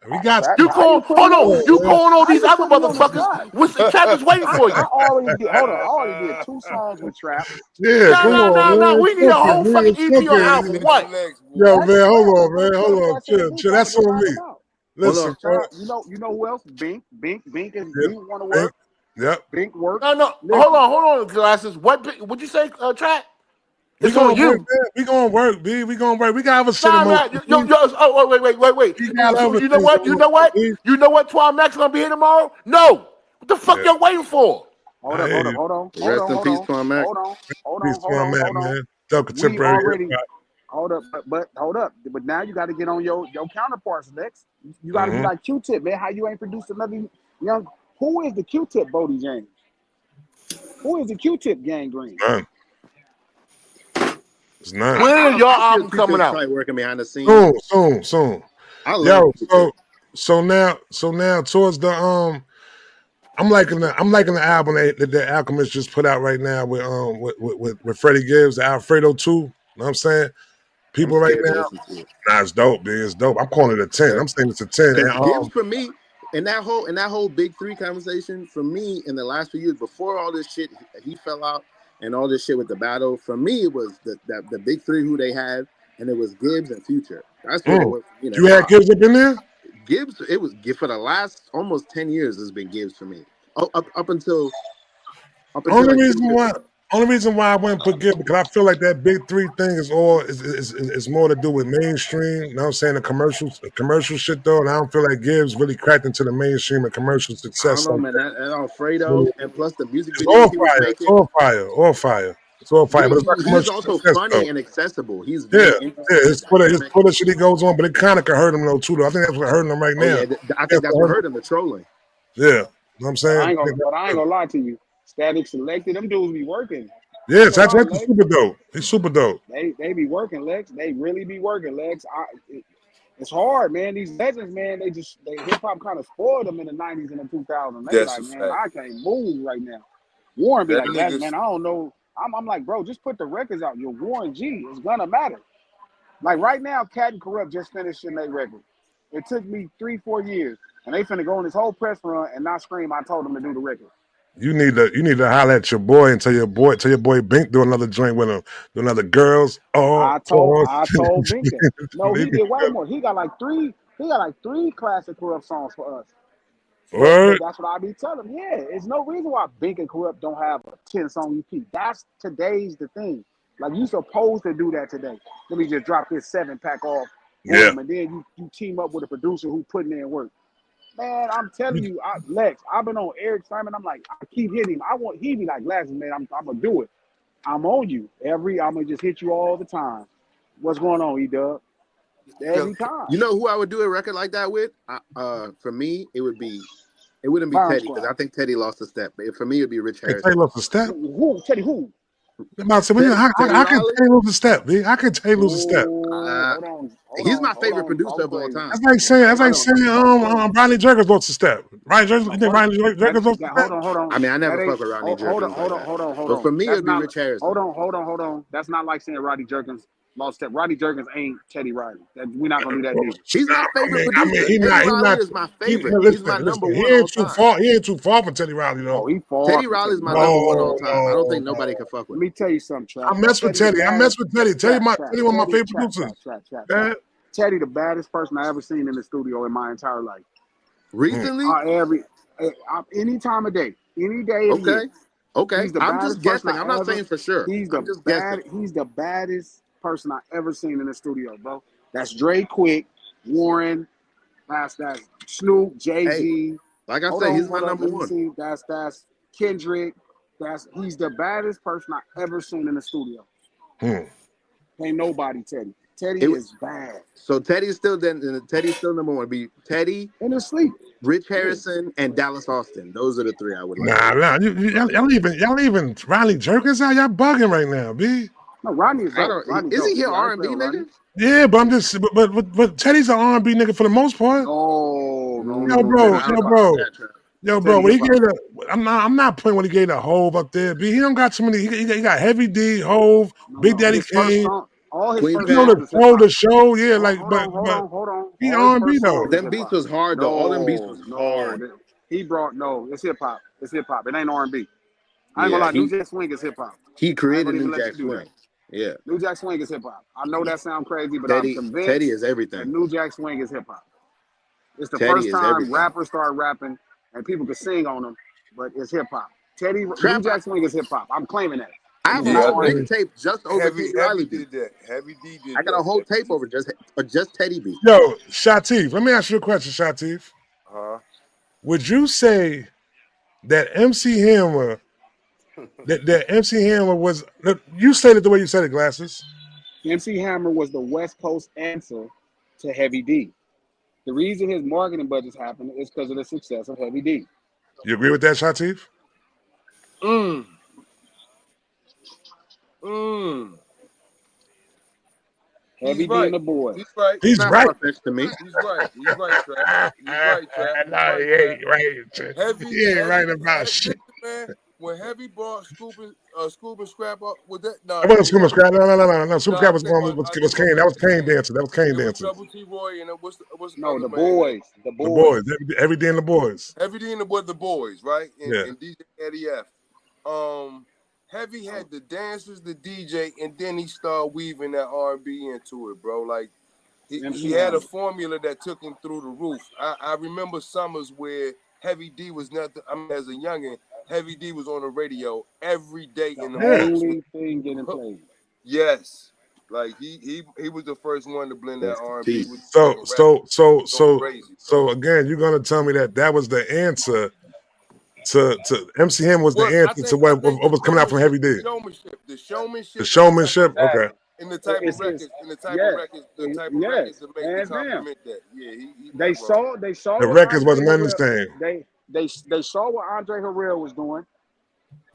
We got Trap, You how you call, put hold me on on, the you man. calling all how these you other put me on the motherfuckers? spot? What's Trap is waiting for I you? already did hold on, I already did 2 songs with Trap. Yeah, No, come no, on, no, no. man. We It's need a cooking, whole man. fucking It's EP or cooking. Lex, album. What? Lex, Yo, boy. That's man, hold Trap. on, man. Trap Hold on. got 10 beats Chill. I was That's just on talking me. about. Hold Listen, on. bro. You know who else? Bink is Yep. Bink wanna Yep. work. Yep. Bink work. No, no. Listen, Hold on, Glasses. What? What'd you say, Trap? We It's on gonna work, you. man. We gonna work, B. We gonna work. We got other shit in Nah, motion, man. B. Oh, wait. We got So other you know things what? in motion, B. You know what? Twan Max gonna be here tomorrow? No. What the fuck Yeah, y'all waiting for? Hold I up, hear hold up, you. hold on, hold Rest on, in hold peace, on, Twan Mac. hold on, hold Peace on, to hold my on, man, hold on. man. Still We contemporary hip already hop. hold up, but hold up. But now you got to get on your counterparts, Lex. You got to be Mm-hmm. like Q-Tip, man. How you ain't produced another young? Who is the Q-Tip, Bodie James? Who is the Q-Tip Gang Green? None. It's none. When is your I feel album coming Q-Tip's out? probably working behind the scenes. Soon. I love Yo, Q-Tip. so now towards the I'm liking the album that Alchemist just put out right now with Freddie Gibbs, the Alfredo 2. You know what I'm saying? I'm People right scared to now, listen to it. nah, it's dope, dude. It's dope. I'm calling it a 10. I'm saying it's a 10. Because And Gibbs for me, in that whole big three conversation, for me in the last few years, before all this shit he fell out and all this shit with the battle, for me it was the big three who they had, and it was Gibbs and Future. That's who it was for me in the you had top. Gibbs up in there? Gibbs, it was for the last almost 10 years it's been Gibbs for me. Up until Only like reason Future. why only reason why I went and put Gibbs because I feel like that big three thing is more to do with mainstream. You know what I'm saying? The commercial shit though, and I don't feel like Gibbs really cracked into the mainstream and commercial I don't success. know, man. That Alfredo and plus the music It's all videos he was fire. It's making. all fire. All fire. It's all fire. Yeah, But it's not he is commercial also success though. funny and accessible. He's Yeah, very interesting and his dynamic. Twitter shit he goes on, but it kind of could hurt him though too. Though I think that's what hurting him right Oh now. yeah, I That's think that's what what hurt him. hurt him, the trolling. Yeah, you know what I'm But saying. I ain't gonna lie to you. Static Selected, them dudes be working. I ain't Yes, gonna lie, that's Lex. super dope. He's super dope. They be working, Lex. They really be working, Lex. It's hard, man. These legends, man, they hip hop kind of spoiled them in the '90s and the 2000s. They That's a like, man, fact. I can't move right now. Warren be That like, that's niggas. man, I don't know. I'm like, bro, just put the records out. You're Warren G. It's gonna matter. Like right now, Cat and Corrupt just finished in their record. It took me 3-4 years, and they finna go on this whole press run and not scream. I told them to do the record. You need to holler at your boy and tell your boy Bink do another joint with him. Do another girls. Oh, pause. I told Bink that. No, he did way more. He got like three. He got like three classic Corrupt songs for us. But Word. that's what I be telling him. Yeah, there's no reason why Bink and Corrupt don't have a 10-song EP. That's today's the thing. Like you supposed to do that today. Let me just drop this 7-pack off, Yeah. boom, and then you team up with a producer who putting in work. Man, I'm telling You- you, Lex, I've been on Eric Simon. I'm like, I keep hitting him. He be like, Glasses, man, I'm gonna do it. I'm on you. I'm gonna just hit you all the time. What's going on, E-Dub? Cause Every time. You know who I would do a record like that with? For me, it wouldn't be Bomb Teddy because Squad. I think Teddy lost a step. But for me, it'd be Rich Hey, Tay Harrison. lost a step. Who? Teddy who? I'm about to say, Teddy I can Riley. Tay lose a step, B. I can Tay lose a step. Oh, Uh, he's my hold favorite on. Talk producer of all crazy. time. That's I like don't. saying Talk crazy. Ronnie Jerkins lost a step. Ronnie Jerkins, you No, think what? Ronnie Jerkins lost a step? Hold on. I mean, I never That ain't. fuck with Rodney Jerkins like that. Hold But for on. me, That's it'd be not. Rich Harrison. Hold on. That's not like saying Roddy Jerkins lost step. Roddy Jerkins ain't Teddy Riley. We're not gonna do that neither. He's my favorite I mean, producer. Teddy he Riley not. is my He, favorite. He's my number listen. one all time. He ain't too far from Teddy Riley Oh, though. he far Teddy from Riley Teddy is my Riley. number one all time. I don't think No. nobody can fuck Let with me him. tell you something, Trap. I mess with Teddy the Teddy. baddest. Teddy one of my favorite producers. Trap. Teddy the baddest person I ever seen in the studio in my entire life. Recently? Any time of day, any day of the year. Okay. He's the I'm just baddest person guessing. I I'm not ever. saying for sure. I'm just guessing. He's the baddest person I ever seen in the studio, bro. That's Dre Quick, Warren. That's Snoop, Jay Hey, Z. like I said, he's my Hold up. number Let me one. see. That's Kendrick. He's the baddest person I ever seen in the studio. Hmm. Ain't nobody Teddy. It Teddy was, is bad. so Teddy's still number one. Be Teddy, In his sleep. Rich Yeah. Harrison, and Dallas Austin. Those are the three I would like. Nah. Y'all leaving Ronnie Jerkins out. Y'all bugging right now, B. No, Rodney is I dope. don't. Rodney Is he dope. here Yeah, I R and play B with Rodney. nigga? Yeah, but I'm just, but Teddy's an R&B nigga for the most part. No. Bro, I Teddy don't hip fuck hop. with bro. that track. Yo, bro, Teddy when he hip hop. gave the, I'm not playing when he gave the Hove up there. B, he don't got too many. He got Heavy D, Hove, Big No. Daddy His first Kane. song, all his Queen first You know Pen. songs the is hip flow, hop. the show, yeah. Like, Hold but on. he All his R&B first though. songs But is them hip beats hop. was hard though. All them beats was hard. He brought it's hip hop. It's hip hop. It ain't R&B. I ain't gonna Yeah, lie. New Jack Swing is hip hop. he I ain't created gonna New even let Jack you do that. Swing. Yeah, New Jack Swing is hip hop. I know that sounds crazy, but I'm Teddy convinced is that everything. New Jack Swing is hip hop. It's the Teddy first is time everything. rappers start rapping and people could sing on them, but it's hip hop. New Trap. Jack Swing is hip hop. I'm claiming that. I have He's a Yeah, I whole think not. mixtape just over Heavy Teddy Riley beat. did that. Heavy D did I got that. a whole Heavy tape D over did that. just Teddy beat. Yo, Shatif, let me ask you a question, Shatif. Huh? Would you say that MC Hammer, that MC Hammer was, you said it the way you said it, Glasses. MC Hammer was the West Coast answer to Heavy D. The reason his marketing budgets happened is because of the success of Heavy D. You agree with that, Shatif? Mm. Mm. He's Heavy D and right. the boys. He's right. It's He's not right. far fetched to me. He's right. He's right, Trap. He's right, Trap. He's No, right, he Trap. ain't right. Heavy, He ain't heavy, right about shit. listen, man. When Heavy brought Scoop and Scrap up with that, That nah, wasn't no, Super no, Scrap. No. Super nah. Scrap was going I was think about Kane. That was Trouble T. Kane dancing. That was Kane It was dancing. Trouble T. Roy and what's the No, other the man name? boys. The The boys. boys, every day in the boys. Heavy D and the boys, right? Yeah. And DJ Eddie F. Heavy had the dancers, the DJ, and then he started weaving that R&B into it, bro. Like he MC had a Hammer. formula that took him through the roof. I remember summers where Heavy D was nothing. I mean, as a youngin, Heavy D was on the radio every day The in the Yeah. morning. only thing getting played. Yes, like he was the first one to blend that That's the R&B T. with So rap. so so Going so crazy, bro. so again, you're gonna tell me that was the answer to MC Hammer was the Well, answer to I what think the was coming out from Heavy D. the The showmanship, and the type of showmanship. Okay. and the type of It's records, and the type of yes, records, the type of records yes, to hands down. complement that. Yeah, he They not wrong. saw The what records Andre wasn't none of Harrell. the same. They saw what Andre Harrell was doing.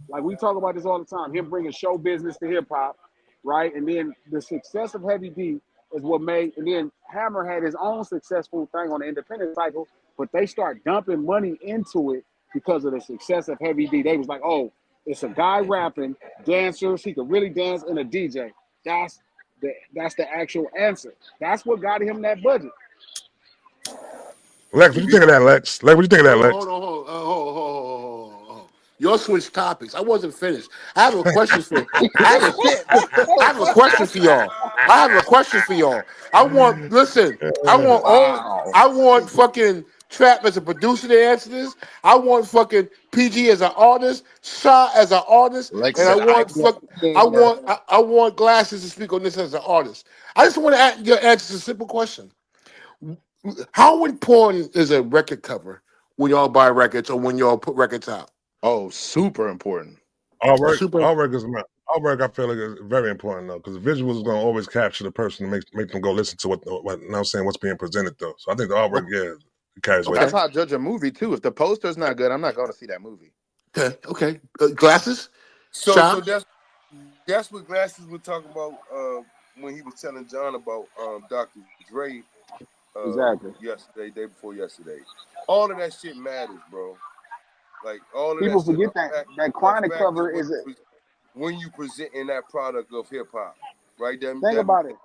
Like we talk about this all the time. Him bringing show business to hip hop, right? And then the success of Heavy D is what made. And then Hammer had his own successful thing on the independent cycle, but they start dumping money into it because of the success of Heavy D. They was like, oh, it's a guy rapping, dancers. He could really dance, and a DJ. That's the actual answer. That's what got him that budget. Lex, what you think of that, Lex? Lex, what you think of that, Hold Lex? on, hold on. Y'all switched topics. I wasn't finished. I have a question for. I have a. Shit. I have a question for y'all. I have a question for y'all. I want. Listen. I want all. Wow. I want fucking Trap as a producer to answer this. I want fucking PG as an artist, Shaw as an artist, Lex and I said, I want want fuck. he ain't never. I want Glasses to speak on this as an artist. I just want to your answer a simple question. How important is a record cover when y'all buy records or when y'all put records out? Oh, super important. Super. All work is not. All work, I feel like is very important though, because the visuals is gonna always capture the person and make them go listen to what you know I'm saying, what's being presented though. So I think the artwork, yeah, it carries weight. That's Okay. how I judge a movie too. If the poster's not good, I'm not going to see that movie. Okay. Okay. Glasses. So Shot. that's what Glasses was talking about when he was telling John about Dr. Dre Exactly. yesterday, day before yesterday. All of that shit matters, bro. Like all of that People shit forget that chronic affects cover is it. when you present in that product of hip hop, right? Think about it.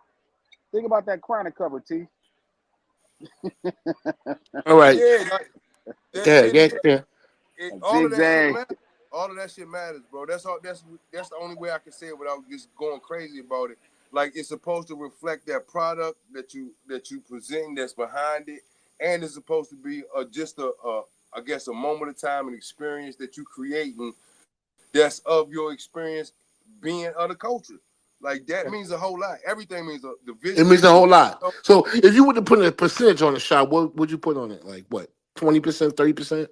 Think about that chronic cover, T. All right. Yeah, like that Yeah. shit Yeah. is Yeah. all of that shit Zigzag. matters. All of that shit matters, bro. That's all. That's the only way I can say it without just going crazy about it. Like it's supposed to reflect that product that you present that's behind it, and it's supposed to be just I guess a moment of time and experience that you creating that's of your experience being of the culture. Like that means a whole lot. Everything means the It visuals means a mean whole lot. So if you were to put a percentage on a shot, what would you put on it? Like what? 20%, 30%?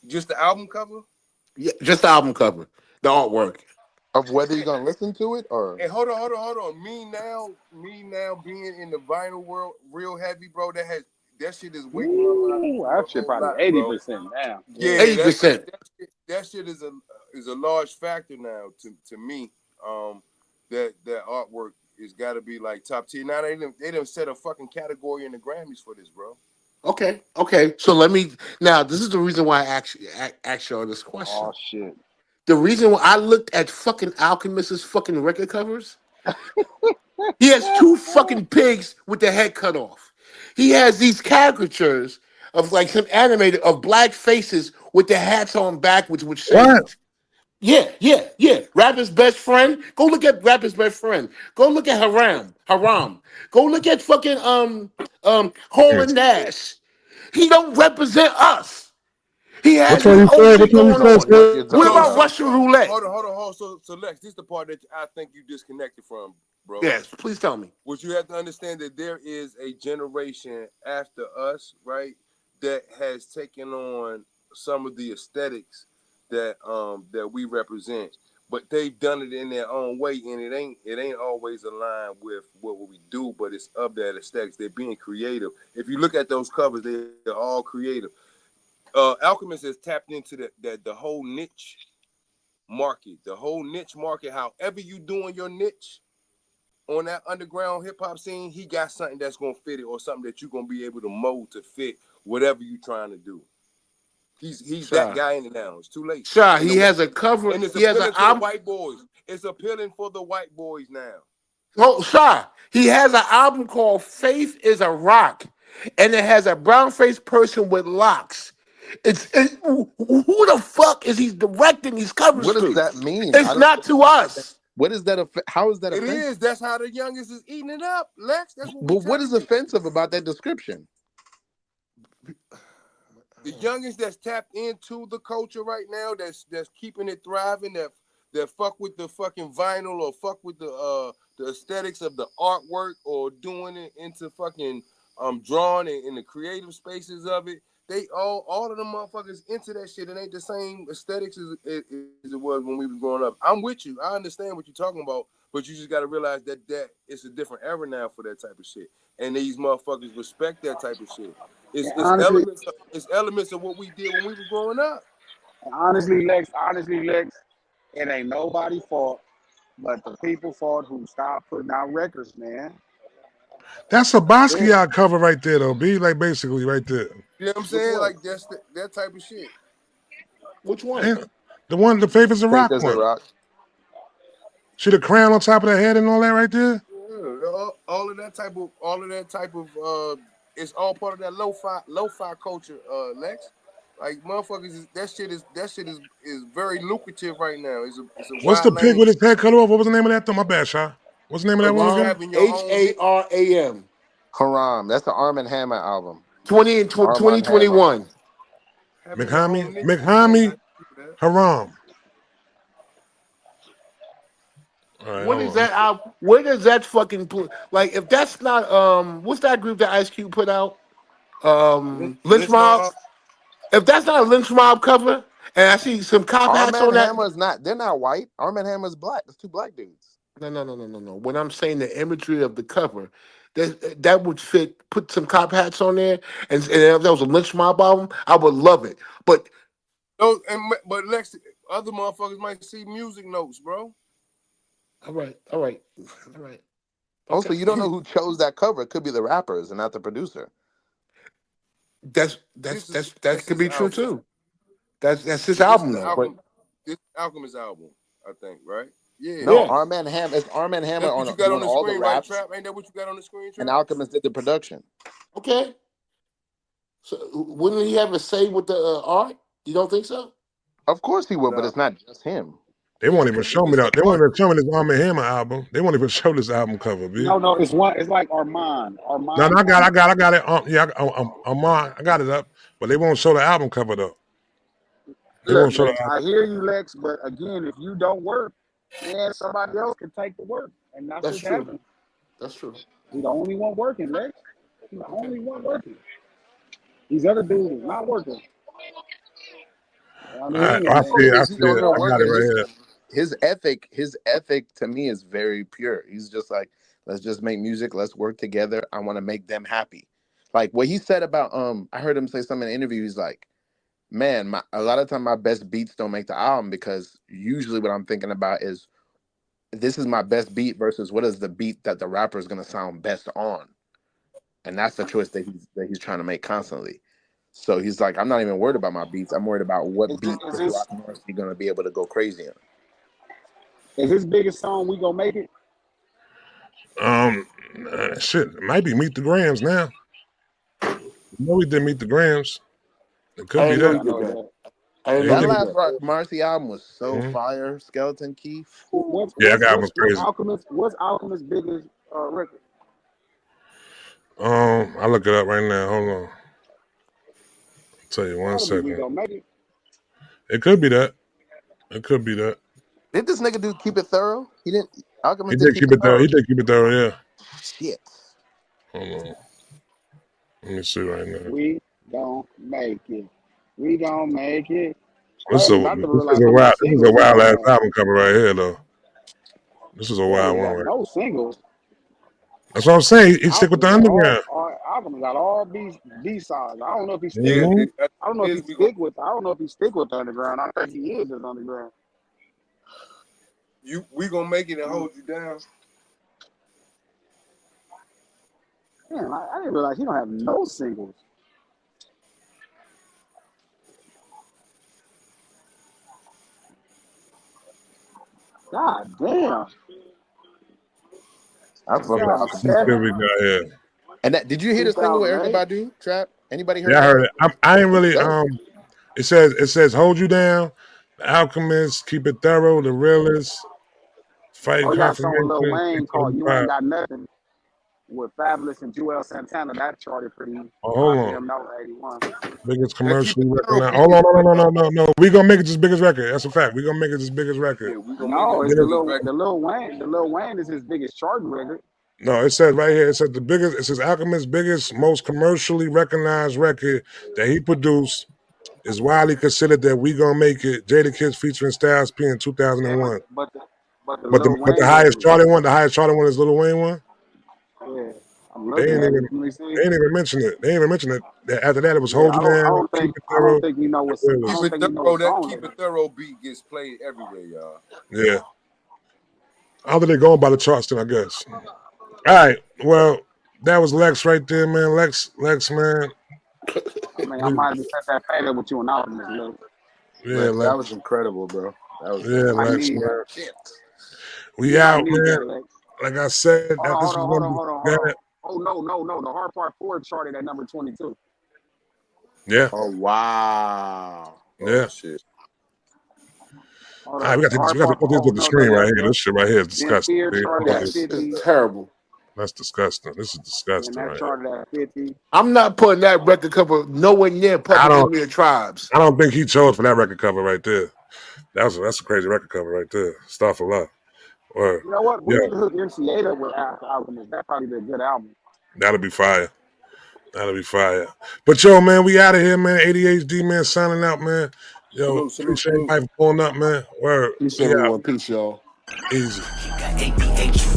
just the album cover. Yeah, just the album cover, the artwork. Of whether you're going to listen to it or. And hold on. Me now being in the vinyl world real heavy, bro. That shit is weighing my mind Ooh, a that shit whole probably lot, bro. 80% now. Yeah, 80%. that shit is a large factor now to me. That artwork has got to be like top tier. Now they didn't set a fucking category in the Grammys for this, bro. Okay. So let me now. This is the reason why I asked y'all this Oh question. shit. The reason why I looked at fucking Alchemist's fucking record covers, he has two fucking pigs with their head cut off. He has these caricatures of like some animated of black faces with their hats on backwards with What? shades. Yeah. Rapper's best friend. Go look at Rapper's best friend. Go look at Haram. Go look at fucking Hole Yes. and Nash. He don't represent us. He has Which his one you own said? shit Which one you going said? on. What you're What talking about about? Russian roulette? Hold on. So Lex, this is the part that I think you disconnected from, bro. Yes, please tell me. What you have to understand that there is a generation after us, right, that has taken on some of the aesthetics that we represent, but they've done it in their own way, and it ain't always aligned with what we do, but it's of that aesthetics. They're being creative. If you look at those covers, they're all creative. Alchemist has tapped into the whole niche market, however you doing your niche on that underground hip hop scene, he got something that's gonna fit it, or something that you're gonna be able to mold to fit whatever you're trying to do. He's that guy in it now. It's too late. He has a cover. And it's He has an appealing to the album. white boys. It's appealing for the white boys now. Oh, he has an album called "Faith Is a Rock," and it has a brown-faced person with locks. Who the fuck is he directing these covers What does to? that mean? I It's don't. not to us. What is that? How is that It offensive? is. That's how the youngest is eating it up, Lex. That's what we But what telling is you. offensive about that description? The youngest that's tapped into the culture right now, that's keeping it thriving, that fuck with the fucking vinyl, or fuck with the aesthetics of the artwork, or doing it into fucking drawing in the creative spaces of it. They all of them motherfuckers into that shit. It ain't the same aesthetics as it was when we was growing up. I'm with you. I understand what you're talking about, but you just got to realize that it's a different era now for that type of shit, and these motherfuckers respect that type of shit. It's Honestly, elements of what we did when we was growing up. honestly, Lex, it ain't nobody's fault but the people fault who stopped putting out records, man. That's a Basquiat cover right there, though. B, like basically right there. You know what I'm Which saying? one? Like that's that type of shit. Which one? And the Faith Is a Faith Rock doesn't one. rock. See the crown on top of the head and all that right there? Yeah, all of that type of it's all part of that lo-fi culture, Lex. Like motherfuckers, that shit is very lucrative right now. It's a What's wide the pig lane. with his head cut off? What was the name of that? Though? My bad, Shaw. What's the name of that one Just again? having your own niche, Haram. Haram. That's the Arm and Hammer album. 2021. having your McHammy? own niche. McHammy? Haram. All right, What hold is on. that album? Where does that fucking like? If that's not what's that group that Ice Cube put out? Lynch Lynch Mob. Mob. If that's not a Lynch Mob cover, and I see some cop Arm hats and on that. Hammer is not. They're not white. Arm and Hammer is black. It's two black dudes. No. When I'm saying the imagery of the cover, that would fit. Put some cop hats on there, and if that was a Lynch Mob album, I would love it. But But Lex, other motherfuckers might see music notes, bro. all right. Also, Okay, you don't know who chose that cover. It could be the rappers and not the producer. that could His be true album. too. That's his This is album the though. But Alchemist album, I think, right? Yeah. No, yeah, Arm and Hammer. It's Arm and Hammer That's what on you got on doing the all the screen, right, raps, Trap? Ain't that what you got on the screen, and Trap? Alchemist did the production. okay. So wouldn't he have a say with the art? You don't think so? Of course he would, but No. it's not just him. They won't even show me It's the that. They won't art. even show me this Arm and Hammer album. They won't even show this album cover, B. No, it's one. It's like No, Armand I Hammer. got it. I got it up, but they won't show the album cover though. They Look, won't show the Lex, album. I hear you, Lex, but again, if you don't work, man, somebody else can take the work, and that's That's what's true. happening. That's true. He's the only one working, Lex. He's the Okay. only one working. These other dudes is not working. I All right, mean, I and see it. Motherfucker I is he see don't it. even I work got it in right here. his ethic to me is very pure. He's just like, let's just make music, let's work together. I want to make them happy. Like what he said about I heard him say something in an interview. He's like, man, a lot of time my best beats don't make the album because usually what I'm thinking about is this is my best beat versus what is the beat that the rapper is gonna sound best on, and that's the choice that he's trying to make constantly. So he's like, I'm not even worried about my beats. I'm worried about what beat is is this Rock Morrissey gonna be able to go crazy on. is his biggest song? We gonna make it. Shit, it might be Meet the Grams now. You know we did Meet the Grams. It I could be didn't know that. he I did know that. that. I didn't Yeah, he know That he did. did last that. Rock Marcy album was so Mm-hmm. fire. Skeleton Key. Yeah, that guy was What's crazy. Alchemist? What's Alchemist's biggest record? I look it up right now. Hold on. I'll tell you one Gotta be We second. Gonna Make It. It could be that. It could be that. Did this nigga do Keep It Thorough? He didn't. He Alchemist did did Keep keep It it there. Thorough. He did keep it there. Yeah. Shit. Hold on. Let me see right now. We gon' make it. We gon' make it. This is Crazy. I didn't realize there was this is a singles wild on ass there. album cover right here though. This is a They don't wild even one. got Right? no singles. That's what I'm saying. He stick with the Alchemist got underground. Alchemist got all B sides. I don't know if he stick. Yeah, Mm-hmm. I don't know if he we gonna stick with. I don't know if he stick with the underground. I think he is just underground. we gonna make it and hold you down. Man, I didn't realize he don't have no singles. God damn. I fuck with Let's see Alchemist. what 2007, we got here. And that, did you hear the single with Erica 2008. Badu? Trap? Anybody heard Yeah, I that? heard it. I ain't really. Dope. It says hold you down. The Alchemist, keep it thorough. The realist, fighting Oh, he got a song with Lil confirmation. Wayne called "You 375. Ain't Got Nothing" with Fabulous and Joel Santana. That charted pretty Oh, high hold for on. them. That was '81. Biggest That Keep commercially It Thorough recognized. beat Hold is on, crazy. no. We gonna make it this biggest record. That's a fact. We gonna make it this biggest record. Yeah, we gonna make it No, the it's biggest record. the Lil Wayne. The Lil Wayne is his biggest charting record. No, it says right here. It says the biggest. It says Alchemist's biggest, most commercially recognized record that he produced is widely considered that We Gonna Make It. Jada Kids featuring Styles P in Yeah, 2001. but the But Lil the Wayne highest record. charting one is Lil Wayne one. Yeah, I'm They looking ain't at it. even Let me see. they ain't even mention it. They ain't even mention it. After that, it was Yeah, Hold You Down, Keep It I don't Thorough, think you know and what I Realist. don't think you know what That song Keep it It is. Thorough beat gets played everywhere, y'all. Yeah. How did they going by the charts then? I guess. All right. Well, that was Lex right there, man. Lex, man. I mean, I might have just set that fade up with you and Alchemist. Look, Yeah, Lex, Lex. that was incredible, bro. That was you Yeah, might Lex, need man. that. shit. We You might out, need man. that, Lex. Like I said, Hold on, this hold was on, hold on, number. hold on, hold Yeah. on. Oh no. The Hard Part 4 charted at number 22. Yeah. Oh wow. Oh Yeah. shit. Hold All right, up. we The got to Hard we got to Part put this oh on the no, screen right here. yep. This shit right here is Then disgusting. Fear See? charted at That's it's 50. terrible. That's disgusting. This is Then disgusting that right here. charted at 50. I'm not putting that record cover nowhere near I Public don't Enemy of Tribes. I don't think he chose for that record cover right there. That's a crazy record cover right there. Star for Love. Or You know what? We yeah, need to hook MC8 up with Alchemist. That'd probably be a good album. that'll be fire. That'll be fire. But yo, man, we out of here, man. ADHD, man, signing out, man. Yo, appreciate everybody for pulling up, man. Word. Peace, We out. everyone. Peace, y'all. Easy. ADHD